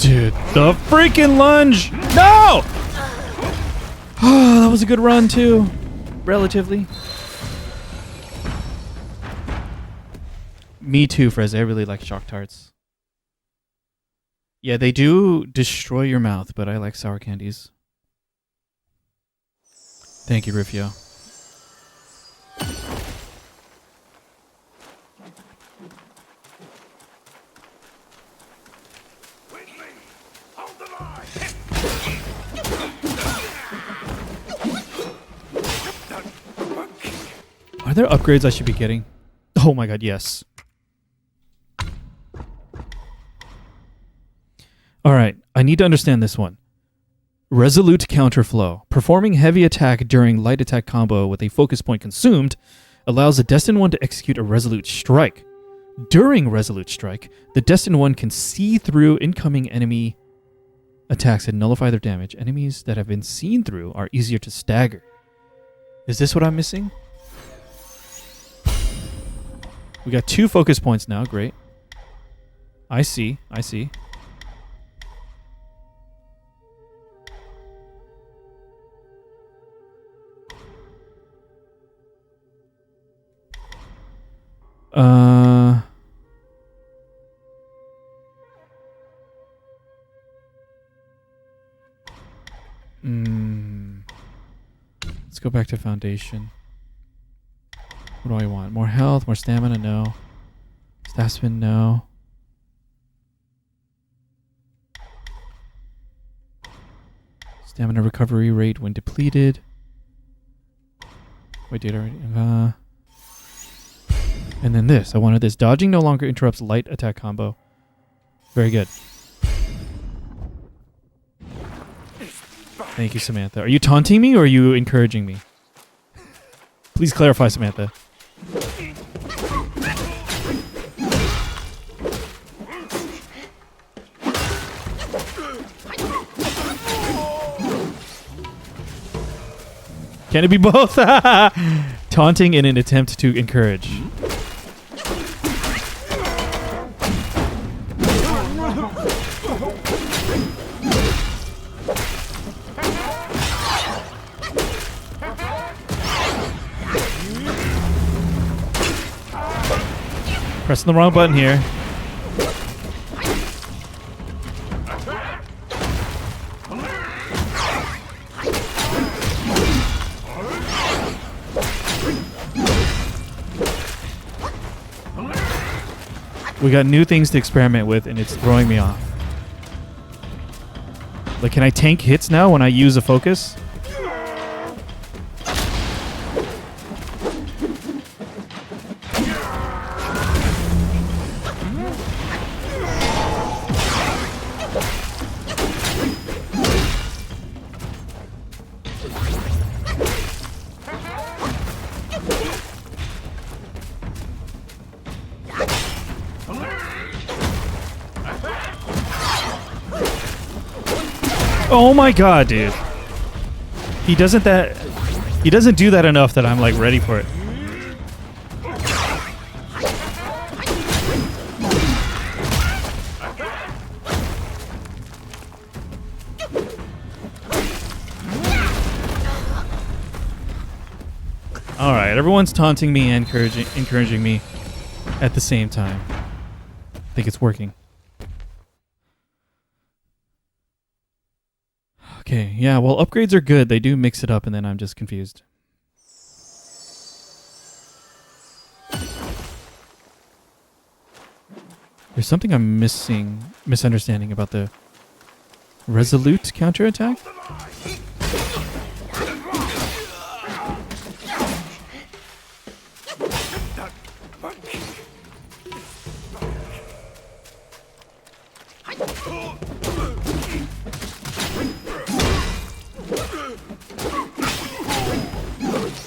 Dude, the freaking lunge! No! Oh, that was a good run, too. Relatively. Me too, Frez. I really like shock tarts. Yeah, they do destroy your mouth, but I like sour candies. Thank you, Rifio. Are there upgrades I should be getting? Oh my god, yes. Alright, I need to understand this one. Resolute counterflow. Performing heavy attack during light attack combo with a focus point consumed allows the Destined One to execute a resolute strike. During resolute strike, the Destined One can see through incoming enemy attacks and nullify their damage. Enemies that have been seen through are easier to stagger. Is this what I'm missing? We got 2 focus points now. Great. I see. I see. Let's go back to foundation. What do I want? More health, more stamina? No. Staff spin? No. Stamina recovery rate when depleted. Wait, did I already? And then this. I wanted this. Dodging no longer interrupts light attack combo. Very good. Thank you, Samantha. Are you taunting me or are you encouraging me? Please clarify, Samantha. Can it be both? Taunting in an attempt to encourage. Pressing the wrong button here. We got new things to experiment with, and it's throwing me off. Like, can I tank hits now when I use a focus? Oh my god, dude. He doesn't do that enough that I'm like ready for it. All right, everyone's taunting me and encouraging me at the same time. I think it's working. Okay, yeah, well, upgrades are good. They do mix it up, and then I'm just confused. There's something I'm misunderstanding about the resolute counterattack.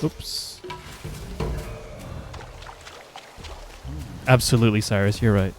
Oops. Absolutely, Cyrus, you're right.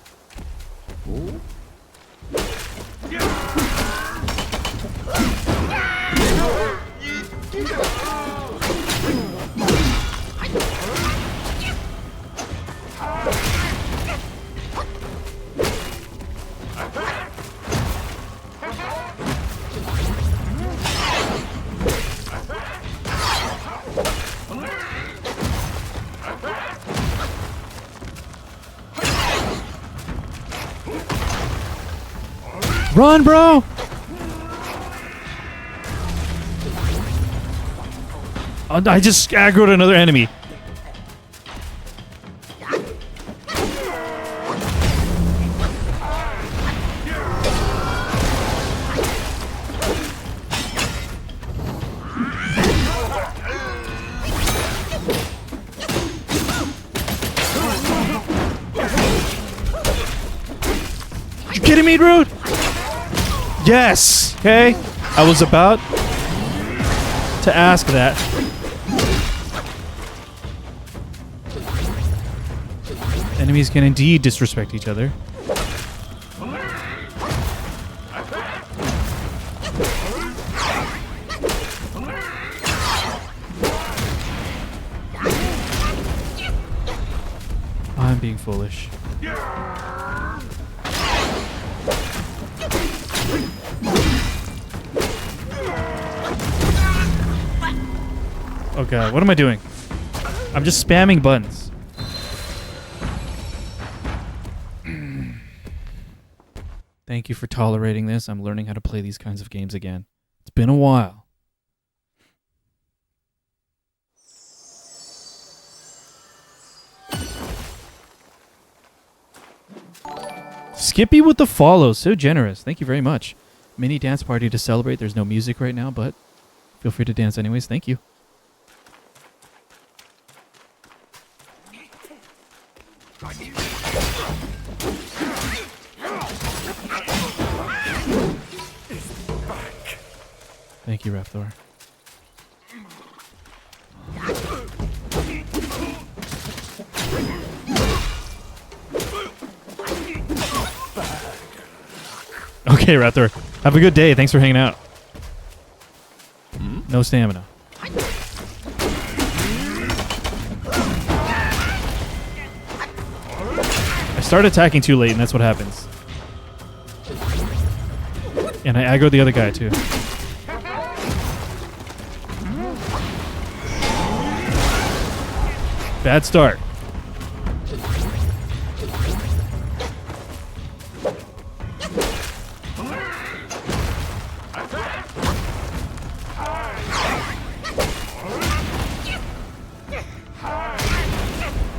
Run, bro! I just aggroed another enemy. You kidding me, dude? Yes! Okay. I was about to ask that. Enemies can indeed disrespect each other. I'm being foolish. Oh god, what am I doing? I'm just spamming buttons. Thank you for tolerating this. I'm learning how to play these kinds of games again. It's been a while. Skippy with the follow. So generous. Thank you very much. Mini dance party to celebrate. There's no music right now, but feel free to dance anyways. Thank you. Thank you, Raptor. Okay, Raptor. Have a good day. Thanks for hanging out. No stamina. I start attacking too late, and that's what happens. And I aggroed the other guy, too. Bad start.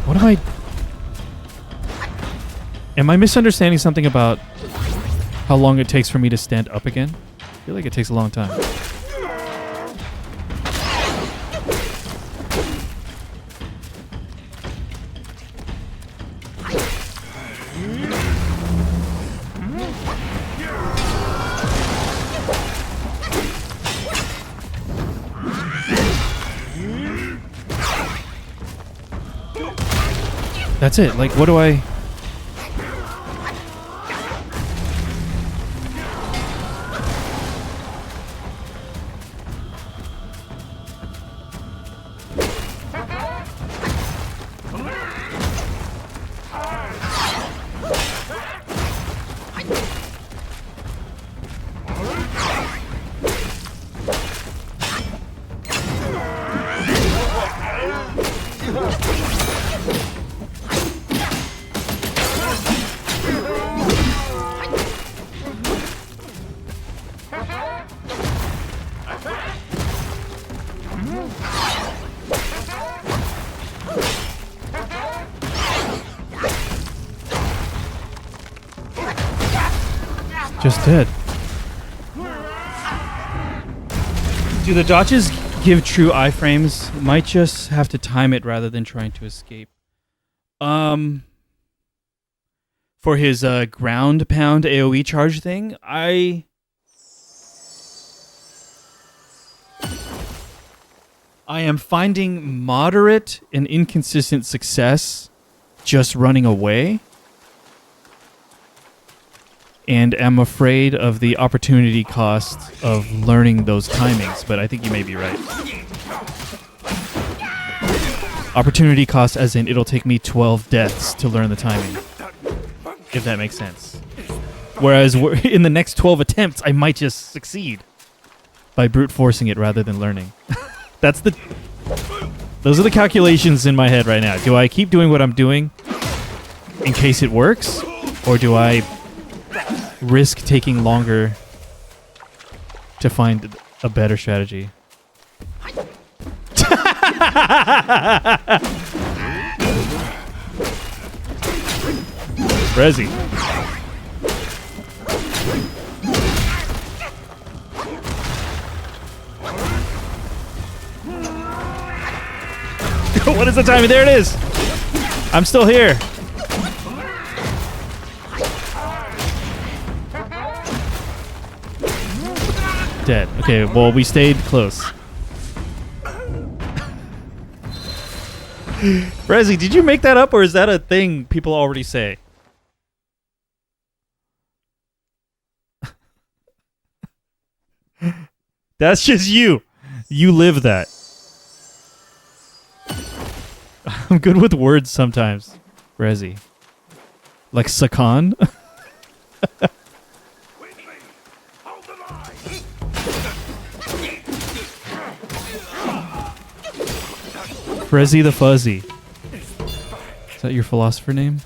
What am I misunderstanding something about how long it takes for me to stand up again? I feel like it takes a long time. That's it. Like, what do I... Just dead. Do the dodges give true iframes? Might just have to time it rather than trying to escape. For his ground pound AoE charge thing, I am finding moderate and inconsistent success just running away. And am afraid of the opportunity cost of learning those timings, but I think you may be right. Opportunity cost as in it'll take me 12 deaths to learn the timing, if that makes sense. Whereas in the next 12 attempts, I might just succeed by brute forcing it rather than learning. Those are the calculations in my head right now. Do I keep doing what I'm doing in case it works, or do I risk taking longer to find a better strategy? Rezi. What is the timing? There it is. I'm still here. Dead. Okay, well, we stayed close. Rezi, did you make that up, or is that a thing people already say? That's just you. You live that. I'm good with words sometimes. Rezi. Like Sakan? Rezi the Fuzzy. Is that your philosopher name?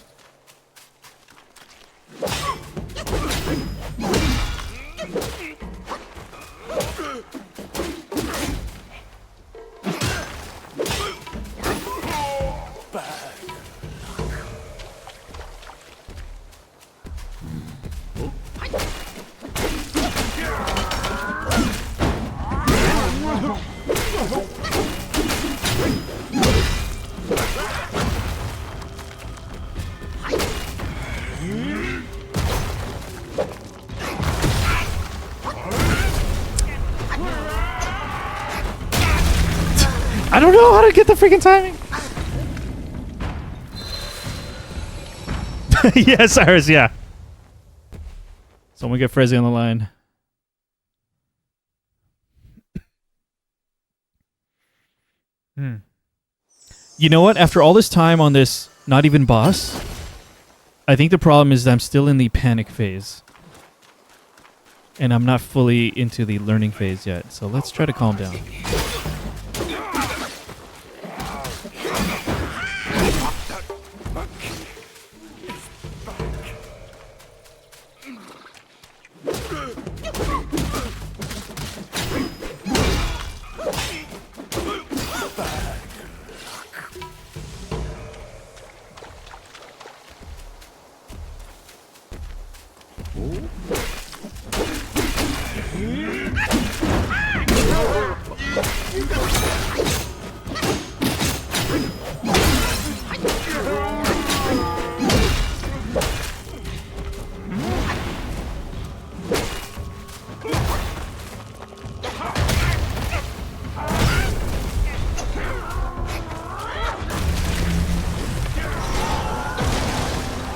I don't know how to get the freaking timing. Yeah, Cyrus, yeah. Someone get Frezzy on the line. You know what? After all this time on this not even boss, I think the problem is that I'm still in the panic phase. And I'm not fully into the learning phase yet. So let's try to calm down.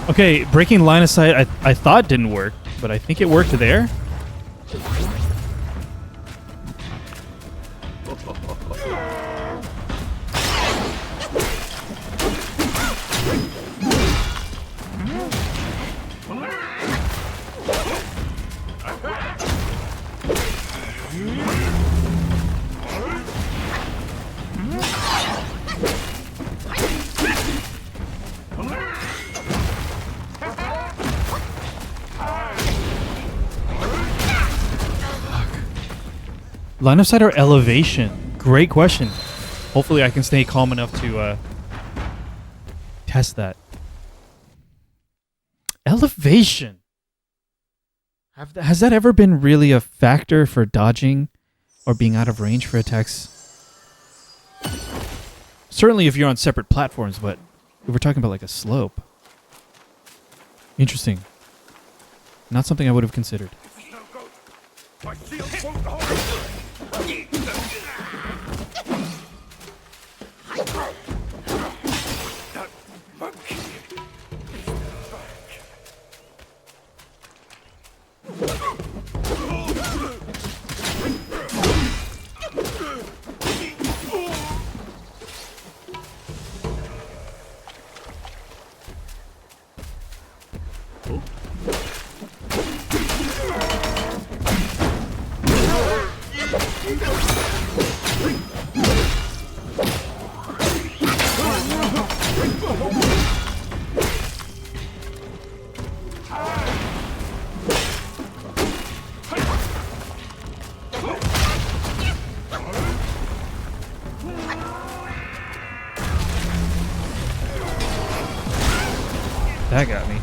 Okay, breaking line of sight I thought didn't work, but I think it worked there. Line of sight or elevation? Great question. Hopefully I can stay calm enough to test that. Elevation. Has that ever been really a factor for dodging or being out of range for attacks? Certainly if you're on separate platforms, but if we're talking about like a slope. Interesting. Not something I would have considered. That got me.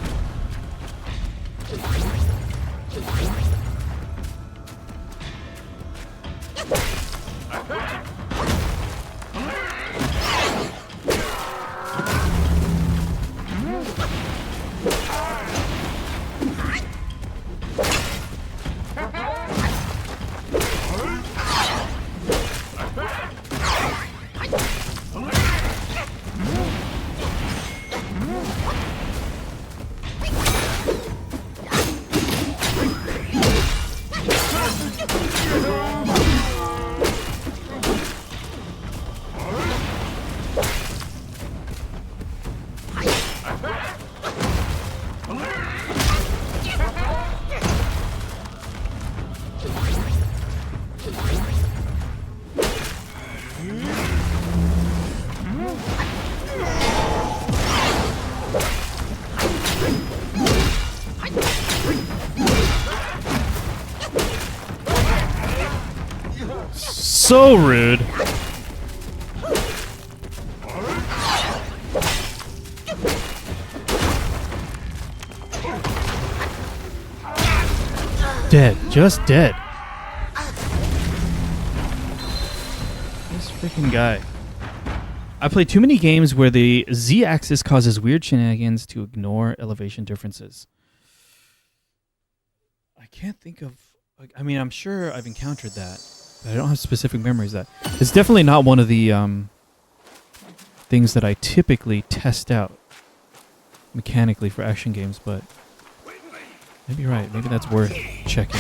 So rude. Dead. Just dead. This freaking guy. I play too many games where the Z-axis causes weird shenanigans to ignore elevation differences. I can't think of... I mean, I'm sure I've encountered that. But I don't have specific memories of that. It's definitely not one of the things that I typically test out mechanically for action games, but maybe you're right. Maybe that's worth checking.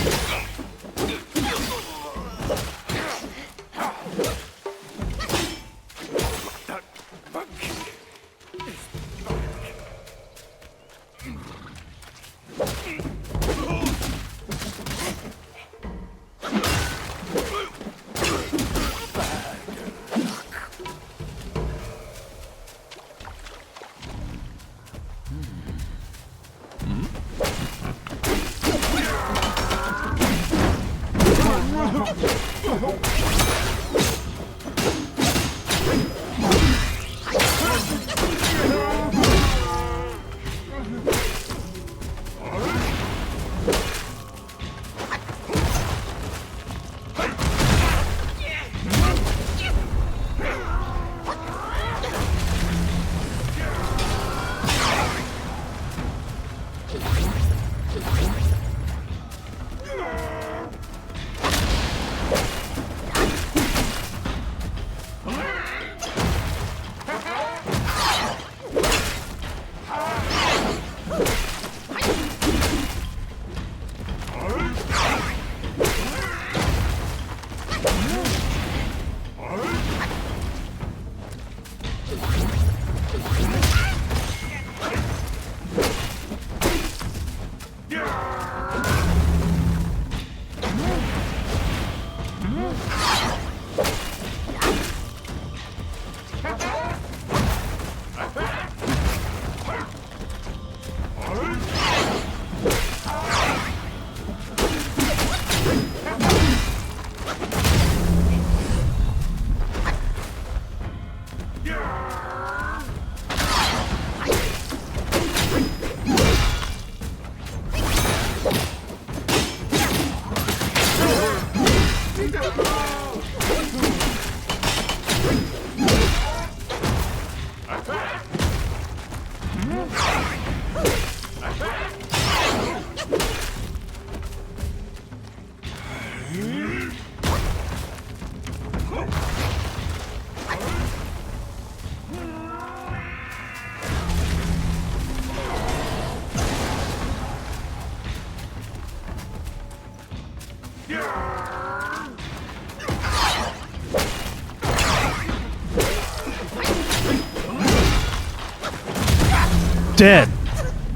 Dead.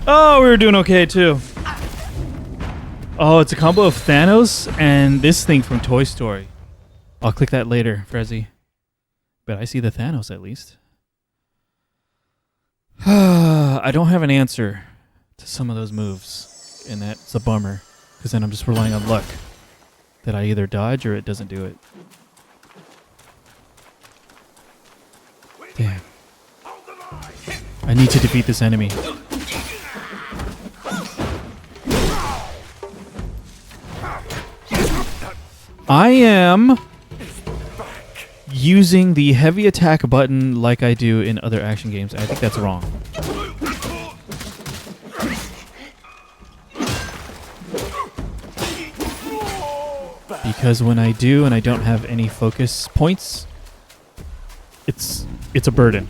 Oh, we were doing okay too. Oh, it's a combo of Thanos and this thing from Toy Story. I'll click that later, Frezzy. But I see the Thanos at least. I don't have an answer to some of those moves, and that's a bummer, because then I'm just relying on luck that I either dodge or it doesn't do it. Damn. I need to defeat this enemy. I am using the heavy attack button like I do in other action games. I think that's wrong. Because when I do and I don't have any focus points, it's a burden.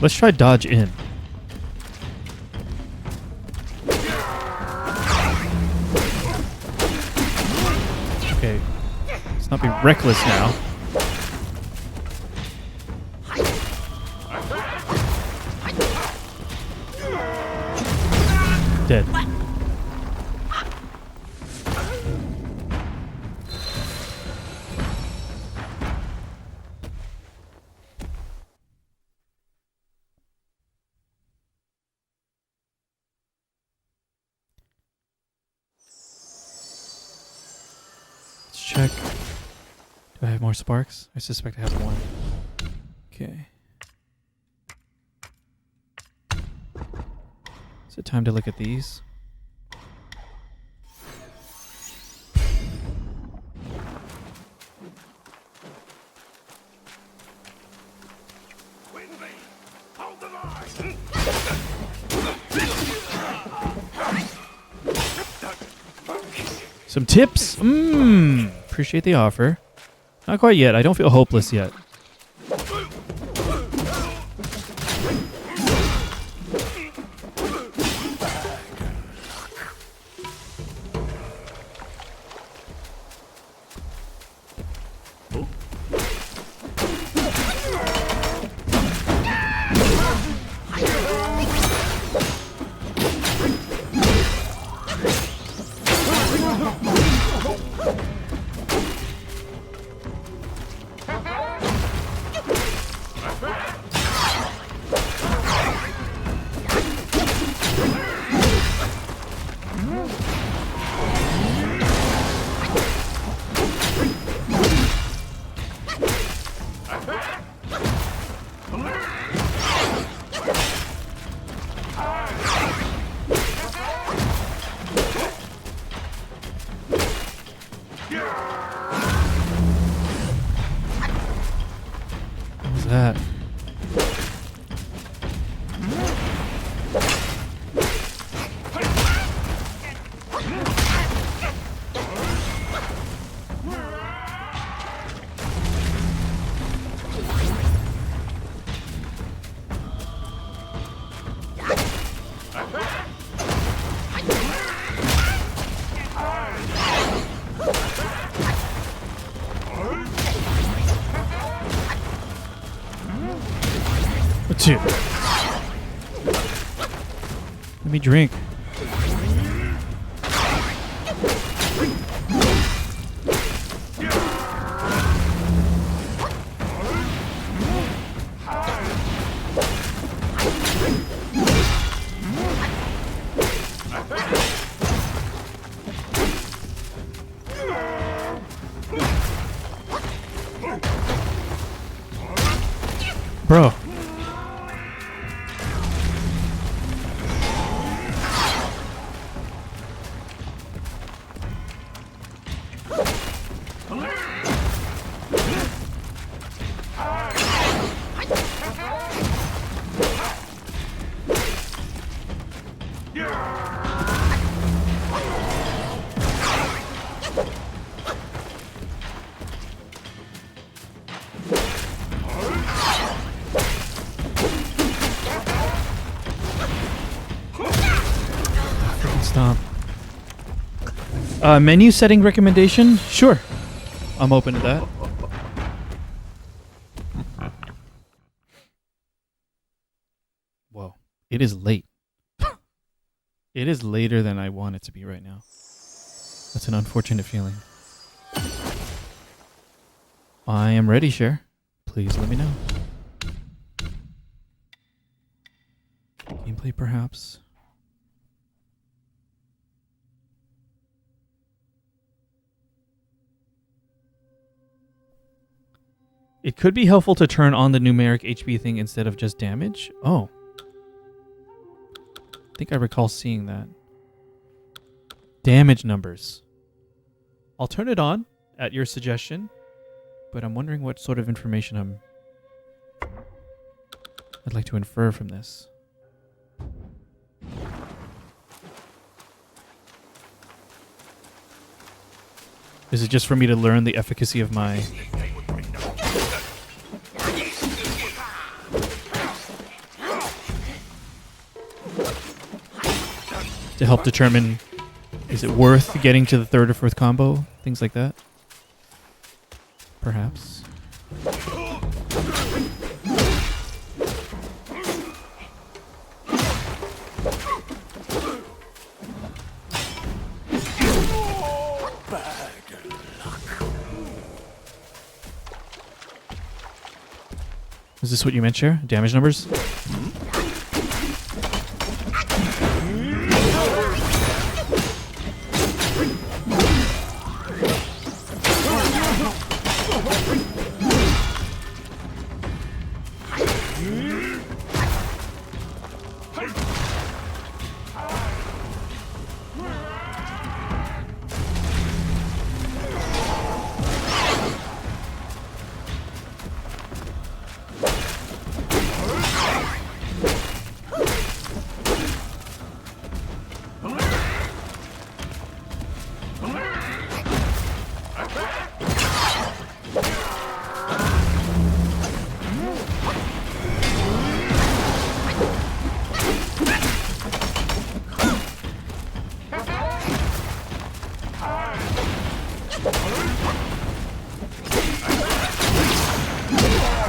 Let's try dodge in. Okay. Let's not be reckless now. Dead. Check. Do I have more sparks? I suspect I have one. Okay. Is it time to look at these? Some tips? Appreciate the offer. Not quite yet. I don't feel hopeless yet. What was that? Two. Let me drink. Bro. Stop. Menu setting recommendation? Sure. I'm open to that. Whoa. It is late. It is later than I want it to be right now. That's an unfortunate feeling. I am ready, Cher. Please let me know. Gameplay, perhaps. It could be helpful to turn on the numeric HP thing instead of just damage. Oh. I think I recall seeing that. Damage numbers. I'll turn it on at your suggestion, but I'm wondering what sort of information I'd like to infer from this. Is it just for me to learn the efficacy of my... to help determine, is it worth getting to the third or fourth combo? Things like that. Perhaps. Is this what you meant, Cher? Damage numbers?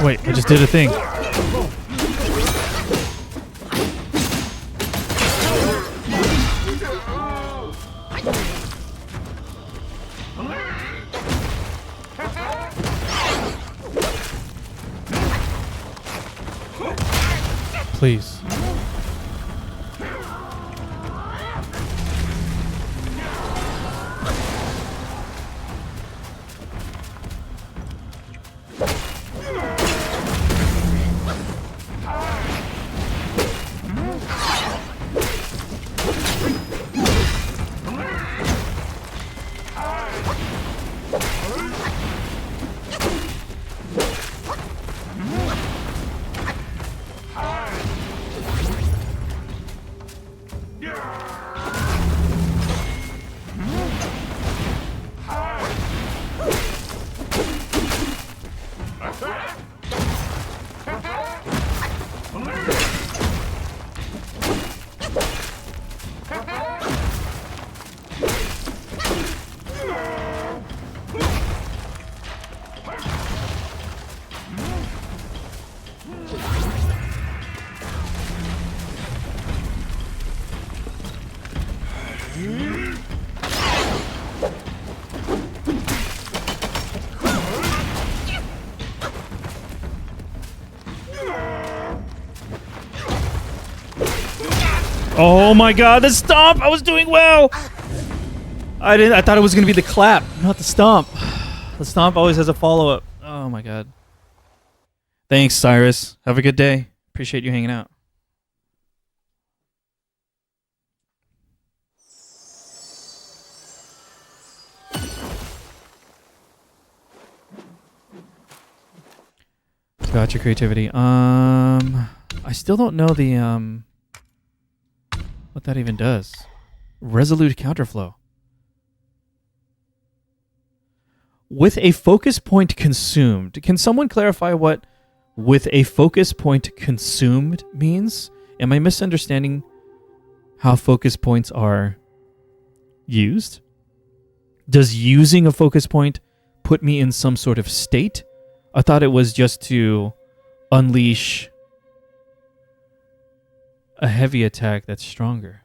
Wait, I just did a thing. Please. Oh my god, the stomp! I was doing well! I thought it was gonna be the clap, not the stomp. The stomp always has a follow-up. Oh my god. Thanks, Cyrus. Have a good day. Appreciate you hanging out. Got your creativity. I still don't know the what that even does. Resolute counterflow. With a focus point consumed. Can someone clarify what with a focus point consumed means? Am I misunderstanding how focus points are used? Does using a focus point put me in some sort of state? I thought it was just to unleash a heavy attack that's stronger.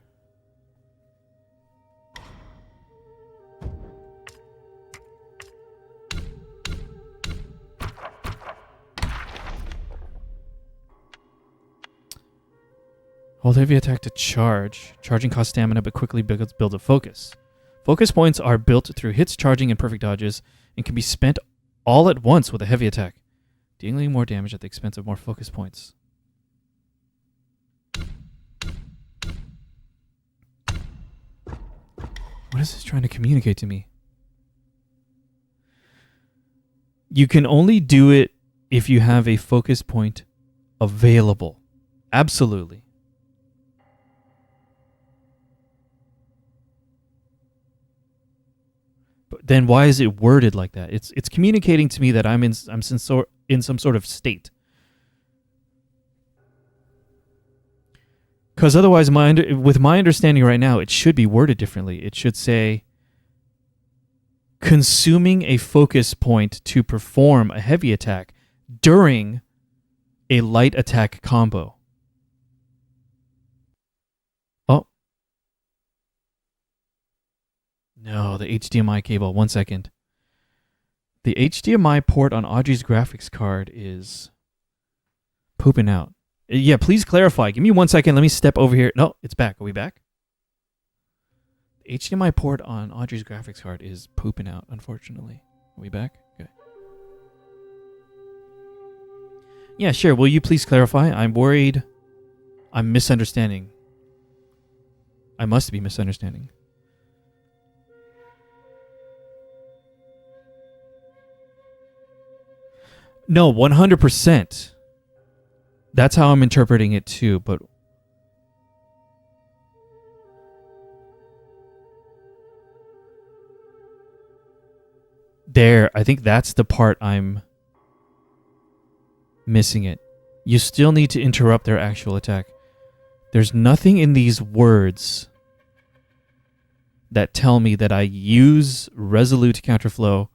Hold heavy attack to charge. Charging costs stamina but quickly builds a focus. Focus points are built through hits, charging, and perfect dodges and can be spent all at once with a heavy attack, dealing more damage at the expense of more focus points. What is this trying to communicate to me? You can only do it if you have a focus point available. Absolutely. But then why is it worded like that? It's communicating to me that I'm in some sort of state. Because otherwise, with my understanding right now, it should be worded differently. It should say, consuming a focus point to perform a heavy attack during a light attack combo. Oh. No, the HDMI cable. 1 second. The HDMI port on Audrey's graphics card is pooping out. Yeah, please clarify. Give me 1 second. Let me step over here. No, it's back. Are we back? The HDMI port on Audrey's graphics card is pooping out, unfortunately. Are we back? Okay. Yeah, sure. Will you please clarify? I'm worried I'm misunderstanding. I must be misunderstanding. No, 100%. That's how I'm interpreting it too, but there, I think that's the part I'm missing it. You still need to interrupt their actual attack. There's nothing in these words that tell me that I use resolute counterflow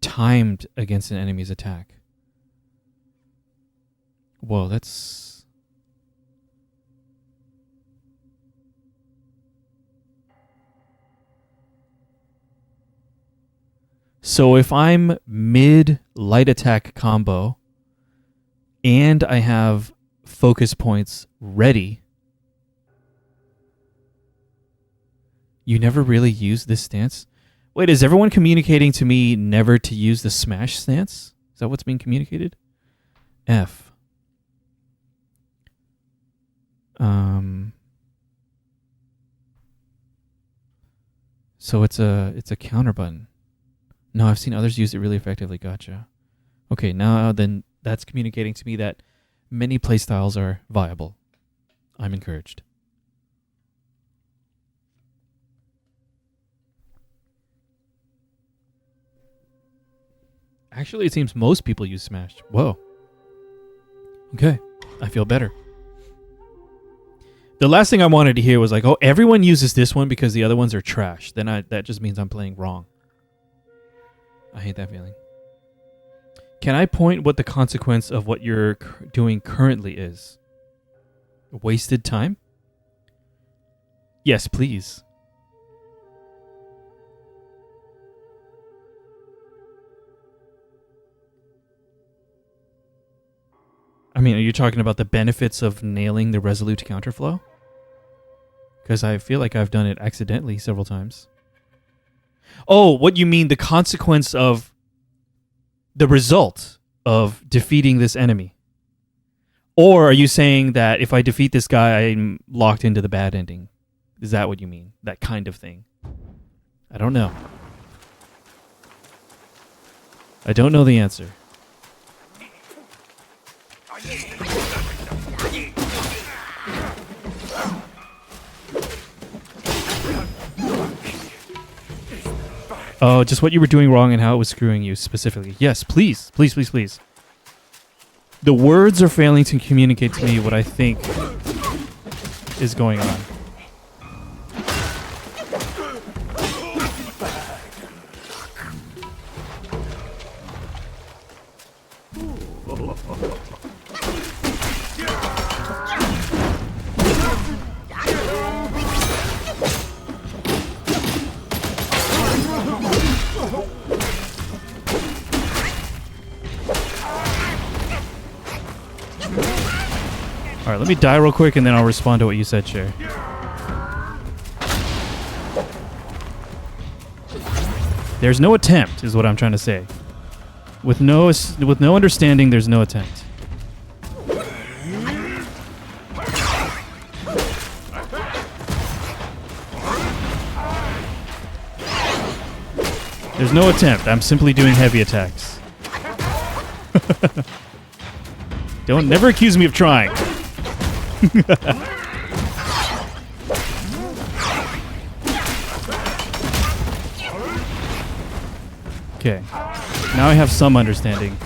timed against an enemy's attack. Whoa, that's... So if I'm mid light attack combo and I have focus points ready, you never really use this stance? Wait, is everyone communicating to me never to use the smash stance? Is that what's being communicated? F. So it's a counter button. No, I've seen others use it really effectively. Gotcha. Okay, now then that's communicating to me that many playstyles are viable. I'm encouraged. Actually, it seems most people use Smash. Whoa. Okay, I feel better. The last thing I wanted to hear was like, oh, everyone uses this one because the other ones are trash. Then that just means I'm playing wrong. I hate that feeling. Can I point what the consequence of what you're doing currently is? Wasted time? Yes, please. mean, are you talking about the benefits of nailing the resolute counterflow? Because I feel like I've done it accidentally several times. Oh, what you mean, the consequence of the result of defeating this enemy? Or are you saying that if I defeat this guy, I'm locked into the bad ending? Is that what you mean? That kind of thing? I don't know. I don't know the answer. Oh, just what you were doing wrong and how it was screwing you specifically. Yes, please. Please, please, please. The words are failing to communicate to me what I think is going on. Alright, let me die real quick and then I'll respond to what you said, Cher. There's no attempt, is what I'm trying to say. With no understanding, there's no attempt. There's no attempt. I'm simply doing heavy attacks. Don't never accuse me of trying. Okay. Now I have some understanding.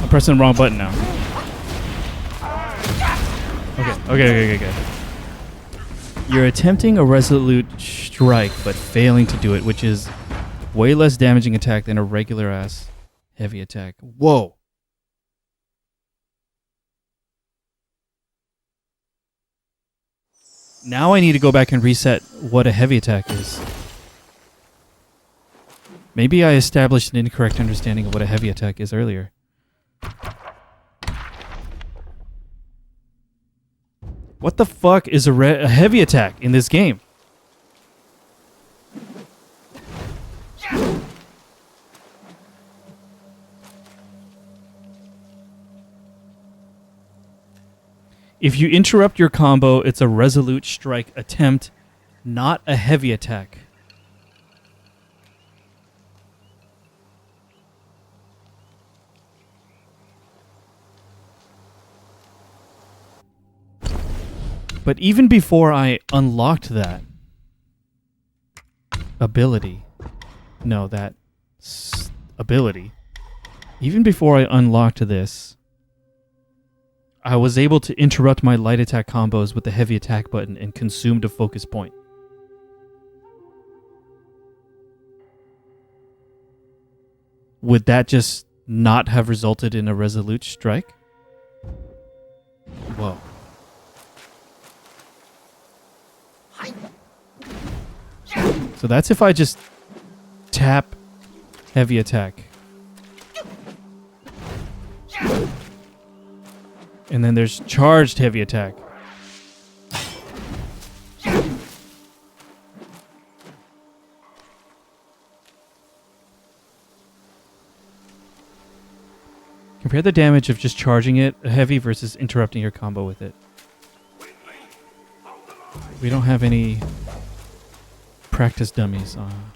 I'm pressing the wrong button now. Okay. You're attempting a resolute strike, but failing to do it, which is way less damaging attack than a regular ass heavy attack. Whoa. Now I need to go back and reset what a heavy attack is. Maybe I established an incorrect understanding of what a heavy attack is earlier. What the fuck is a heavy attack in this game? If you interrupt your combo, it's a resolute strike attempt, not a heavy attack. But even before I unlocked that ability, even before I unlocked this, I was able to interrupt my light attack combos with the heavy attack button and consumed a focus point. Would that just not have resulted in a resolute strike? Whoa. So that's if I just tap heavy attack. And then there's charged heavy attack. Compare the damage of just charging it heavy versus interrupting your combo with it. We don't have any practice dummies on.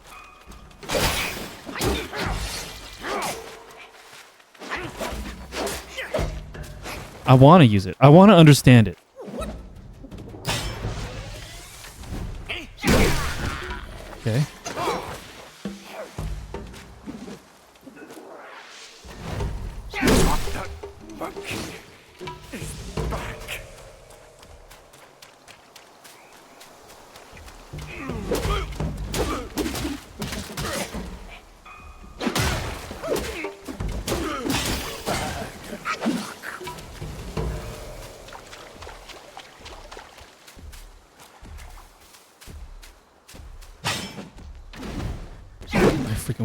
I want to use it. I want to understand it. Okay.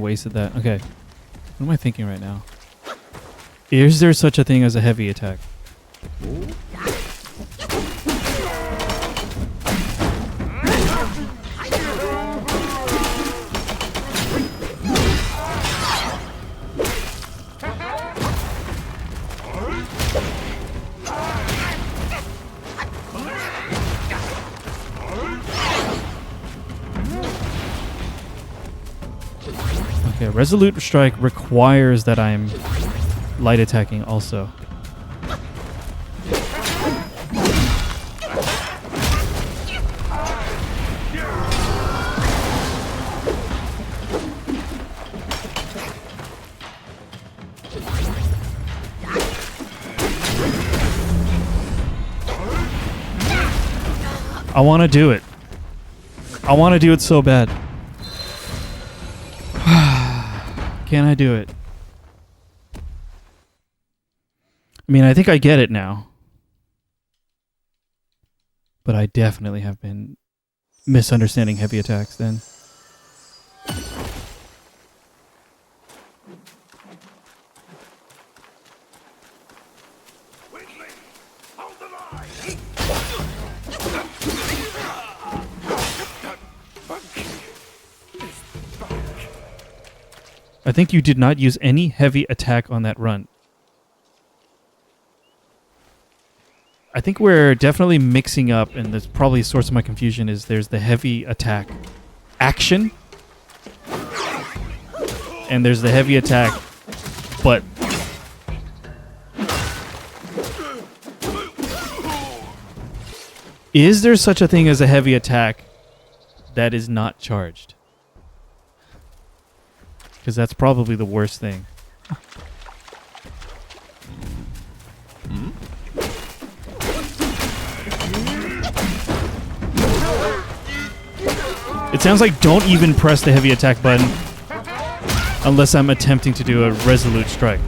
fucking wasted that. Okay. What am I thinking right now? Is there such a thing as a heavy attack? Okay, Resolute Strike requires that I'm light attacking also. I want to do it. I want to do it so bad. Can I do it? I mean, I think I get it now. But I definitely have been misunderstanding heavy attacks then. I think you did not use any heavy attack on that run. I think we're definitely mixing up, and there's probably a source of my confusion is there's the heavy attack action, and there's the heavy attack, but is there such a thing as a heavy attack that is not charged? Because that's probably the worst thing. It sounds like don't even press the heavy attack button unless I'm attempting to do a resolute strike.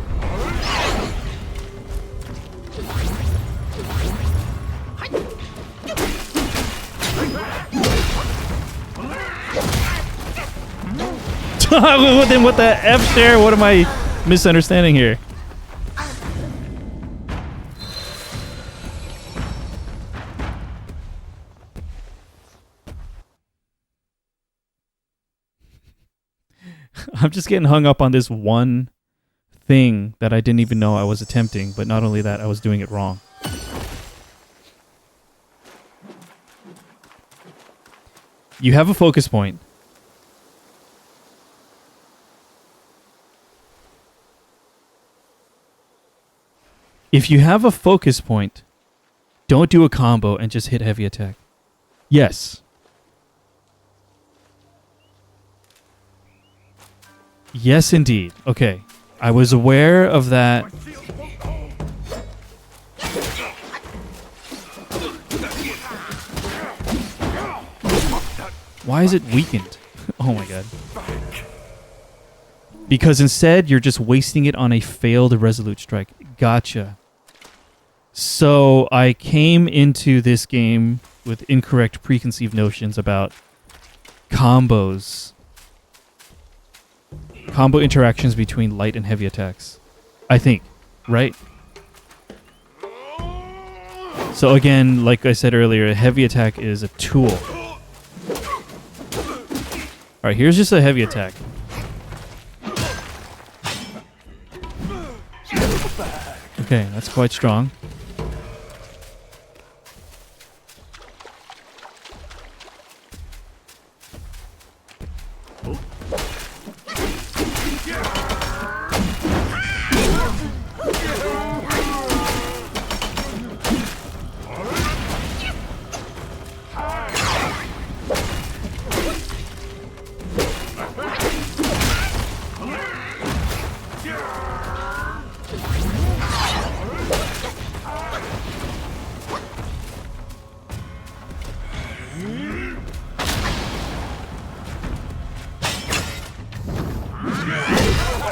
Then what the F share? What am I misunderstanding here? I'm just getting hung up on this one thing that I didn't even know I was attempting, but not only that, I was doing it wrong. You have a focus point. If you have a focus point, don't do a combo and just hit heavy attack. Yes. Yes, indeed. Okay. I was aware of that. Why is it weakened? Oh my god. Because instead, you're just wasting it on a failed resolute strike. Gotcha. So I came into this game with incorrect preconceived notions about combos. Combo interactions between light and heavy attacks. I think. Right? So again, like I said earlier, a heavy attack is a tool. Alright, here's just a heavy attack. Okay, that's quite strong.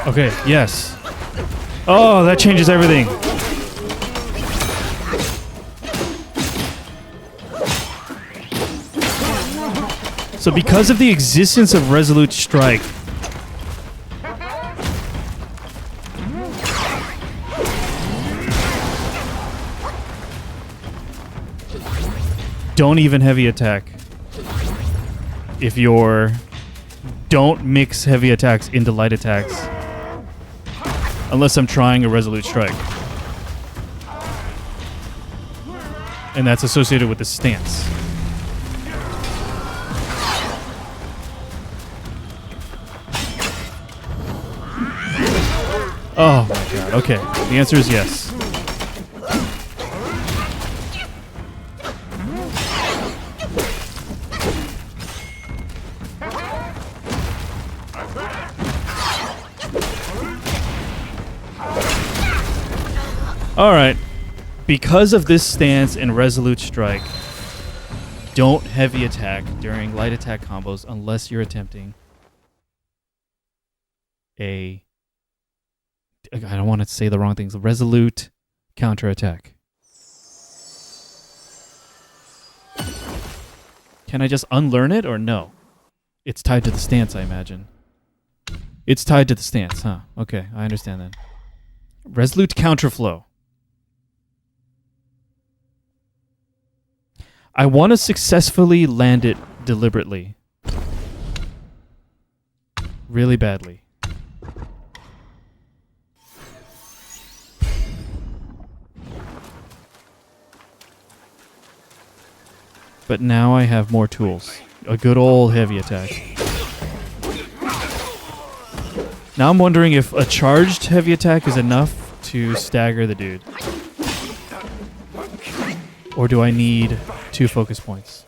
Okay, yes. Oh, that changes everything. So because of the existence of Resolute Strike, don't even heavy attack. If you're... Don't mix heavy attacks into light attacks. Unless I'm trying a resolute strike. And that's associated with the stance. Oh my god, okay. The answer is yes. Alright. Because of this stance and resolute strike, don't heavy attack during light attack combos unless you're attempting a... I don't want to say the wrong things. Resolute counterattack. Can I just unlearn it or no? It's tied to the stance, I imagine. It's tied to the stance, huh? Okay, I understand that. Resolute counterflow. I want to successfully land it deliberately. Really badly. But now I have more tools. A good old heavy attack. Now I'm wondering if a charged heavy attack is enough to stagger the dude. Or do I need 2 focus points?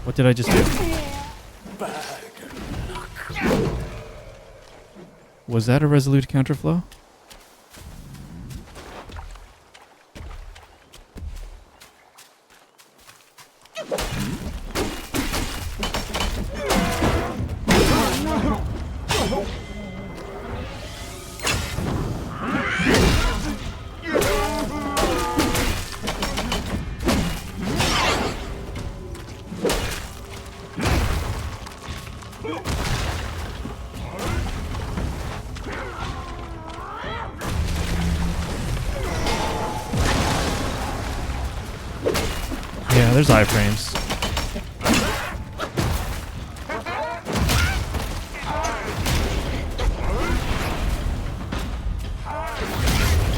What did I just do? Was that a resolute counterflow? Yeah, there's iframes.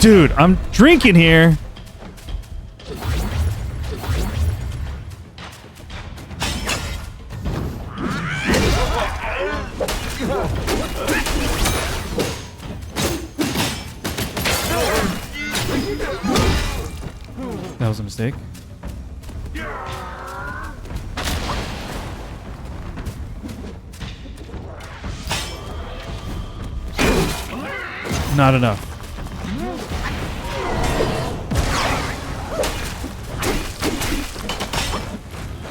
Dude, I'm drinking here. That was a mistake. Not enough.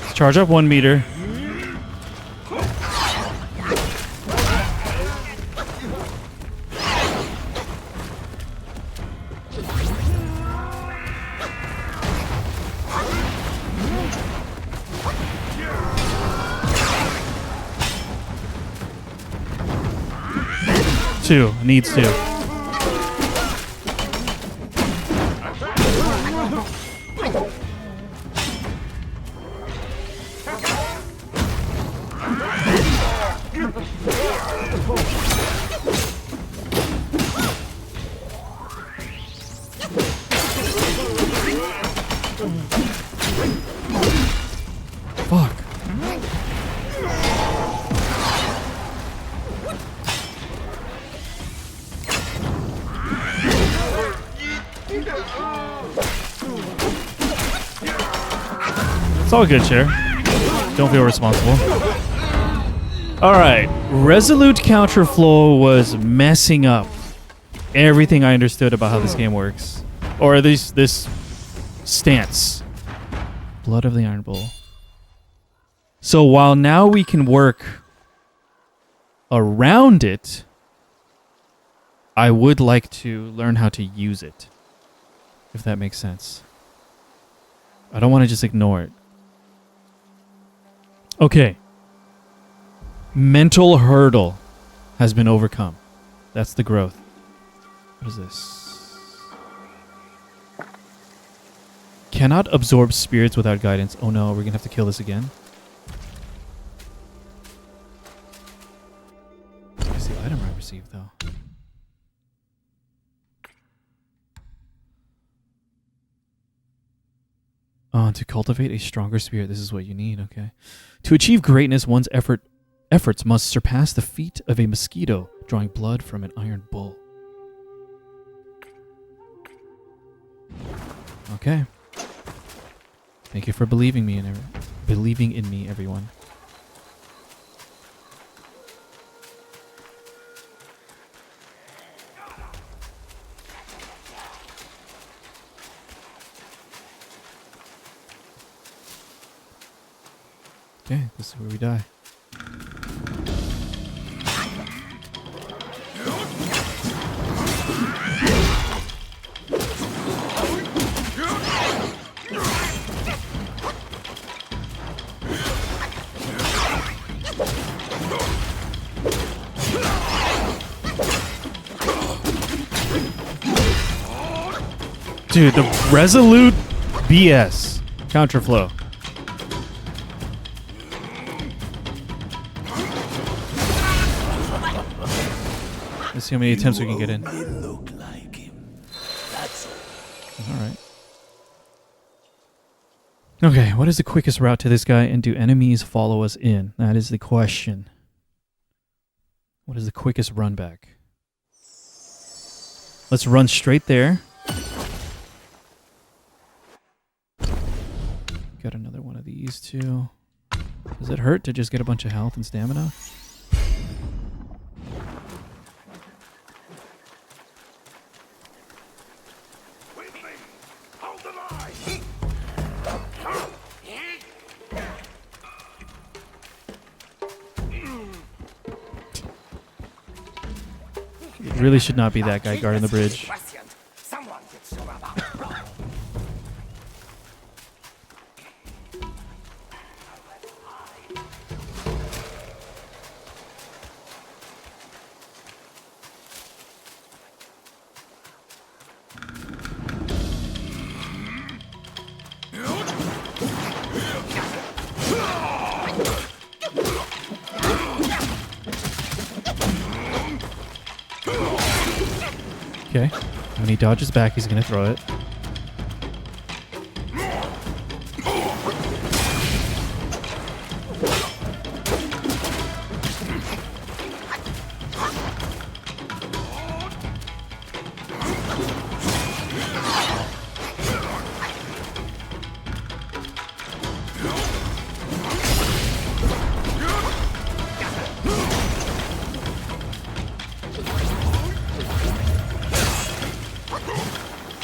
Let's charge up 1 meter. Two. Needs 2. Fuck. It's all good, Chair. Don't feel responsible. Alright. Resolute counterflow was messing up everything I understood about how this game works. Or at least this stance. Blood of the Iron Bull. So while now we can work around it, I would like to learn how to use it. If that makes sense. I don't want to just ignore it. Okay. Mental hurdle has been overcome. That's the growth. What is this? Cannot absorb spirits without guidance. Oh no, we're gonna have to kill this again. What's the item I received though? To cultivate a stronger spirit, this is what you need, okay. To achieve greatness, one's efforts must surpass the feat of a mosquito drawing blood from an iron bull. Okay. Thank you for believing in me, everyone. Okay, this is where we die. Dude, the resolute BS counterflow. Let's see how many attempts we can get in. Look like him. That's all. All right. Okay, what is the quickest route to this guy, and do enemies follow us in? That is the question. What is the quickest run back? Let's run straight there. Got another one of these too. Does it hurt to just get a bunch of health and stamina? It really should not be that guy guarding the bridge. Okay. When he dodges back, he's going to throw it.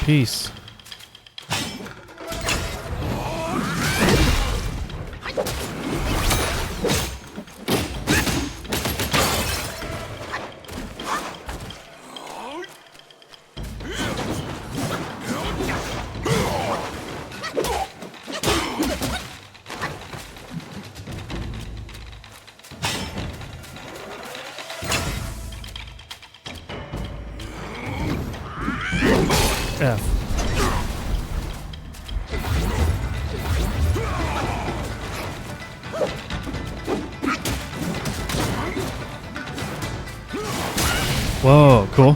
Peace. F. Whoa, cool.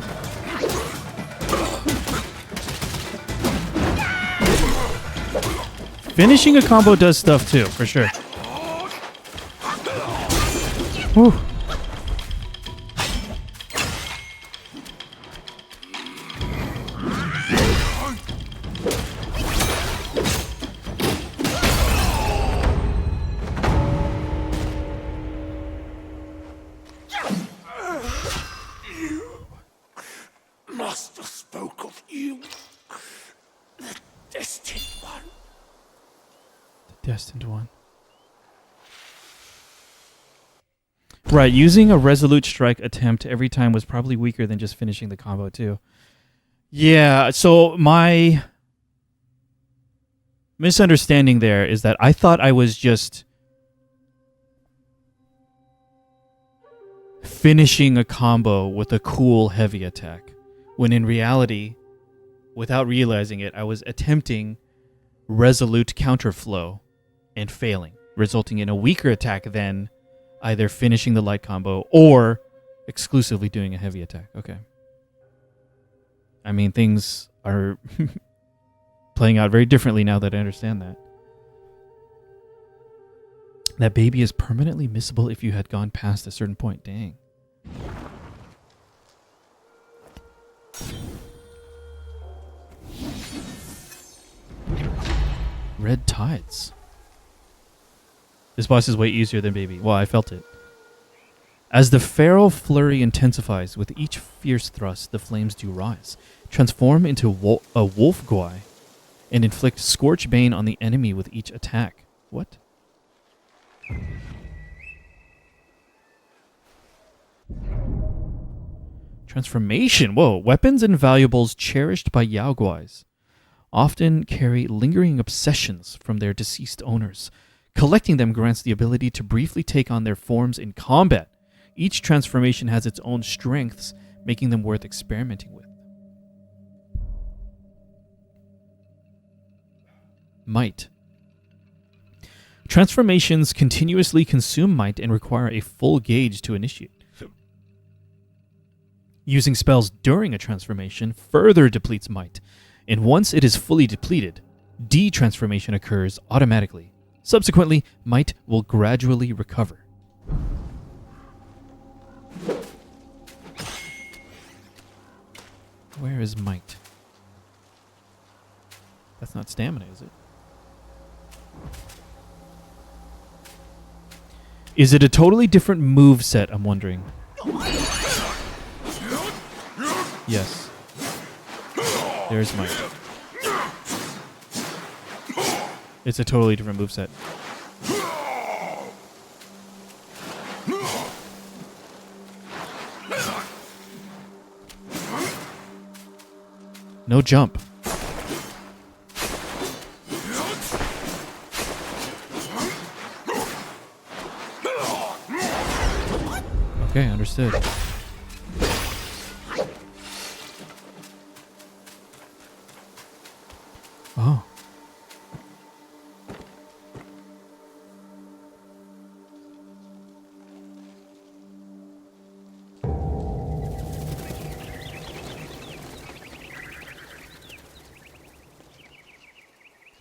Finishing a combo does stuff too, for sure. Whew. Master spoke of you, the destined one. The destined one. Right, using a resolute strike attempt every time was probably weaker than just finishing the combo too. Yeah, so my misunderstanding there is that I thought I was just finishing a combo with a cool heavy attack, when in reality, without realizing it, I was attempting resolute counterflow and failing, resulting in a weaker attack than either finishing the light combo or exclusively doing a heavy attack. Okay. I mean, things are playing out very differently now that I understand that. That baby is permanently missable if you had gone past a certain point. Dang. Red Tides. This boss is way easier than baby. Well, I felt it. As the feral flurry intensifies, with each fierce thrust, the flames do rise, transform into a wolf guai, and inflict scorch bane on the enemy with each attack. What? Transformation. Whoa. Weapons and valuables cherished by Yao Guais often carry lingering obsessions from their deceased owners. Collecting them grants the ability to briefly take on their forms in combat. Each transformation has its own strengths, making them worth experimenting with. Might. Transformations continuously consume might and require a full gauge to initiate. Using spells during a transformation further depletes might, and once it is fully depleted, de-transformation occurs automatically. Subsequently, might will gradually recover. Where is might? That's not stamina, is it? Is it a totally different move set, I'm wondering? Yes. There's might. It's a totally different moveset. No jump. Okay, understood. Oh.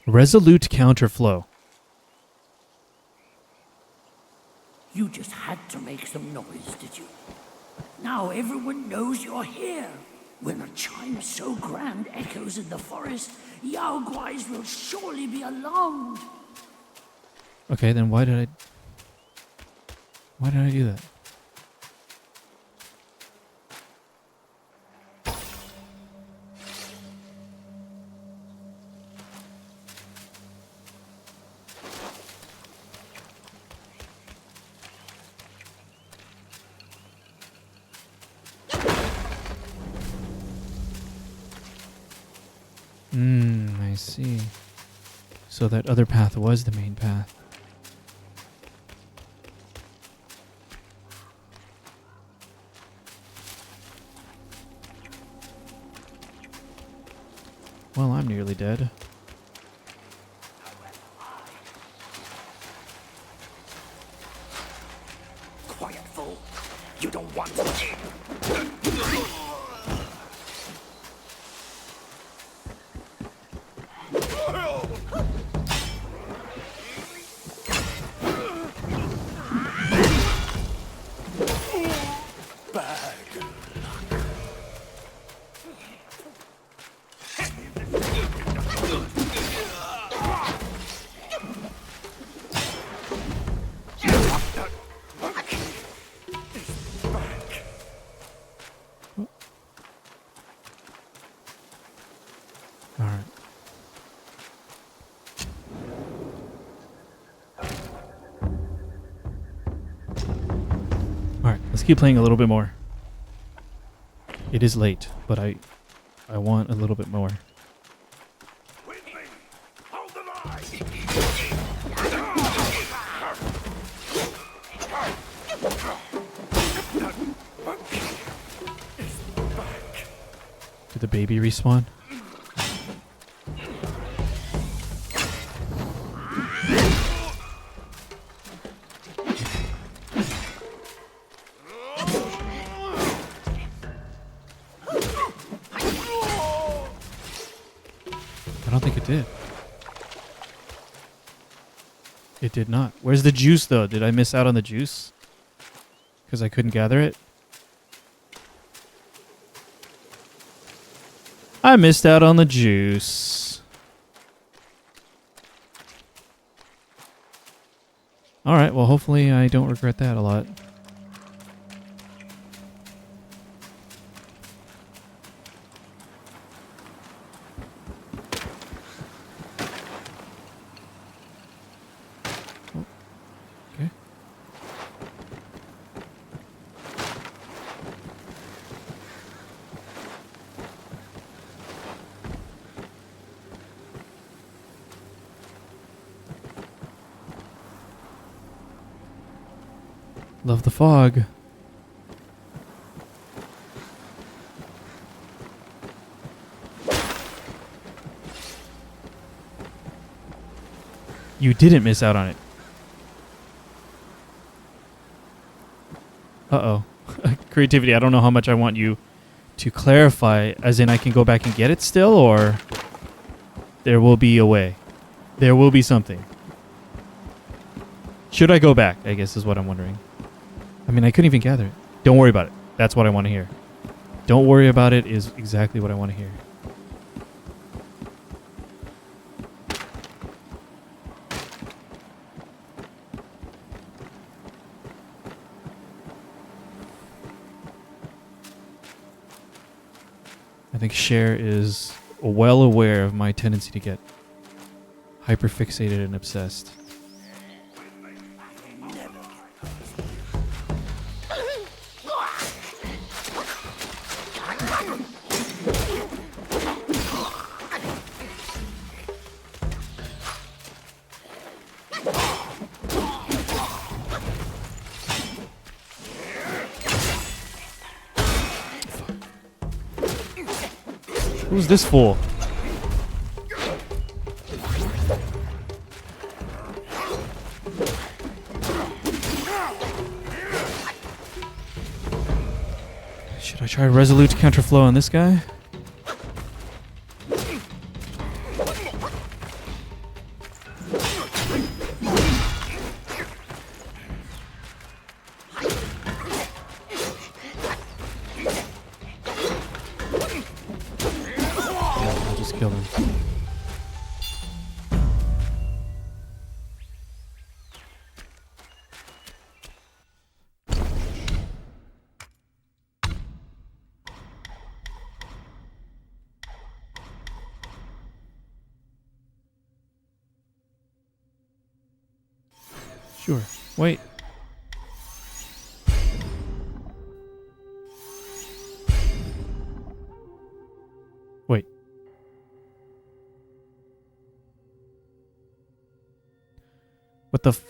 Resolute counterflow. You just had to make some noise, did you? Now everyone knows you're here. When a chime so grand echoes in the forest, Yao Guais will surely be alarmed. Okay, then why did I do that? I see. So that other path was the main path. Well, I'm nearly dead. Quiet, fool. You don't want to. Alright. Alright, let's keep playing a little bit more. It is late, but I want a little bit more. With me. Hold the line. the baby respawn? I don't think it did. It did not. Where's the juice, though? Did I miss out on the juice? Because I couldn't gather it? I missed out on the juice. Alright, well, hopefully I don't regret that a lot. Okay. Love the fog. You didn't miss out on it. Uh-oh. Creativity, I don't know how much I want you to clarify, as in I can go back and get it still, or there will be a way. There will be something. Should I go back, I guess is what I'm wondering. I mean, I couldn't even gather it. Don't worry about it. That's what I want to hear. Don't worry about it is exactly what I want to hear. I think Cher is well aware of my tendency to get hyperfixated and obsessed. Who's this fool? Should I try resolute counterflow on this guy? I'll just kill him. Sure. Wait. Wait. What the f...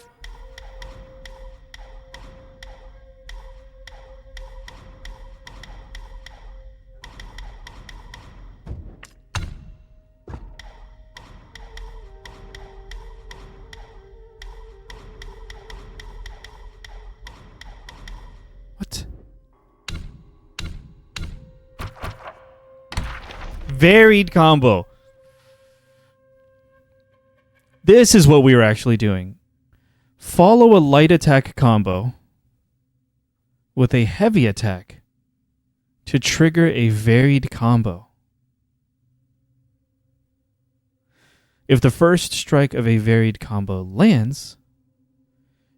What? Varied combo. This is what we were actually doing. Follow a light attack combo with a heavy attack to trigger a varied combo. If the first strike of a varied combo lands,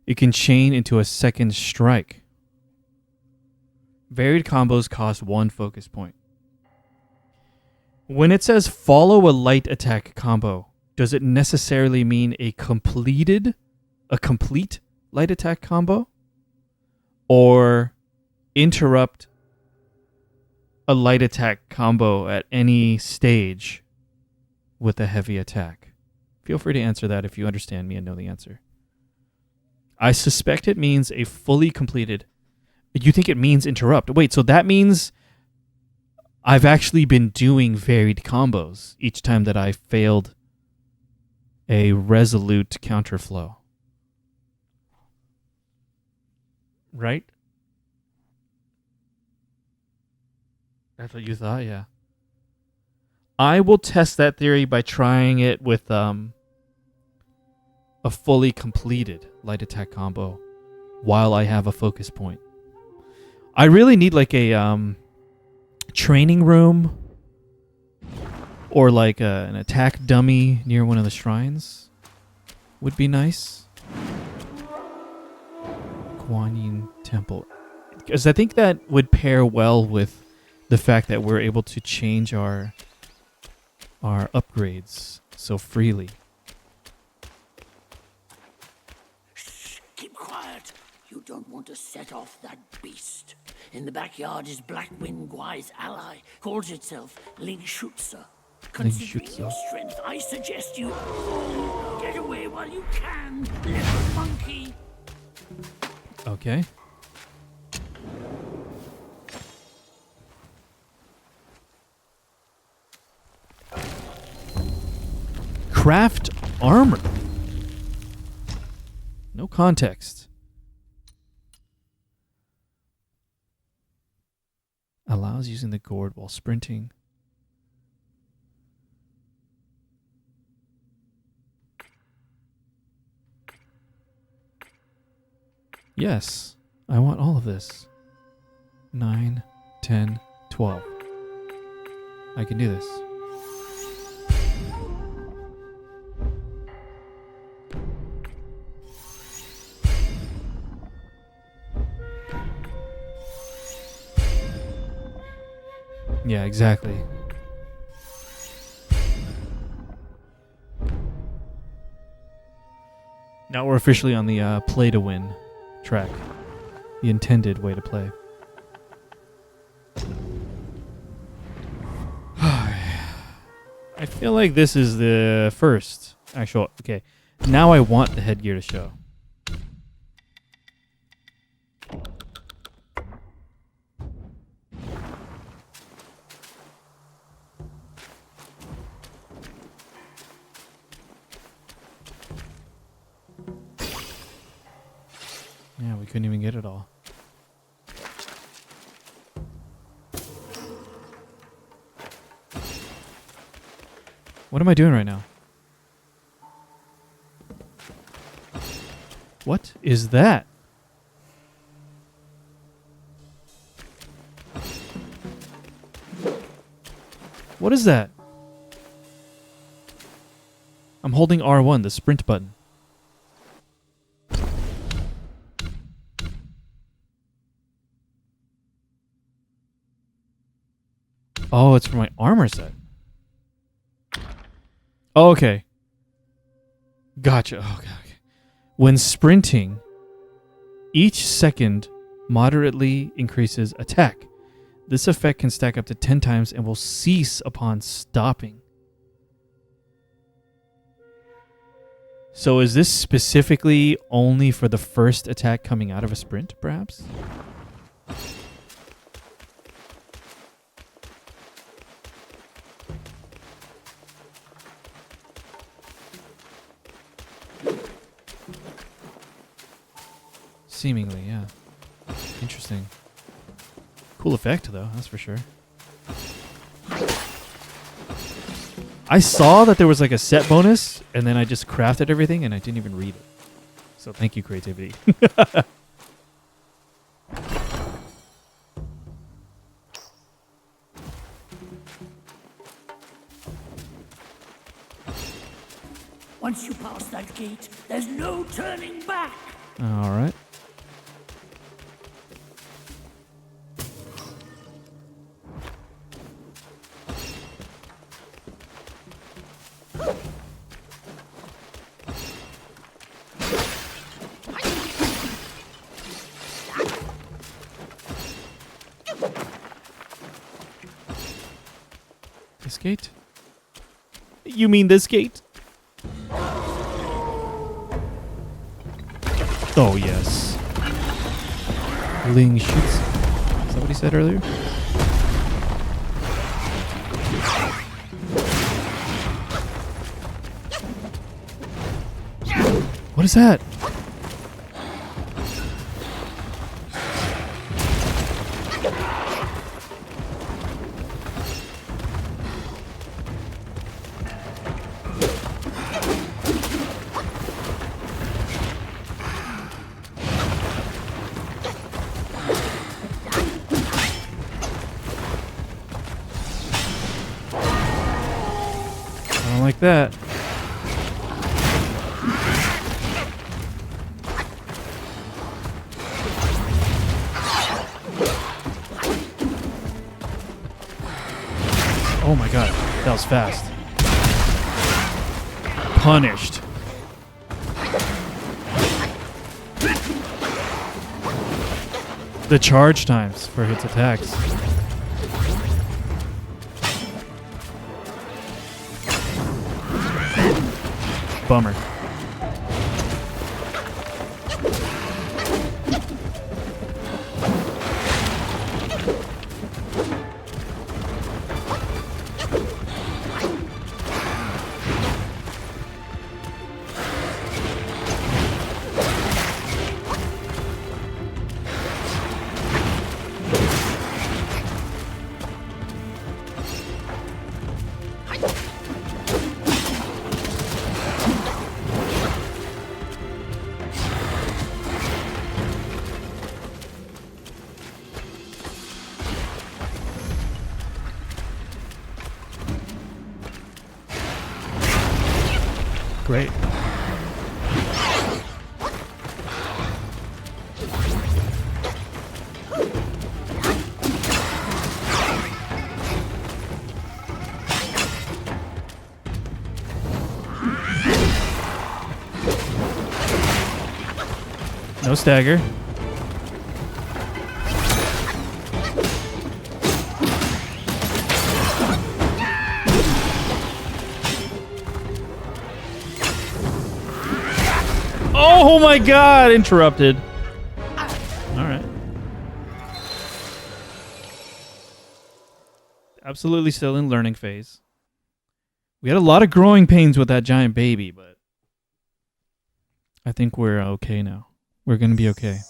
it can chain into a second strike. Varied combos cost 1 focus point. When it says follow a light attack combo, does it necessarily mean a complete light attack combo? Or interrupt a light attack combo at any stage with a heavy attack? Feel free to answer that if you understand me and know the answer. I suspect it means a fully completed... You think it means interrupt. Wait, so that means I've actually been doing varied combos each time that I failed a resolute counterflow. Right? That's what you thought, yeah. I will test that theory by trying it with a fully completed light attack combo while I have a focus point. I really need like a training room or like an attack dummy near one of the shrines would be nice. Kuan Yin Temple. Because I think that would pair well with the fact that we're able to change our upgrades so freely. Shh, keep quiet. You don't want to set off that beast. In the backyard is Blackwind Guai's ally, calls itself Ling Shutsu. Considering your strength, I suggest you get away while you can, little monkey. Okay. Craft armor. No context. Allows using the gourd while sprinting. Yes, I want all of this. 9, 10, 12. I can do this. Yeah, exactly. Now we're officially on the play to win track. The intended way to play. I feel like this is the first actual... Okay, now I want the headgear to show. Yeah, we couldn't even get it all. What am I doing right now? What is that? What is that? I'm holding R1, the sprint button. Oh, it's for my armor set. Oh, okay. Gotcha. Okay. When sprinting, each second moderately increases attack. This effect can stack up to 10 times and will cease upon stopping. So is this specifically only for the first attack coming out of a sprint, perhaps? Seemingly, yeah. Interesting. Cool effect, though, that's for sure. I saw that there was like a set bonus, and then I just crafted everything, and I didn't even read it. So thank you, creativity. Once you pass that gate, there's no turning back. All right. This gate? You mean this gate? Oh, yes. Ling shoots. Is that what he said earlier? is that? I don't like that. Oh my god, that was fast. Punished. The charge times for its attacks. Bummer. Great. No stagger. Oh my god, interrupted. All right. Absolutely still in learning phase. We had a lot of growing pains with that giant baby, but I think we're okay now. We're going to be okay.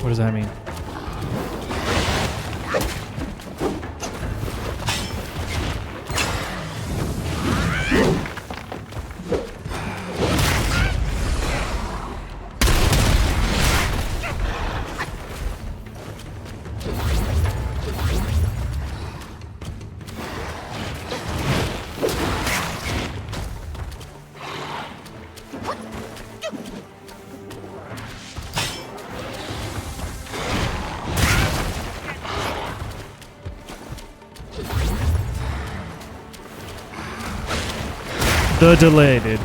What does that mean? The delay, dude.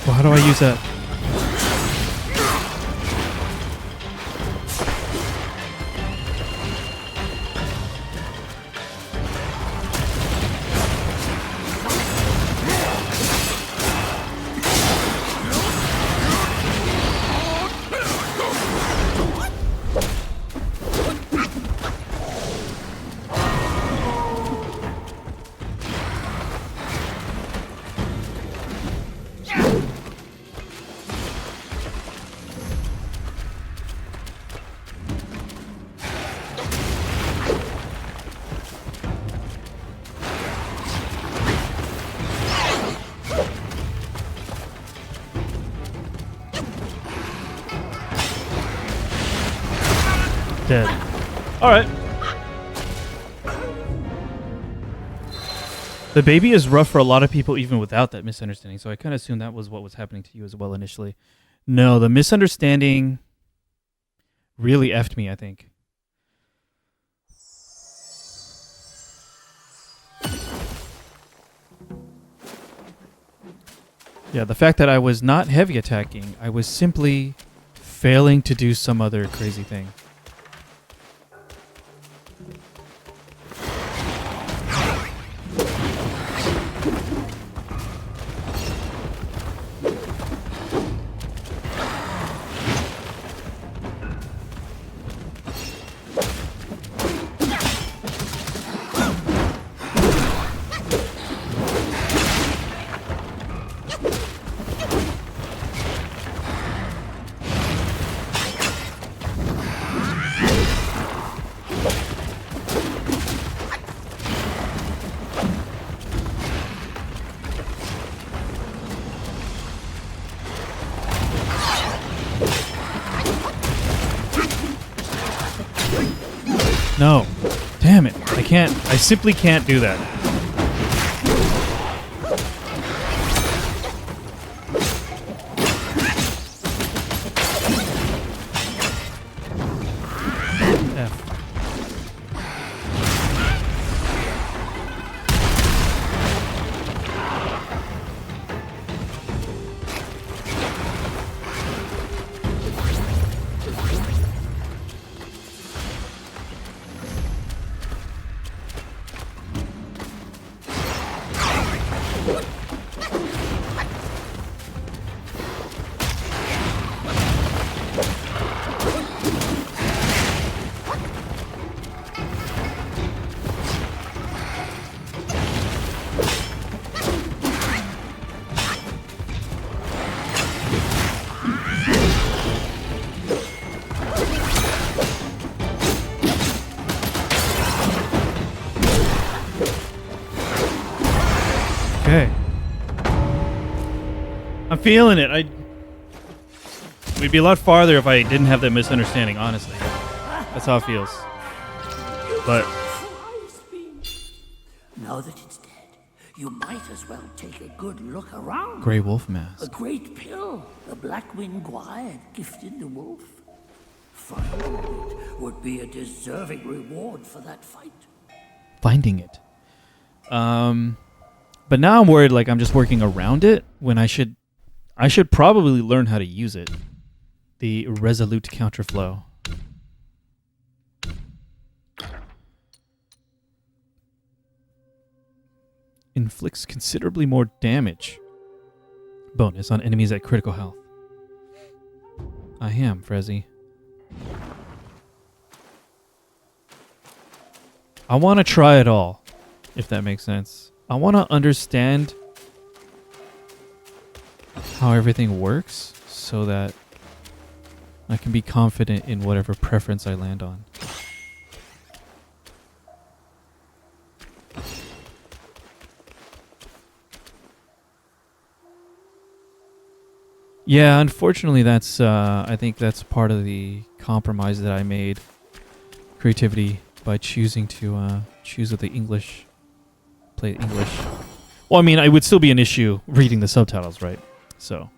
Well, how do I use that? All right. The baby is rough for a lot of people even without that misunderstanding, so I kind of assumed that was what was happening to you as well initially. No, the misunderstanding really effed me, I think. Yeah, the fact that I was not heavy attacking, I was simply failing to do some other crazy thing. No. Damn it. I simply can't do that. F. Okay. I'm feeling it. We'd be a lot farther if I didn't have that misunderstanding, honestly. That's how it feels. But Now that it's dead, you might as well take a good look around. Grey Wolf A Mask. great pill the Blackwing Guy had gifted the wolf. Finding it would be a deserving reward for that fight. Finding it. But now I'm worried like I'm just working around it when I should probably learn how to use it. The resolute counterflow. Inflicts considerably more damage. Bonus on enemies at critical health. I am, Frezzy. I want to try it all, if that makes sense. I want to understand how everything works so that I can be confident in whatever preference I land on. Yeah, unfortunately, that's I think that's part of the compromise that I made. Creativity by choosing to choose with the English, play English. Well, I mean, it would still be an issue reading the subtitles, right? So.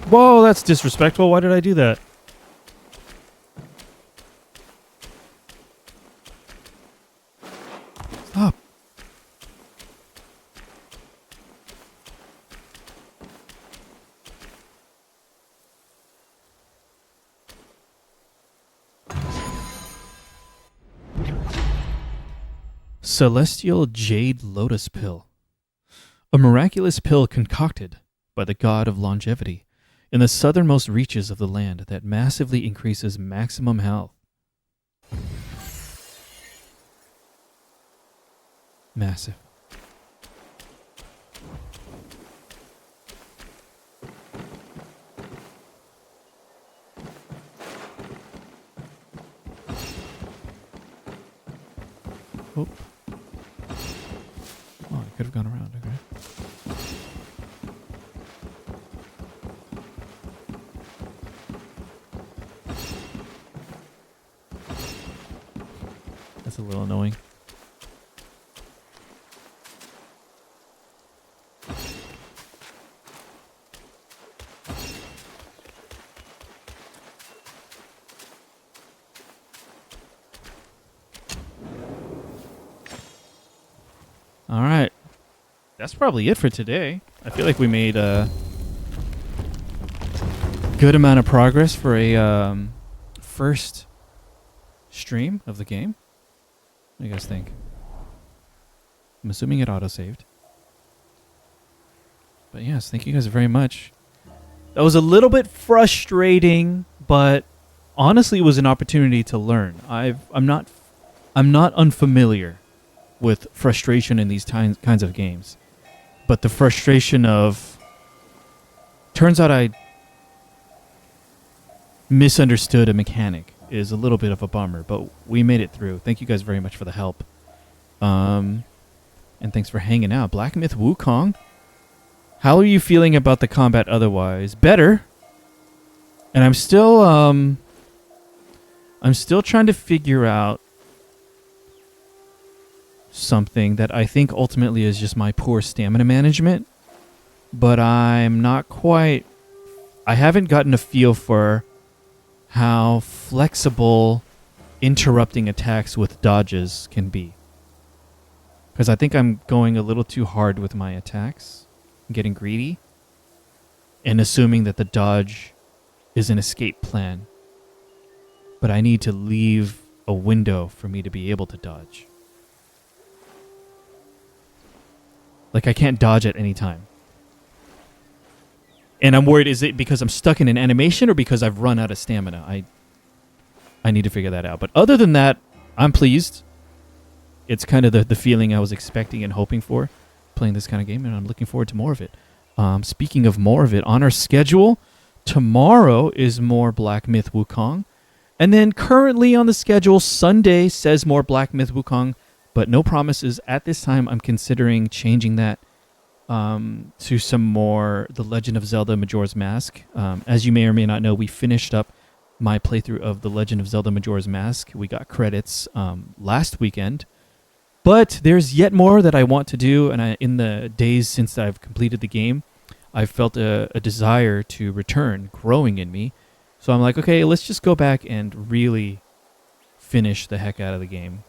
Whoa, that's disrespectful. Why did I do that? Stop. Celestial Jade Lotus Pill. A miraculous pill concocted by the god of longevity in the southernmost reaches of the land that massively increases maximum health. Massive. Oh. Oh, I could have gone around, okay. That's a little annoying. All right. That's probably it for today. I feel like we made a good amount of progress for a first stream of the game. What do you guys think? I'm assuming it auto-saved. But yes, thank you guys very much. That was a little bit frustrating, but honestly it was an opportunity to learn. I'm not unfamiliar with frustration in these kinds of games. But the frustration of... Turns out I misunderstood a mechanic is a little bit of a bummer, but we made it through. Thank you guys very much for the help. And thanks for hanging out. Black Myth Wukong, how are you feeling about the combat otherwise? Better. And I'm still trying to figure out something that I think ultimately is just my poor stamina management, but I'm not quite... I haven't gotten a feel for how flexible interrupting attacks with dodges can be. Because I think I'm going a little too hard with my attacks, getting greedy, and assuming that the dodge is an escape plan. But I need to leave a window for me to be able to dodge. Like, I can't dodge at any time. And I'm worried, is it because I'm stuck in an animation or because I've run out of stamina? I need to figure that out. But other than that, I'm pleased. It's kind of the feeling I was expecting and hoping for playing this kind of game, and I'm looking forward to more of it. Speaking of more of it, on our schedule, tomorrow is more Black Myth Wukong. And then currently on the schedule, Sunday says more Black Myth Wukong. But no promises. At this time, I'm considering changing that to some more The Legend of Zelda Majora's Mask. As you may or may not know, we finished up my playthrough of The Legend of Zelda Majora's Mask. We got credits last weekend. But there's yet more that I want to do. And in the days since I've completed the game, I've felt a desire to return growing in me. So I'm like, okay, let's just go back and really finish the heck out of the game.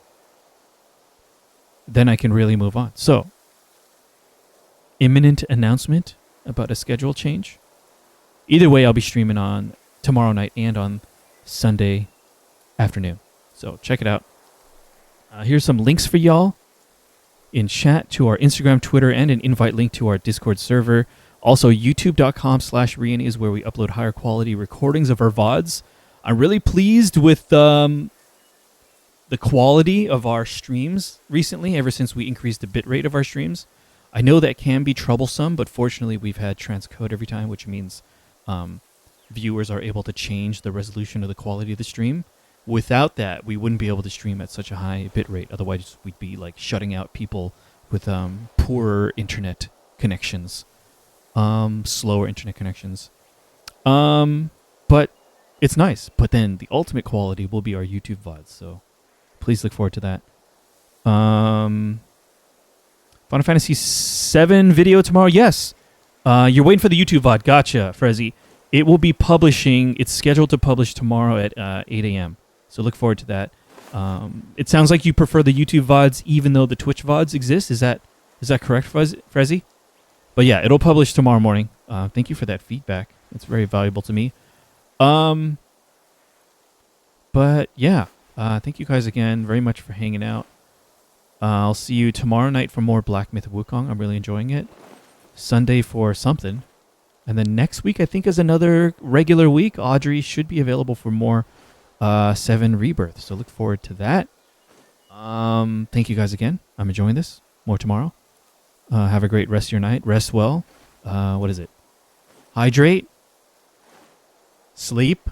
Then I can really move on. So, imminent announcement about a schedule change. Either way, I'll be streaming on tomorrow night and on Sunday afternoon. So check it out. Here's some links for y'all in chat to our Instagram, Twitter, and an invite link to our Discord server. Also, youtube.com/Reyony is where we upload higher quality recordings of our VODs. I'm really pleased with the quality of our streams recently, ever since we increased the bitrate of our streams. I know that can be troublesome, but fortunately we've had transcode every time, which means viewers are able to change the resolution of the quality of the stream. Without that, we wouldn't be able to stream at such a high bitrate. Otherwise, we'd be like shutting out people with poorer internet connections, slower internet connections. But it's nice. But then the ultimate quality will be our YouTube VODs, so please look forward to that. Final Fantasy VII video tomorrow. Yes. You're waiting for the YouTube VOD. Gotcha, Frezzy. It will be publishing. It's scheduled to publish tomorrow at 8 a.m. So look forward to that. It sounds like you prefer the YouTube VODs even though the Twitch VODs exist. Is that correct, Frezzy? But yeah, it'll publish tomorrow morning. Thank you for that feedback. It's very valuable to me. But yeah. Thank you guys again very much for hanging out. I'll see you tomorrow night for more Black Myth Wukong. I'm really enjoying it. Sunday for something. And then next week, I think, is another regular week. Audrey should be available for more 7 Rebirth. So look forward to that. Thank you guys again. I'm enjoying this. More tomorrow. Have a great rest of your night. Rest well. What is it? Hydrate. Sleep.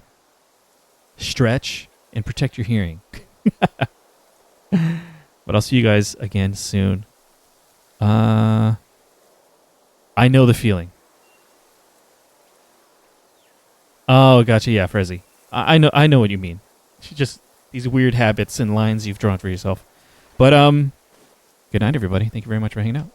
Stretch. And protect your hearing. But I'll see you guys again soon. I know the feeling. Oh, gotcha. Yeah, Frezzy. I know what you mean. Just these weird habits and lines you've drawn for yourself. But good night, everybody. Thank you very much for hanging out.